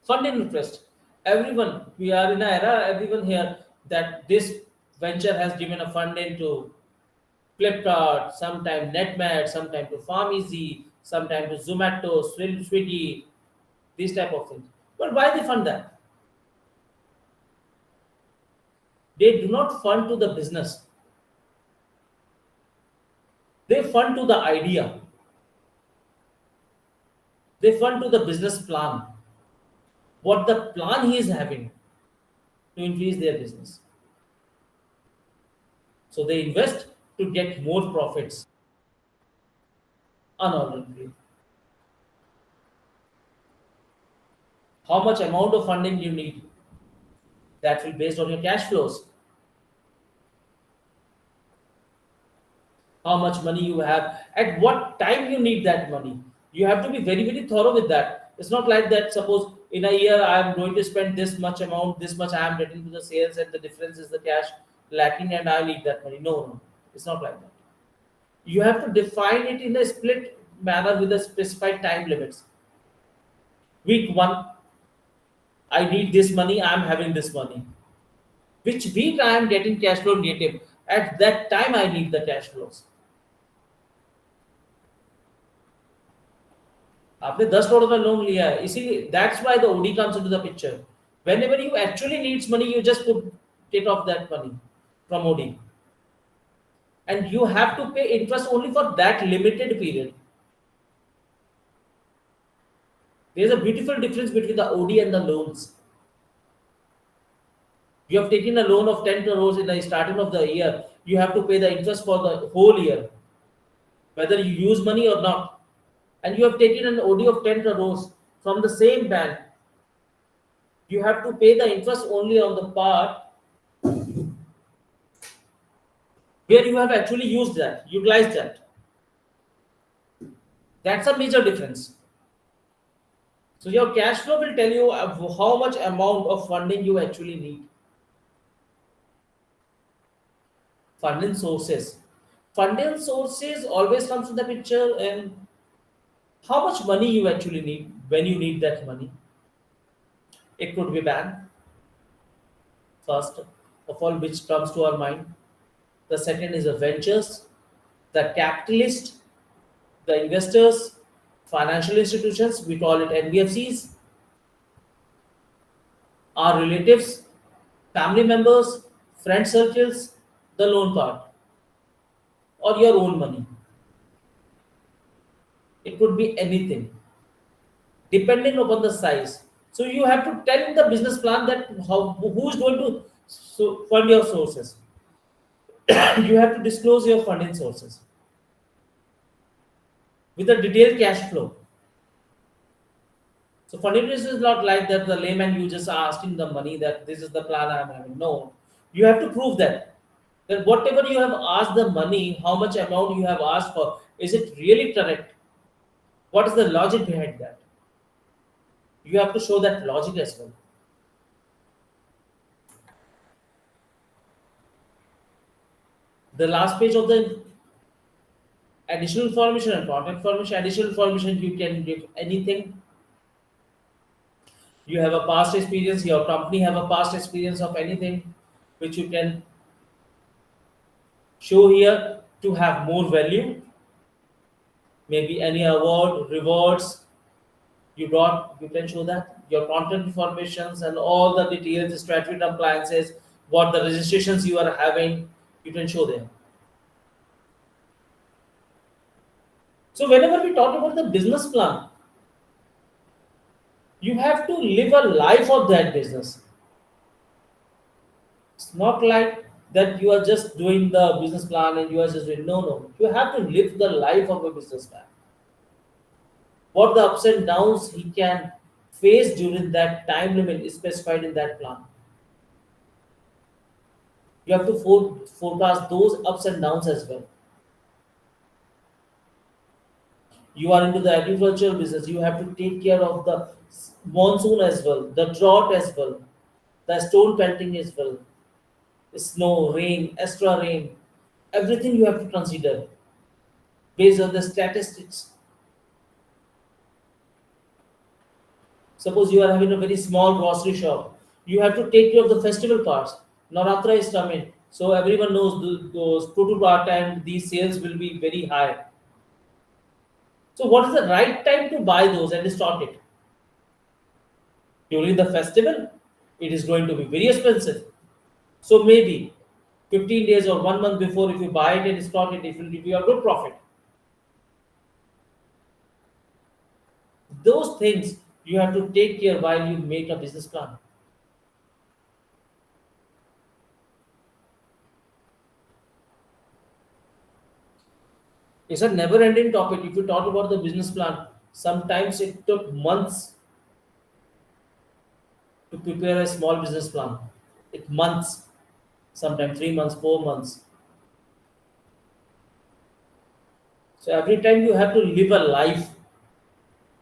Fund interest, everyone, we are in an era, everyone here, that this venture has given a fund into Flipkart, sometime NetMed, sometime to PharmEasy, sometime to Zomato, Swiggy, these type of things. But why they fund that? They do not fund to the business. They fund to the idea. They fund to the business plan. What the plan he is having to increase their business. So they invest to get more profits unorganically. How much amount of funding you need? That will based on your cash flows. How much money you have, at what time you need that money. You have to be very, very thorough with that. It's not like that, suppose in a year I am going to spend this much amount, this much I am getting to the sales, and the difference is the cash lacking and I need that money. No, it's not like that. You have to define it in a split manner with a specified time limits. Week 1, I need this money, I am having this money. Which week I am getting cash flow negative, at that time I need the cash flows. आपने 10 करोड़ का loan लिया है, इसीलिए that's why the OD comes into the picture. Whenever you actually needs money, you just put it off that money from OD, and you have to pay interest only for that limited period. There's a beautiful difference between the OD and the loans. You have taken a loan of 10 crores in the starting of the year, you have to pay the interest for the whole year, whether you use money or not. And you have taken an OD of 10 crores from the same bank, you have to pay the interest only on the part where you have actually used that, utilized that. That's a major difference. So your cash flow will tell you how much amount of funding you actually need. Funding sources. Funding sources always comes to the picture, and how much money you actually need when you need that money. It could be bank, first of all, which comes to our mind. The second is the ventures, the capitalist, the investors, financial institutions, we call it NBFCs, our relatives, family members, friend circles, the loan part, or your own money. It could be anything, depending upon the size. So you have to tell in the business plan that who is going to fund your sources. You have to disclose your funding sources with a detailed cash flow. So funding is not like that the layman you just asking the money that this is the plan I am having. No, you have to prove that whatever you have asked the money, how much amount you have asked for, is it really correct? What is the logic behind that? You have to show that logic as well. The last page of the additional information and contact information. Additional information, you can give anything. You have a past experience, your company have a past experience of anything which you can show here to have more value. Maybe any award, rewards you got, you can show that. Your content informations and all the details, statutory compliances, what the registrations you are having, you can show them. So whenever we talk about the business plan, you have to live a life of that business. It's not like that you are just doing the business plan and you are just doing. No, no, you have to live the life of a businessman. What the ups and downs he can face during that time limit is specified in that plan. You have to forecast those ups and downs as well. You are into the agricultural business, you have to take care of the monsoon as well, the drought as well, the stone pelting as well, snow, rain, extra rain, everything you have to consider based on the statistics. Suppose you are having a very small grocery shop, you have to take care of the festival parts. Navratri is coming, so everyone knows those total part and these sales will be very high. So what is the right time to buy those and stock it? During the festival, it is going to be very expensive. So maybe 15 days or 1 month before, if you buy it and stock it, it will give you a good profit. Those things you have to take care while you make a business plan. It's a never ending topic. If you talk about the business plan, sometimes it took months to prepare a small business plan. It months, sometimes 3 months, 4 months. So every time you have to live a life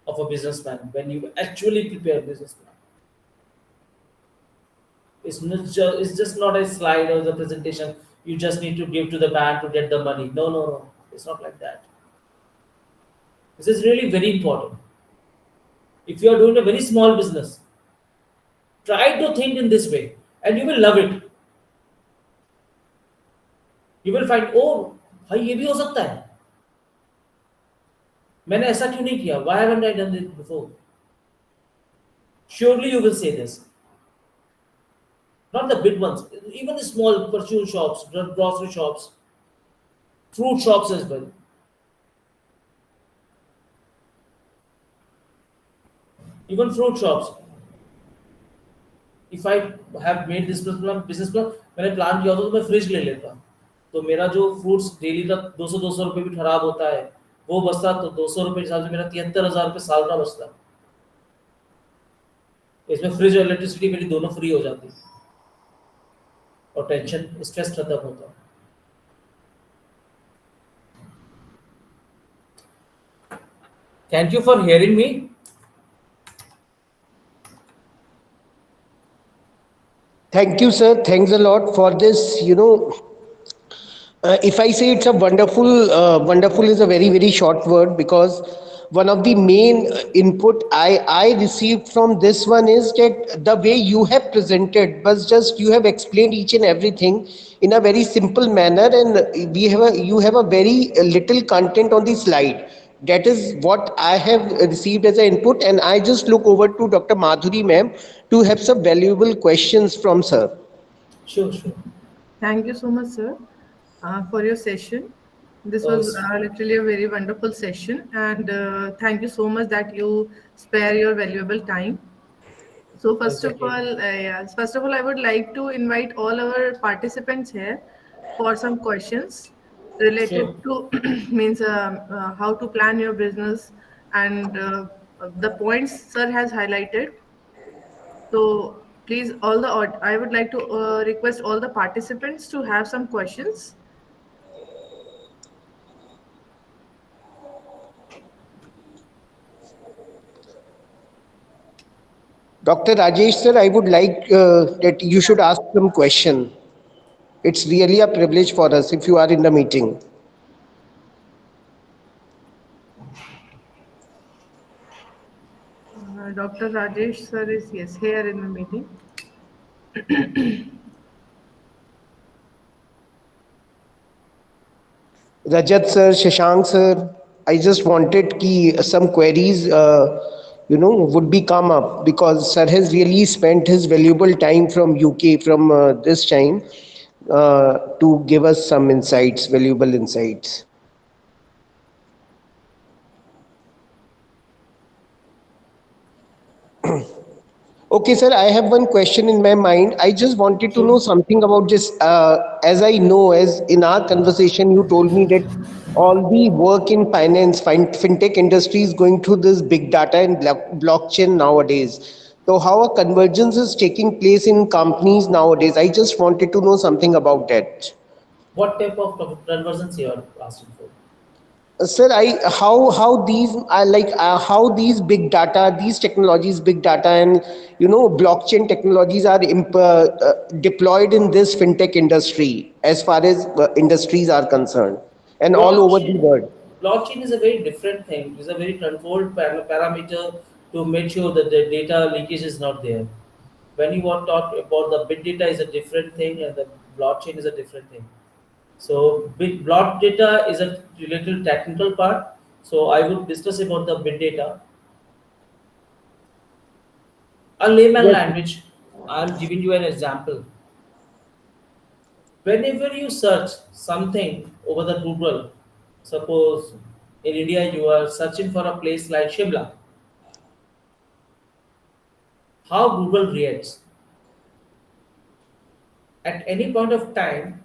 of a businessman when you actually prepare a business plan. It's just not a slide or the presentation you just need to give to the bank to get the money. No, no, no. It's not like that. This is really very important. If you are doing a very small business, try to think in this way and you will love it. You will find, oh, भाई ये भी हो सकता है. मैंने ऐसा क्यों नहीं किया? Why haven't I done it before? Surely you will say this. Not the big ones, even the small perfume shops, grocery shops, fruit shops as well. Even fruit shops. If I have made this business plan, मैंने plan किया होता तो मैं fridge ले लेता. तो मेरा जो फ्रूट्स डेली का 200 रुपये भी खराब होता है वो बचता, तो 200 रुपये के हिसाब से मेरा 73,000 रुपये साल का बचता. इसमें फ्रिज और इलेक्ट्रिसिटी मेरी दोनों फ्री हो जाती और टेंशन स्ट्रेस खत्म होता. Thank you for hearing me. Thank you, sir. Thanks a lot for this. If I say it's a wonderful is a very, very short word, because one of the main input I received from this one is that the way you have presented was just you have explained each and everything in a very simple manner, and you have a very little content on the slide. That is what I have received as an input, and I just look over to Dr. Madhuri ma'am to have some valuable questions from sir. Sure, sure. Thank you so much, sir, for your session. This was Yes. literally a very wonderful session, and thank you so much that you spare your valuable time. So Exactly. first of all, I would like to invite all our participants here for some questions related Sure. to means how to plan your business and the points sir has highlighted. So please, I would like to request all the participants to have some questions. Dr. Rajesh sir, I would like that you should ask some question. It's really a privilege for us if you are in the meeting. Dr. Rajesh sir is yes here in the meeting. Rajat sir, Shashank sir, I just wanted some queries, would be come up because sir has really spent his valuable time from UK from this time to give us some insights, valuable insights. Okay, sir, I have one question in my mind. I just wanted to know Shoot. something about this. As I know, as in our conversation, you told me that all the work in finance, fintech industry is going through this big data and blockchain nowadays. So, how a convergence is taking place in companies nowadays? I just wanted to know something about that. What type of conversions you are asking for? Sir, I how these I like how these big data, these technologies, big data, and blockchain technologies are deployed in this fintech industry as far as industries are concerned, and all over the Blockchain, world. blockchain is a very different thing. It's a very controlled parameter to make sure that the data leakage is not there. When you are talk about the big data is a different thing and the blockchain is a different thing. So big block data is a little technical part. So I would discuss about the big data. A layman Yes. language. I'm giving you an example. Whenever you search something over the Google, suppose in India you are searching for a place like Shimla, how Google reacts. At any point of time,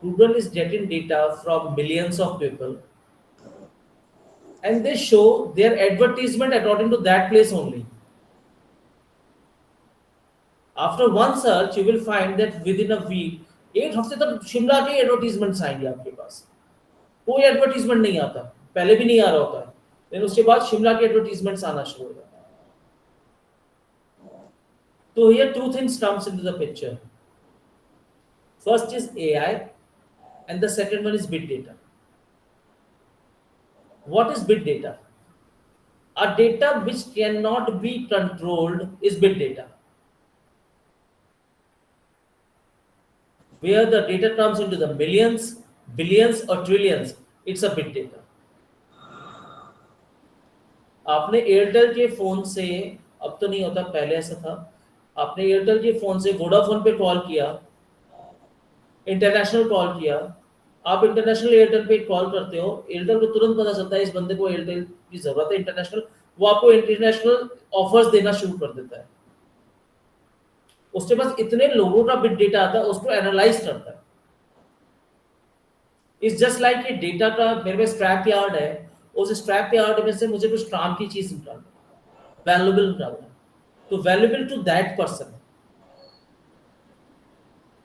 Google is getting data from millions of people and they show their advertisement according to that place only. After one search, you will find that within a week, एक हफ्ते तक शिमला के advertisements आएंगे आपके पास. कोई advertisement नहीं आता, पहले भी नहीं आ रहा होता है, लेकिन उसके बाद शिमला के एडवर्टीजमेंट्स आना शुरू हो जाता है. So here two things comes into the picture. First is AI and the second one is big data. What is big data? A data which cannot be controlled is big data. Where the data comes into the millions, billions or trillions, it's a big data. आपने Airtel के phone से, अब तो नहीं होता, पहले ऐसा था, आपने एयरटेल के फोन से वोडाफोन पे कॉल किया, इंटरनेशनल कॉल किया, आप इंटरनेशनल एयरटेल पे कॉल करते हो, एयरटेल को तुरंत पता चलता है इस बंदे को एयरटेल की जरूरत है इंटरनेशनल, वो आपको इंटरनेशनल ऑफर्स देना शुरू कर देता है. उसके पास इतने लोगों का बिग डेटा आता है, उसको एनालाइज करता है. इट्स जस्ट लाइक ये डेटा का मेरे पास स्क्रैप यार्ड है, उस स्क्रैप यार्ड में से मुझे कुछ काम की चीज निकालना है, वैल्यूएबल निकालना है, तो वैल्यूएबल टू दैट पर्सन.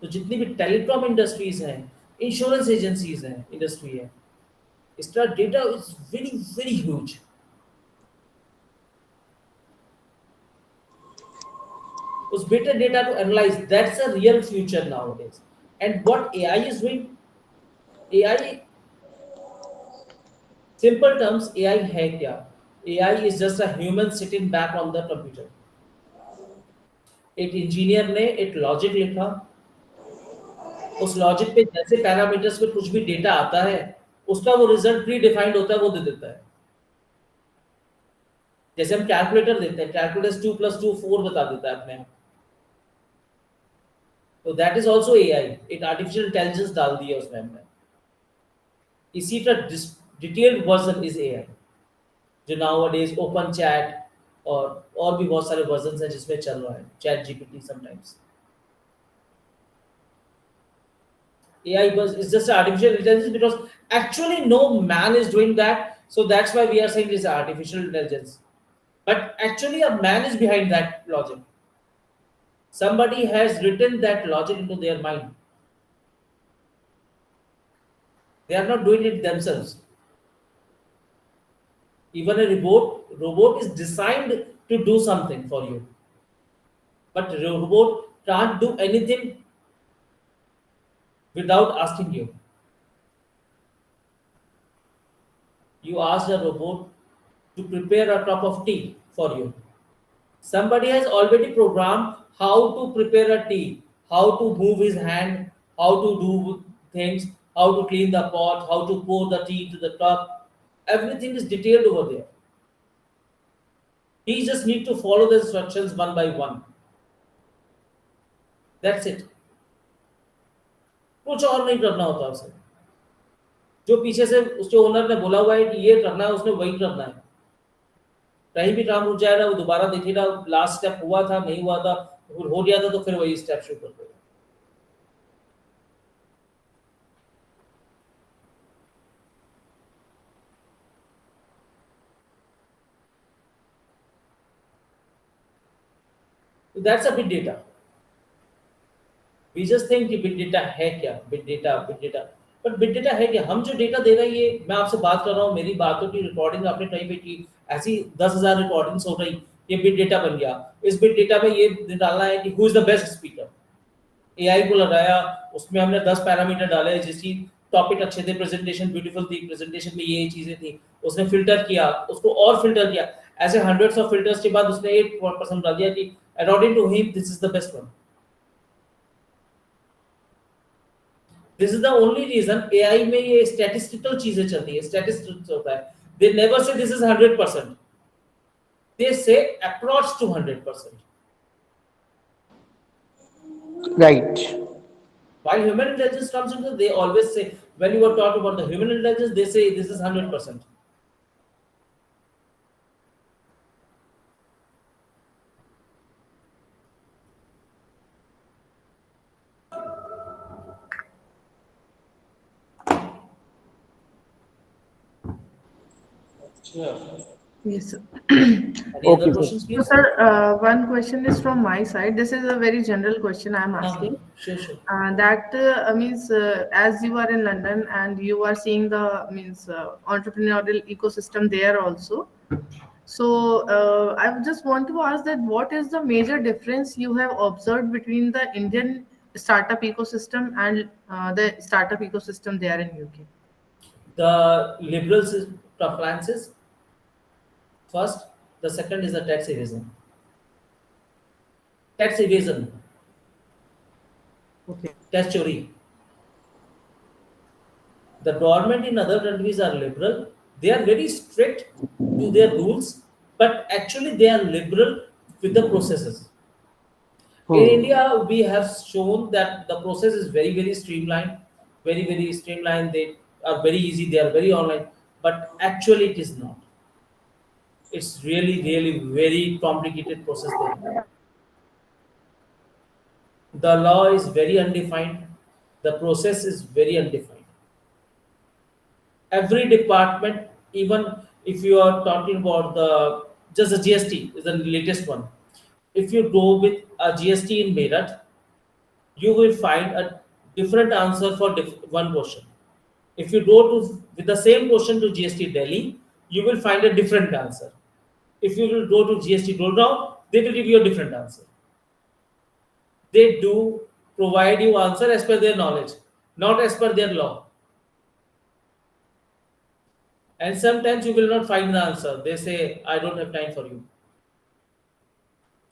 तो जितनी भी टेलीकॉम इंडस्ट्रीज हैं, इंश्योरेंस एजेंसीज हैं, इंडस्ट्री है, इसका data is very very huge. उस बेटर डेटा को analyse, that's a real future nowadays. And what AI is doing, AI, simple terms, AI है क्या? AI is just a human sitting back on the computer. एक engineer ने एक logic लिखा, उस logic पे जैसे पैरामीटर्स पे कुछ भी डेटा आता है, उसका वो रिजल्ट प्री डिफाइंड होता है, वो दे देता है. जैसे हम कैलकुलेटर देते हैं, कैलकुलेटर 2 + 2 4 बता देता है अपने आप. तो दैट इज आल्सो एआई, एक आर्टिफिशियल इंटेलिजेंस डाल दिया उसमें हमने. इसी का डिटेल्ड वर्जन इज एआई, जो नाउअडेज ओपन चैट और भी बहुत सारे वर्जन हैं जिसमें चल रहा है, chat GPT sometimes. AI is just artificial intelligence because actually no man is doing that. So that's why we are saying it's artificial intelligence. But actually a man is behind that logic. Somebody has written that logic into their mind. They are not doing it themselves. Even a robot is designed to do something for you. But a robot can't do anything without asking you. You ask a robot to prepare a cup of tea for you. Somebody has already programmed how to prepare a tea, how to move his hand, how to do things, how to clean the pot, how to pour the tea into the cup. Everything is detailed over there. He just need to follow the instructions one by one. That's it. कुछ और नहीं करना होता उसे. जो पीछे से उसके ओनर ने बोला हुआ है कि ये करना है, उसने वही करना है. कहीं भी काम रुक जाए ना, वो दोबारा देखे ना, लास्ट स्टेप हुआ था नहीं हुआ था, हो गया था तो फिर वही स्टेप शुरू कर देगा. So that's a big data. We just think कि बिग डेटा है क्या, big data, but big data है क्या? हम जो डेटा दे रहे हैं, ये मैं आपसे बात कर रहा हूँ, मेरी बातों की रिकॉर्डिंग आपने कहीं पे की, ऐसी 10,000 रिकॉर्डिंग्स हो रही, ये बिग डेटा बन गया. इस बिग डेटा में ये डालना है कि who is the best speaker. AI को लगाया, उसमें हमने 10 पैरामीटर डाले, जिसकी टॉपिक अच्छे थे, प्रेजेंटेशन ब्यूटीफुल थी, प्रेजेंटेशन में ये चीजें थी, उसने फिल्टर किया, उसको और फिल्टर किया, ऐसे हंड्रेड्स ऑफ फिल्टर्स के बाद उसने 8% डाल दिया कि according to him this is the best one. This is the only reason AI में ये स्टैटिस्टिकल चीजें चलती है, स्टैटिस्टिक्स होता है. They never say this is 100%, they say approach to 100%. Right. While human intelligence comes into, they always say, when you are talking about the human intelligence, they say this is 100%. Yes, sir. Any other Okay, sir. questions, So, please? sir, one question is from my side. This is a very general question I'm asking. Sure. That means as you are in London and you are seeing the means entrepreneurial ecosystem there also. So I just want to ask that what is the major difference you have observed between the Indian startup ecosystem and the startup ecosystem there in UK? The liberals compliances first. The second is the tax evasion. Tax evasion, Okay. tax chori. The government in other countries are liberal. They are very strict to their rules, but actually they are liberal with the processes. In Hmm. India, we have shown that the process is very streamlined, very streamlined. They are very easy. They are very online, but actually it is not. It's really very complicated process they have. The law is very undefined. The process is very undefined. Every department, even if you are talking about the just the GST is the latest one. If you go with a GST in Meerut, you will find a different answer for one question. If you go to with the same question to GST Delhi, you will find a different answer. If you will go to GST Gurgaon, they will give you a different answer. They do provide you answer as per their knowledge, not as per their law. And sometimes you will not find the answer. They say, I don't have time for you.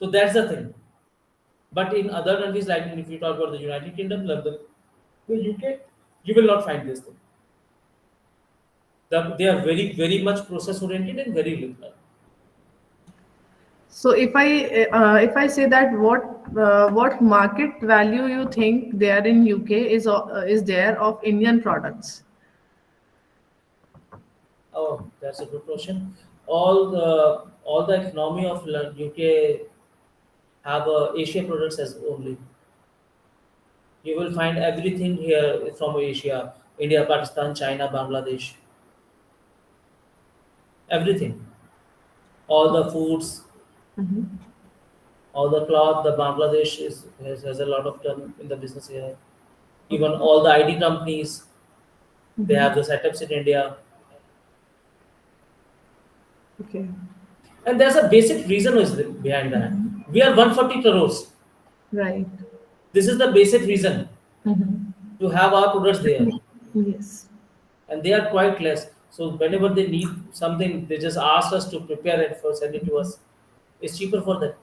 So that's the thing. But in other countries, like if you talk about the United Kingdom, London, the UK, you will not find this thing. They are very much process oriented and very liberal. So if I say that what market value you think there in UK is there of Indian products? Oh, that's a good question. All the economy of UK have Asia products as only. You will find everything here from Asia, India, Pakistan, China, Bangladesh, everything. All the foods, all the cloth, the Bangladesh has a lot of done in the business here. Even all the ID companies, they have the setups in India. Okay. And there's a basic reason is behind that. We are 140 crores. Right. This is the basic reason Mhm. to have our products there. Yes. And they are quite less. So whenever they need something, they just ask us to prepare it for send it to us. It's cheaper for them.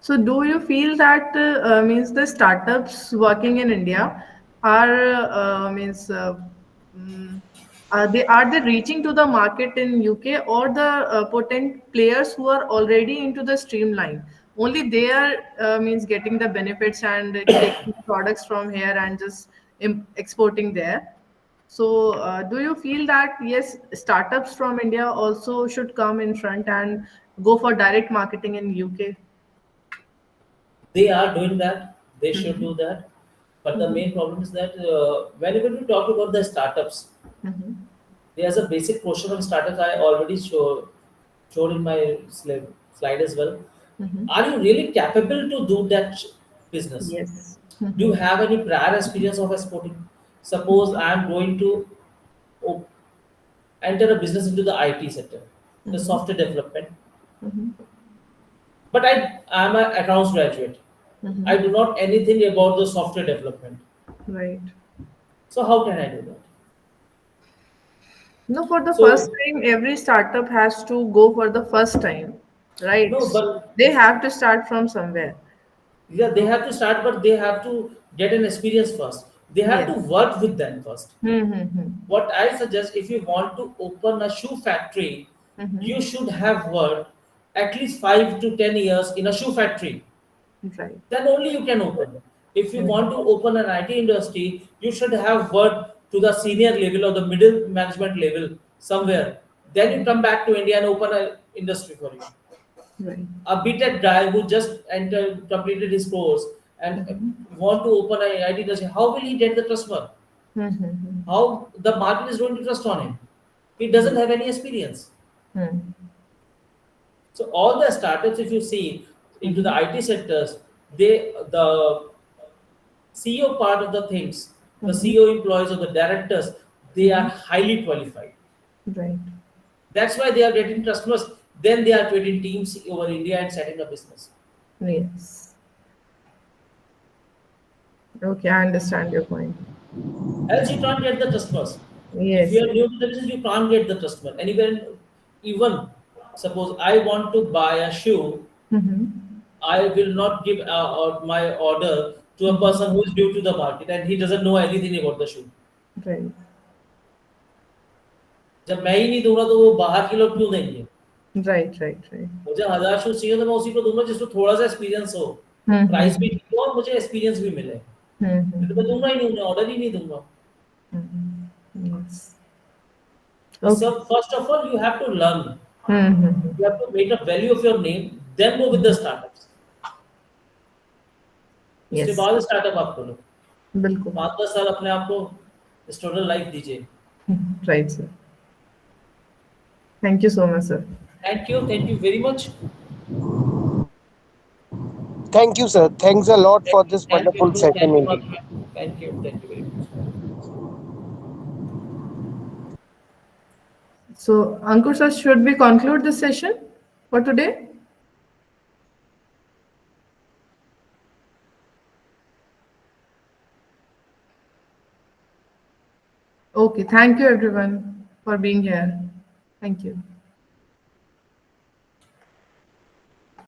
So do you feel that means the startups working in India are means mm, are they reaching to the market in UK or the potent players who are already into the streamline? Only they are means getting the benefits and taking products from here and just exporting there. So, do you feel that yes, startups from India also should come in front and go for direct marketing in UK? They are doing that. They should Mm-hmm. do that. But the Mm-hmm. main problem is that whenever we talk about the startups, Mm-hmm. there's a basic portion of startups I already showed in my slide as well. Mm-hmm. Are you really capable to do that business? Yes. Do Mm-hmm. you have any prior experience of exporting? Suppose I am going to o- enter a business into the IT sector, the Mm-hmm. software development, Mm-hmm. but I am an accounts graduate. I Mm-hmm. do not anything about the software development. Right. So how can I do that? No, for the first So time, every startup has to go for the first time, right? no, So but they have to start from somewhere. yeah, they have to start, but they have to get an experience first. They have Yes. to work with them first. Mm-hmm. What I suggest, if you want to open a shoe factory, Mm-hmm. you should have worked at least 5 to 10 years in a shoe factory. Right. Then only you can open. If you Right. want to open an IT industry, you should have worked to the senior level or the middle management level somewhere. Then you come back to India and open an industry for you. Right. A BTech guy who just completed his course and Mm-hmm. want to open an IT industry, how will he get the customer? Mm-hmm. How the market is going to trust on him? He doesn't have any experience. Mm-hmm. So all the startups, if you see into the Mm-hmm. IT sectors, the CEO part of the things, the Mm-hmm. CEO employees or the directors, they are Mm-hmm. highly qualified. Right. That's why they are getting customers. Then they are creating teams over India and setting up business. Yes. Okay, I understand your point. Else you can't get the customers. If Yes. you are new to the business, you can't get the customer. And even suppose I want to buy a shoe, Mm-hmm. I will not give my order to a Mm-hmm. person who is new to the market and he doesn't know anything about the shoe. Right. जब मैं ही नहीं दूंगा तो वो बाहर के लोग क्यों देंगे? Right. Right. Right. मुझे 1000 शूज चाहिए तो मैं उसी को दूंगा जिसको थोड़ा सा एक्सपीरियंस हो, प्राइस भी Mm-hmm. ठीक हो और मुझे एक्सपीरियंस भी मिले. नहीं तो मैं Mm-hmm. दूंगा ही नहीं, उन्हें ऑर्डर ही नहीं दूंगा. Mm-hmm. Yes. So Okay. first of all, you have to learn. Mm-hmm. You have to make a value of your name, then go with the startups. उसके Yes. बाद स्टार्टअप आप करो. बिल्कुल. 5-10 साल अपने आप को स्टूडेंट लाइफ दीजिए. Right, sir. Thank you so much, sir. Thank you very much. Thank you, sir. Thanks a lot for this wonderful Thank session you, indeed. Madhuri. Thank you very much. So, Ankur sir, should we conclude this session for today? Okay, thank you everyone for being here. Thank you.